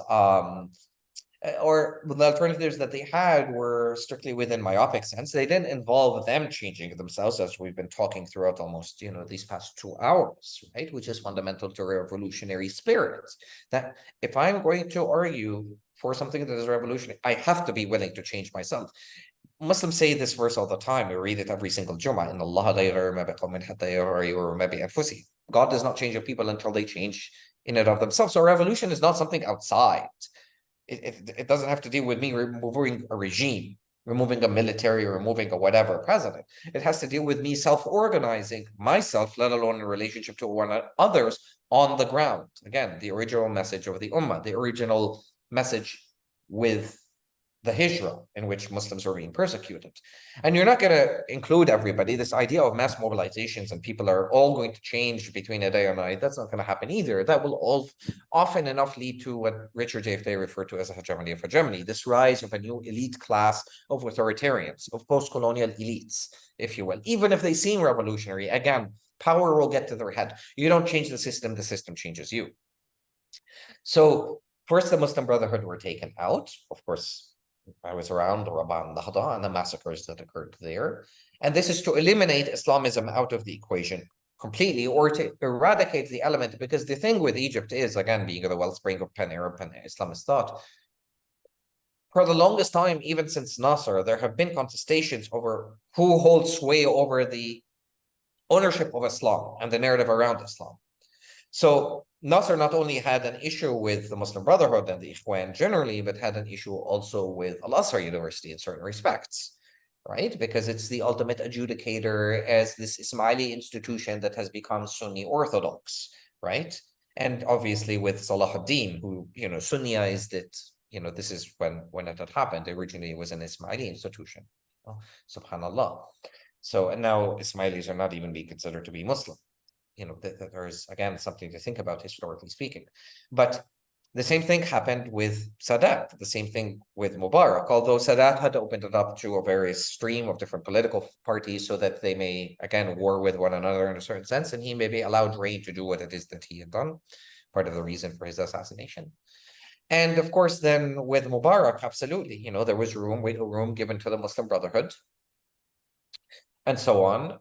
or the alternatives that they had were strictly within myopic sense. They didn't involve them changing themselves, as we've been talking throughout almost, you know, these past 2 hours, right? Which is fundamental to revolutionary spirit. That if I'm going to argue for something that is revolutionary, I have to be willing to change myself. Muslims say this verse all the time. We read it every single Jummah. In Allah, God does not change a people until they change in and of themselves. So revolution is not something outside. It doesn't have to deal with me removing a regime, removing a military, removing a whatever president. It has to deal with me self-organizing myself, let alone in relationship to others on the ground. Again, the original message of the Ummah, the original message with the Hijra, in which Muslims were being persecuted. And you're not going to include everybody. This idea of mass mobilizations and people are all going to change between a day and night, that's not going to happen either. That will all often enough lead to what Richard J. Day referred to as a hegemony of hegemony, this rise of a new elite class of authoritarians, of post-colonial elites, if you will. Even if they seem revolutionary, again, power will get to their head. You don't change the system changes you. So first, the Muslim Brotherhood were taken out. Of course, I was around the Rabaa and Nahda and the massacres that occurred there. And this is to eliminate Islamism out of the equation completely, or to eradicate the element, because the thing with Egypt is, again, being the wellspring of pan-Arab, pan-Islamist thought, for the longest time, even since Nasser, there have been contestations over who holds sway over the ownership of Islam and the narrative around Islam. So Nasser not only had an issue with the Muslim Brotherhood and the Ikhwan generally, but had an issue also with Al-Azhar University in certain respects, right? Because it's the ultimate adjudicator as this Ismaili institution that has become Sunni Orthodox, right? And obviously with Salahuddin, who, Sunniized it, this is when it had happened. Originally, it was an Ismaili institution. Oh, subhanallah. So, and now Ismailis are not even being considered to be Muslim. There's, again, something to think about historically speaking. But the same thing happened with Sadat, the same thing with Mubarak, although Sadat had opened it up to a various stream of different political parties so that they may, again, war with one another in a certain sense, and he maybe allowed Reign to do what it is that he had done, part of the reason for his assassination. And of course, then with Mubarak, absolutely, there was room given to the Muslim Brotherhood, and so on,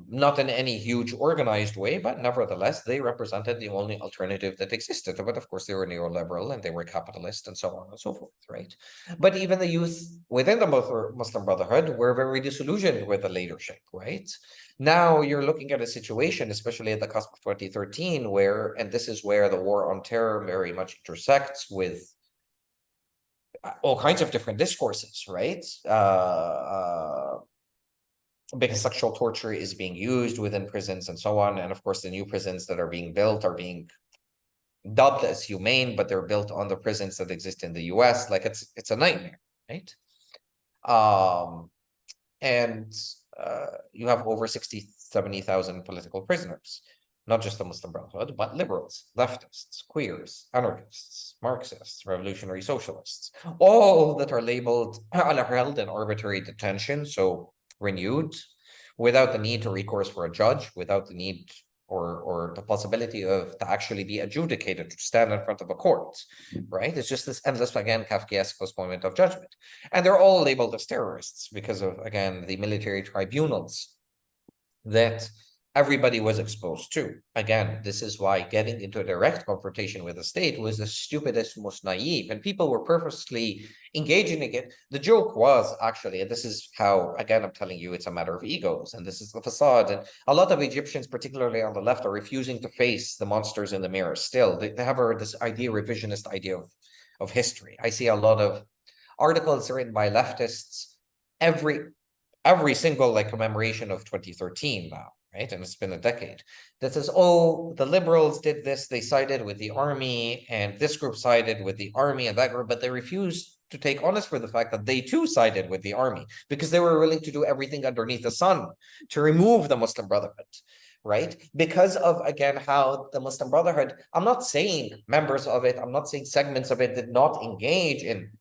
not in any huge organized way, but nevertheless, they represented the only alternative that existed. But of course, they were neoliberal and they were capitalist and so on and so forth, right? But even the youth within the Muslim Brotherhood were very disillusioned with the leadership, right? Now you're looking at a situation, especially at the cusp of 2013, where, and this is where the war on terror very much intersects with all kinds of different discourses, right? Because sexual torture is being used within prisons and so on. And of course, the new prisons that are being built are being dubbed as humane, but they're built on the prisons that exist in the US. Like it's a nightmare, right? And you have over 60, 70,000 political prisoners, not just the Muslim Brotherhood, but liberals, leftists, queers, anarchists, Marxists, revolutionary socialists, all that are labeled are held in arbitrary detention. So renewed without the need to recourse for a judge, without the need or the possibility of to actually be adjudicated, to stand in front of a court, right? It's just this endless, again, Kafkaesque postponement of judgment. And they're all labeled as terrorists because of, again, the military tribunals that everybody was exposed to. Again, this is why getting into a direct confrontation with the state was the stupidest, most naive, and people were purposely engaging in it. The joke was actually, and this is how, again, I'm telling you, it's a matter of egos, and this is the facade. And a lot of Egyptians, particularly on the left, are refusing to face the monsters in the mirror still. They have this idea, revisionist idea of history. I see a lot of articles written by leftists every single commemoration of 2013 now, right? And it's been a decade, that says, oh, the liberals did this, they sided with the army, and this group sided with the army and that group, but they refused to take honest for the fact that they too sided with the army because they were willing to do everything underneath the sun to remove the Muslim Brotherhood, right? Because of, again, how the Muslim Brotherhood, I'm not saying members of it, I'm not saying segments of it did not engage in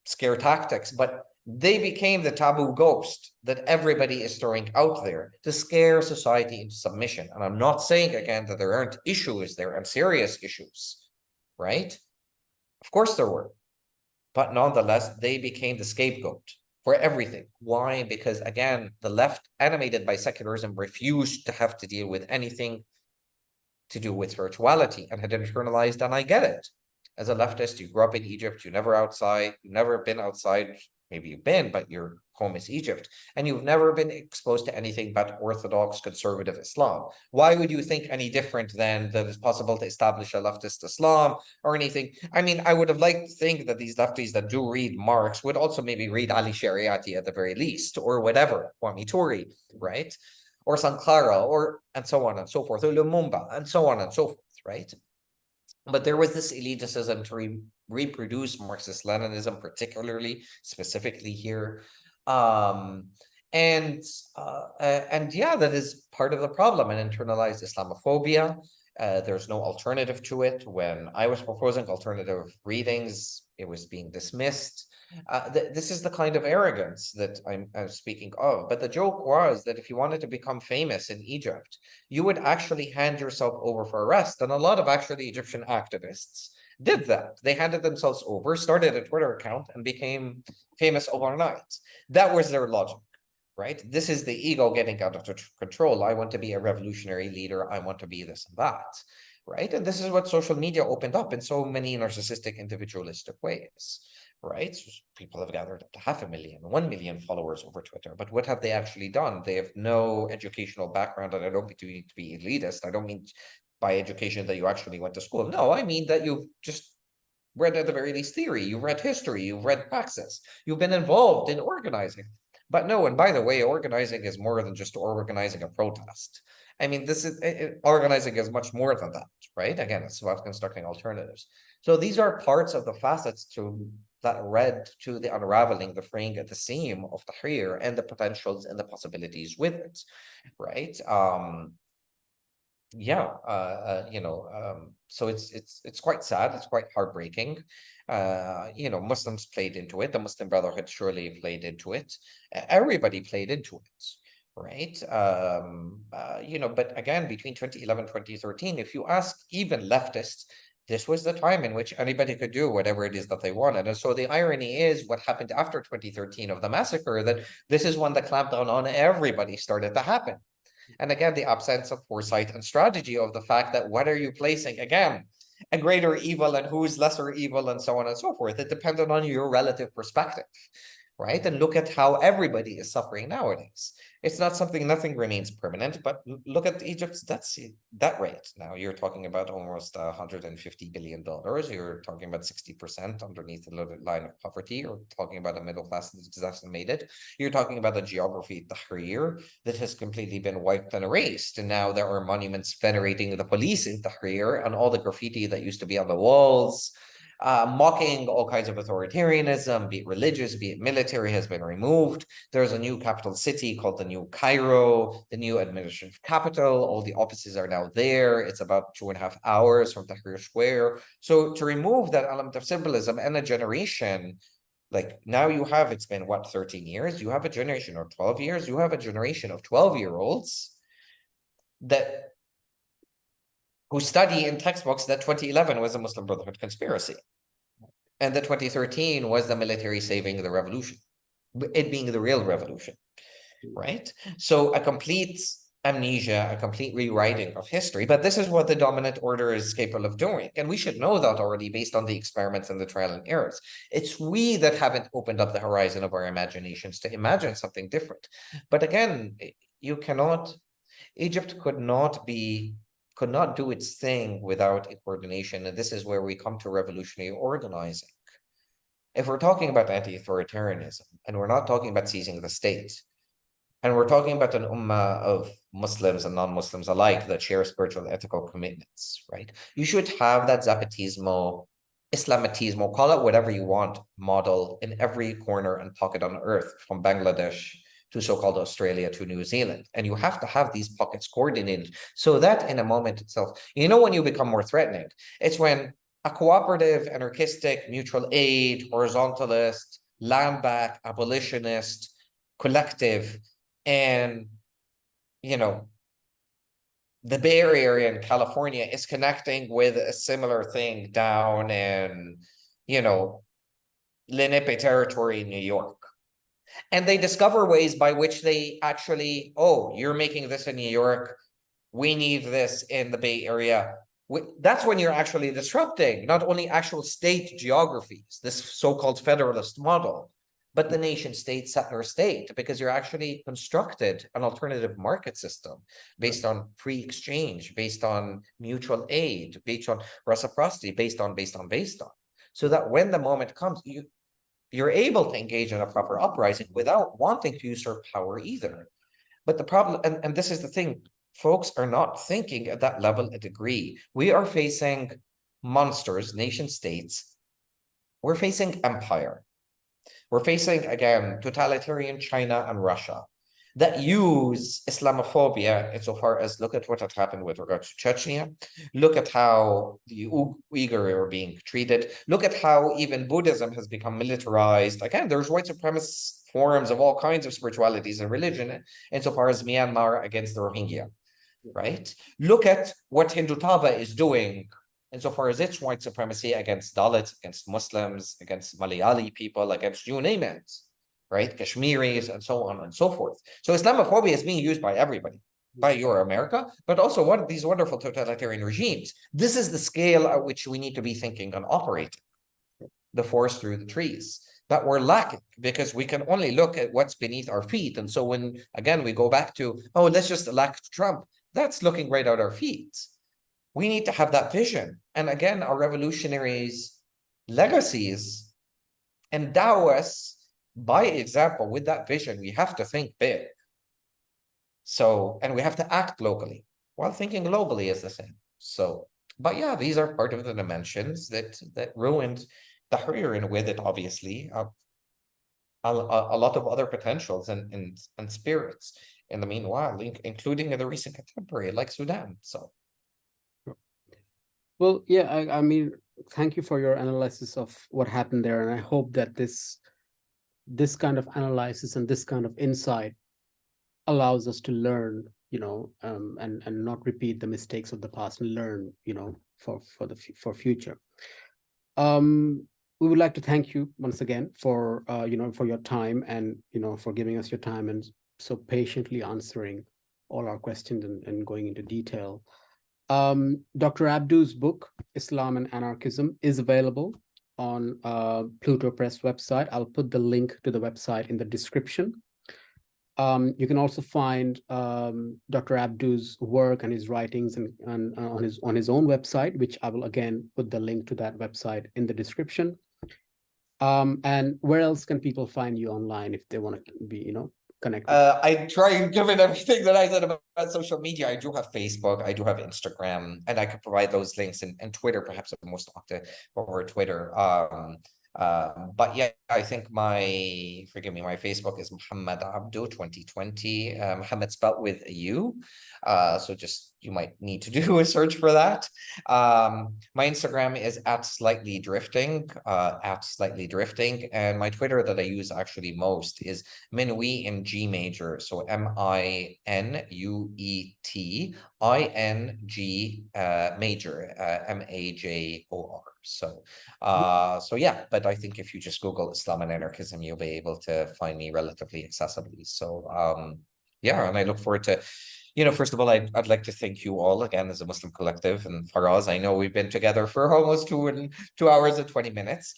scare tactics, but they became the taboo ghost that everybody is throwing out there to scare society into submission. And I'm not saying, again, that there aren't issues there and serious issues, right? Of course there were. But nonetheless, they became the scapegoat for everything. Why? Because, again, the left, animated by secularism, refused to have to deal with anything to do with spirituality and had internalized, and I get it. As a leftist, you grew up in Egypt, you've never been outside. Maybe you've been, but your home is Egypt, and you've never been exposed to anything but Orthodox conservative Islam. Why would you think any different than that it's possible to establish a leftist Islam or anything? I mean, I would have liked to think that these lefties that do read Marx would also maybe read Ali Shariati at the very least, or whatever, Kwame Ture, right? Or Sankara, and so on and so forth, or Lumumba, and so on and so forth, right? But there was this elitism to reproduce Marxist-Leninism, particularly, specifically here. And yeah, that is part of the problem, and internalized Islamophobia. There's no alternative to it. When I was proposing alternative readings, it was being dismissed. This is the kind of arrogance that I'm speaking of. But the joke was that if you wanted to become famous in Egypt, you would actually hand yourself over for arrest. And a lot of actually Egyptian activists did that. They handed themselves over, started a Twitter account, and became famous overnight. That was their logic, right? This is the ego getting out of control. I want to be a revolutionary leader. I want to be this and that, right? And this is what social media opened up in so many narcissistic, individualistic ways, right? So people have gathered up to 500,000, 1 million followers over Twitter, but what have they actually done? They have no educational background, and I don't mean to be elitist. I don't mean by education that you actually went to school. No, I mean that you've just read, at the very least, theory, you've read history, you've read praxis, you've been involved in organizing. But no, and by the way, organizing is more than just organizing a protest. I mean, this is organizing is much more than that, right? Again, it's about constructing alternatives. So these are parts of the facets that led to the unraveling, the fraying at the seam of Tahrir and the potentials and the possibilities with it, right? So it's quite sad, it's quite heartbreaking. Muslims played into it, the Muslim Brotherhood surely played into it, everybody played into it, right? But again, between 2011 2013, if you ask even leftists, this was the time in which anybody could do whatever it is that they wanted. And so the irony is what happened after 2013 of the massacre, that this is when the clampdown on everybody started to happen. And again, the absence of foresight and strategy of the fact that what are you placing, again, a greater evil and who's lesser evil and so on and so forth. It depended on your relative perspective, right? And look at how everybody is suffering nowadays. It's not something, nothing remains permanent, but look at Egypt's debt rate. Now you're talking about almost $150 billion. You're talking about 60% underneath the line of poverty. You're talking about a middle class that's decimated. You're talking about a geography, Tahrir, that has completely been wiped and erased. And now there are monuments venerating the police in Tahrir, and all the graffiti that used to be on the walls, mocking all kinds of authoritarianism, be it religious, be it military, has been removed. There's a new capital city called the New Cairo, the new administrative capital. All the offices are now there. It's about 2.5 hours from Tahrir Square. So to remove that element of symbolism and a generation, like now you have, it's been what, 13 years? You have a generation, or 12 years? You have a generation of 12-year-olds who study in textbooks that 2011 was a Muslim Brotherhood conspiracy. And that 2013 was the military saving the revolution, it being the real revolution, right? So a complete amnesia, a complete rewriting of history. But this is what the dominant order is capable of doing. And we should know that already based on the experiments and the trial and errors. It's we that haven't opened up the horizon of our imaginations to imagine something different. But again, Egypt could not do its thing without a coordination. And this is where we come to revolutionary organizing. If we're talking about anti-authoritarianism, and we're not talking about seizing the state, and we're talking about an ummah of Muslims and non-Muslims alike that share spiritual and ethical commitments, right? You should have that Zapatismo, Islamatismo, call it whatever you want, model in every corner and pocket on earth, from Bangladesh to so-called Australia to New Zealand. And you have to have these pockets coordinated so that in a moment itself, when you become more threatening, it's when a cooperative, anarchistic, mutual aid, horizontalist, land back, abolitionist, collective, and, the Bay Area in California is connecting with a similar thing down in, Lenape territory in New York. And they discover ways by which they actually, oh, you're making this in New York, we need this in the Bay Area. That's when you're actually disrupting not only actual state geographies, this so-called federalist model, but the nation state, settler state, because you're actually constructed an alternative market system based on free exchange, based on mutual aid, based on reciprocity, based on. So that when the moment comes, you're able to engage in a proper uprising without wanting to usurp power either. But the problem, and this is the thing, folks are not thinking at that level a degree. We are facing monsters, nation states. We're facing empire. We're facing, again, totalitarian China and Russia that use Islamophobia insofar as, look at what had happened with regards to Chechnya. Look at how the Uyghur are being treated. Look at how even Buddhism has become militarized. Again, there's white supremacist forms of all kinds of spiritualities and religion insofar as Myanmar against the Rohingya, right? Look at what Hindutva is doing insofar as its white supremacy against Dalits, against Muslims, against Malayali people, against you name it, right? Kashmiris and so on and so forth. So Islamophobia is being used by everybody. by your America, but also one of these wonderful totalitarian regimes. This is the scale at which we need to be thinking and operating. The forest through the trees that we're lacking, because we can only look at what's beneath our feet. And so when, again, we go back to, oh, let's just elect Trump, that's looking right at our feet. We need to have that vision. And again, our revolutionaries' legacies endow us by example with that vision. We have to think big. So, and we have to act locally while thinking globally is the same. So, but yeah, these are part of the dimensions that ruined Tahrir, and with it, obviously, a lot of other potentials and spirits in the meanwhile, including in the recent contemporary like Sudan. So, well, yeah, I mean, thank you for your analysis of what happened there, and I hope that this kind of analysis and this kind of insight allows us to learn, and not repeat the mistakes of the past, and learn, for future. We would like to thank you once again for for your time, and for giving us your time and so patiently answering all our questions and going into detail. Dr. Abdou's book, Islam and Anarchism, is available on Pluto Press website. I'll put the link to the website in the description. You can also find Dr. Abdou's work and his writings and on his own website, which I will again put the link to that website in the description. And where else can people find you online if they want to be, connected? I try and given everything that I said about social media, I do have Facebook, I do have Instagram, and I could provide those links, and Twitter, perhaps the most active over Twitter. But yeah, I think forgive me, my Facebook is Mohamed Abdou 2020. Mohamed spelled with a U. So just you might need to do a search for that. My Instagram is @slightly_drifting, and my Twitter that I use actually most is Minuit in G major. So MINUETING major, MAJOR. So yeah, but I think if you just Google Islam and Anarchism, you'll be able to find me relatively accessibly. So yeah, and I look forward to, first of all, I'd like to thank you all again as a Muslim collective, and Faraz, I know we've been together for almost 2 hours and 20 minutes.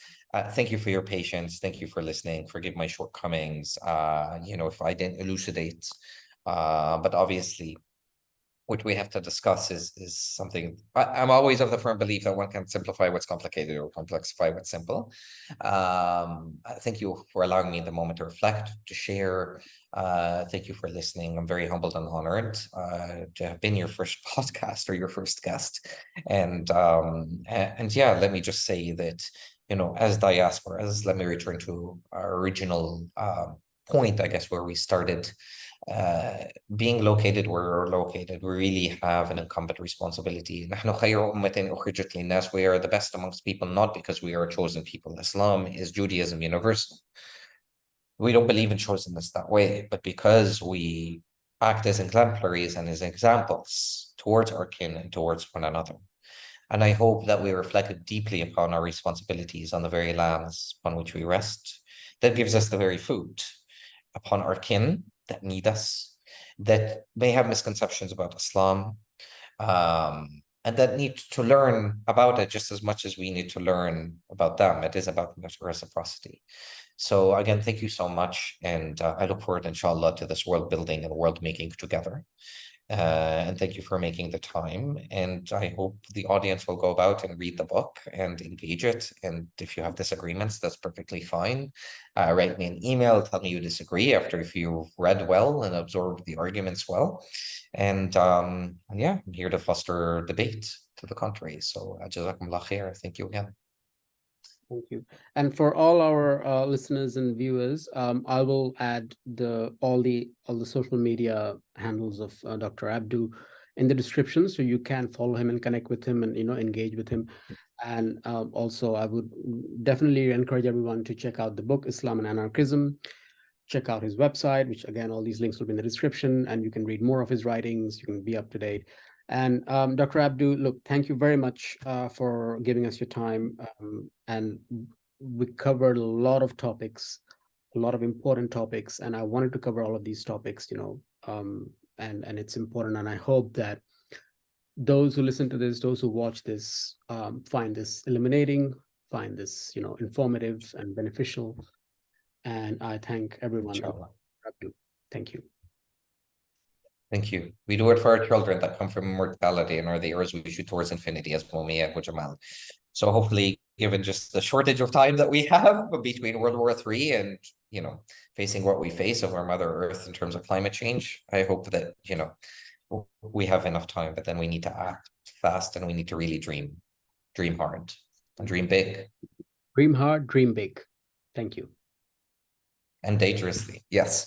Thank you for your patience. Thank you for listening. Forgive my shortcomings, if I didn't elucidate, but obviously what we have to discuss is something. I'm always of the firm belief that one can simplify what's complicated or complexify what's simple. Thank you for allowing me the moment to reflect, to share. Thank you for listening. I'm very humbled and honored to have been your first podcast or your first guest. And yeah, let me just say that, as diasporas, let me return to our original point, I guess, where we started. Being located where we're located, we really have an incumbent responsibility. نحن خير أمة أخرجت للناس. We are the best amongst people, not because we are a chosen people. Islam is Judaism universal. We don't believe in chosenness that way, but because we act as exemplaries and as examples towards our kin and towards one another. And I hope that we reflected deeply upon our responsibilities on the very lands upon which we rest. That gives us the very food upon our kin that need us, that may have misconceptions about Islam, and that need to learn about it just as much as we need to learn about them. It is about reciprocity. So again, thank you so much. And I look forward, inshallah, to this world building and world making together. And thank you for making the time. And I hope the audience will go about and read the book and engage it. And if you have disagreements, that's perfectly fine. Write me an email, tell me you disagree after if you've read well and absorbed the arguments well. And yeah, I'm here to foster debate to the contrary. So jazakumullah khair. Thank you again. Thank you. And for all our listeners and viewers, I will add all the social media handles of Dr. Abdou in the description, so you can follow him and connect with him and engage with him. And also, I would definitely encourage everyone to check out the book Islam and Anarchism. Check out his website, which again, all these links will be in the description, and you can read more of his writings. You can be up to date. And Dr. Abdou, look, thank you very much for giving us your time. And we covered a lot of topics, a lot of important topics, and I wanted to cover all of these topics, and it's important. And I hope that those who listen to this, those who watch this, find this illuminating, find this, informative and beneficial. And I thank everyone. Inshallah. Thank you. Thank you. We do it for our children that come from immortality and are the heirs we shoot towards infinity, as Mumia Jamal. So hopefully, given just the shortage of time that we have between World War III and, facing what we face of our Mother Earth in terms of climate change, I hope that, we have enough time, but then we need to act fast and we need to really dream hard and dream big. Dream hard, dream big. Thank you. And dangerously, yes.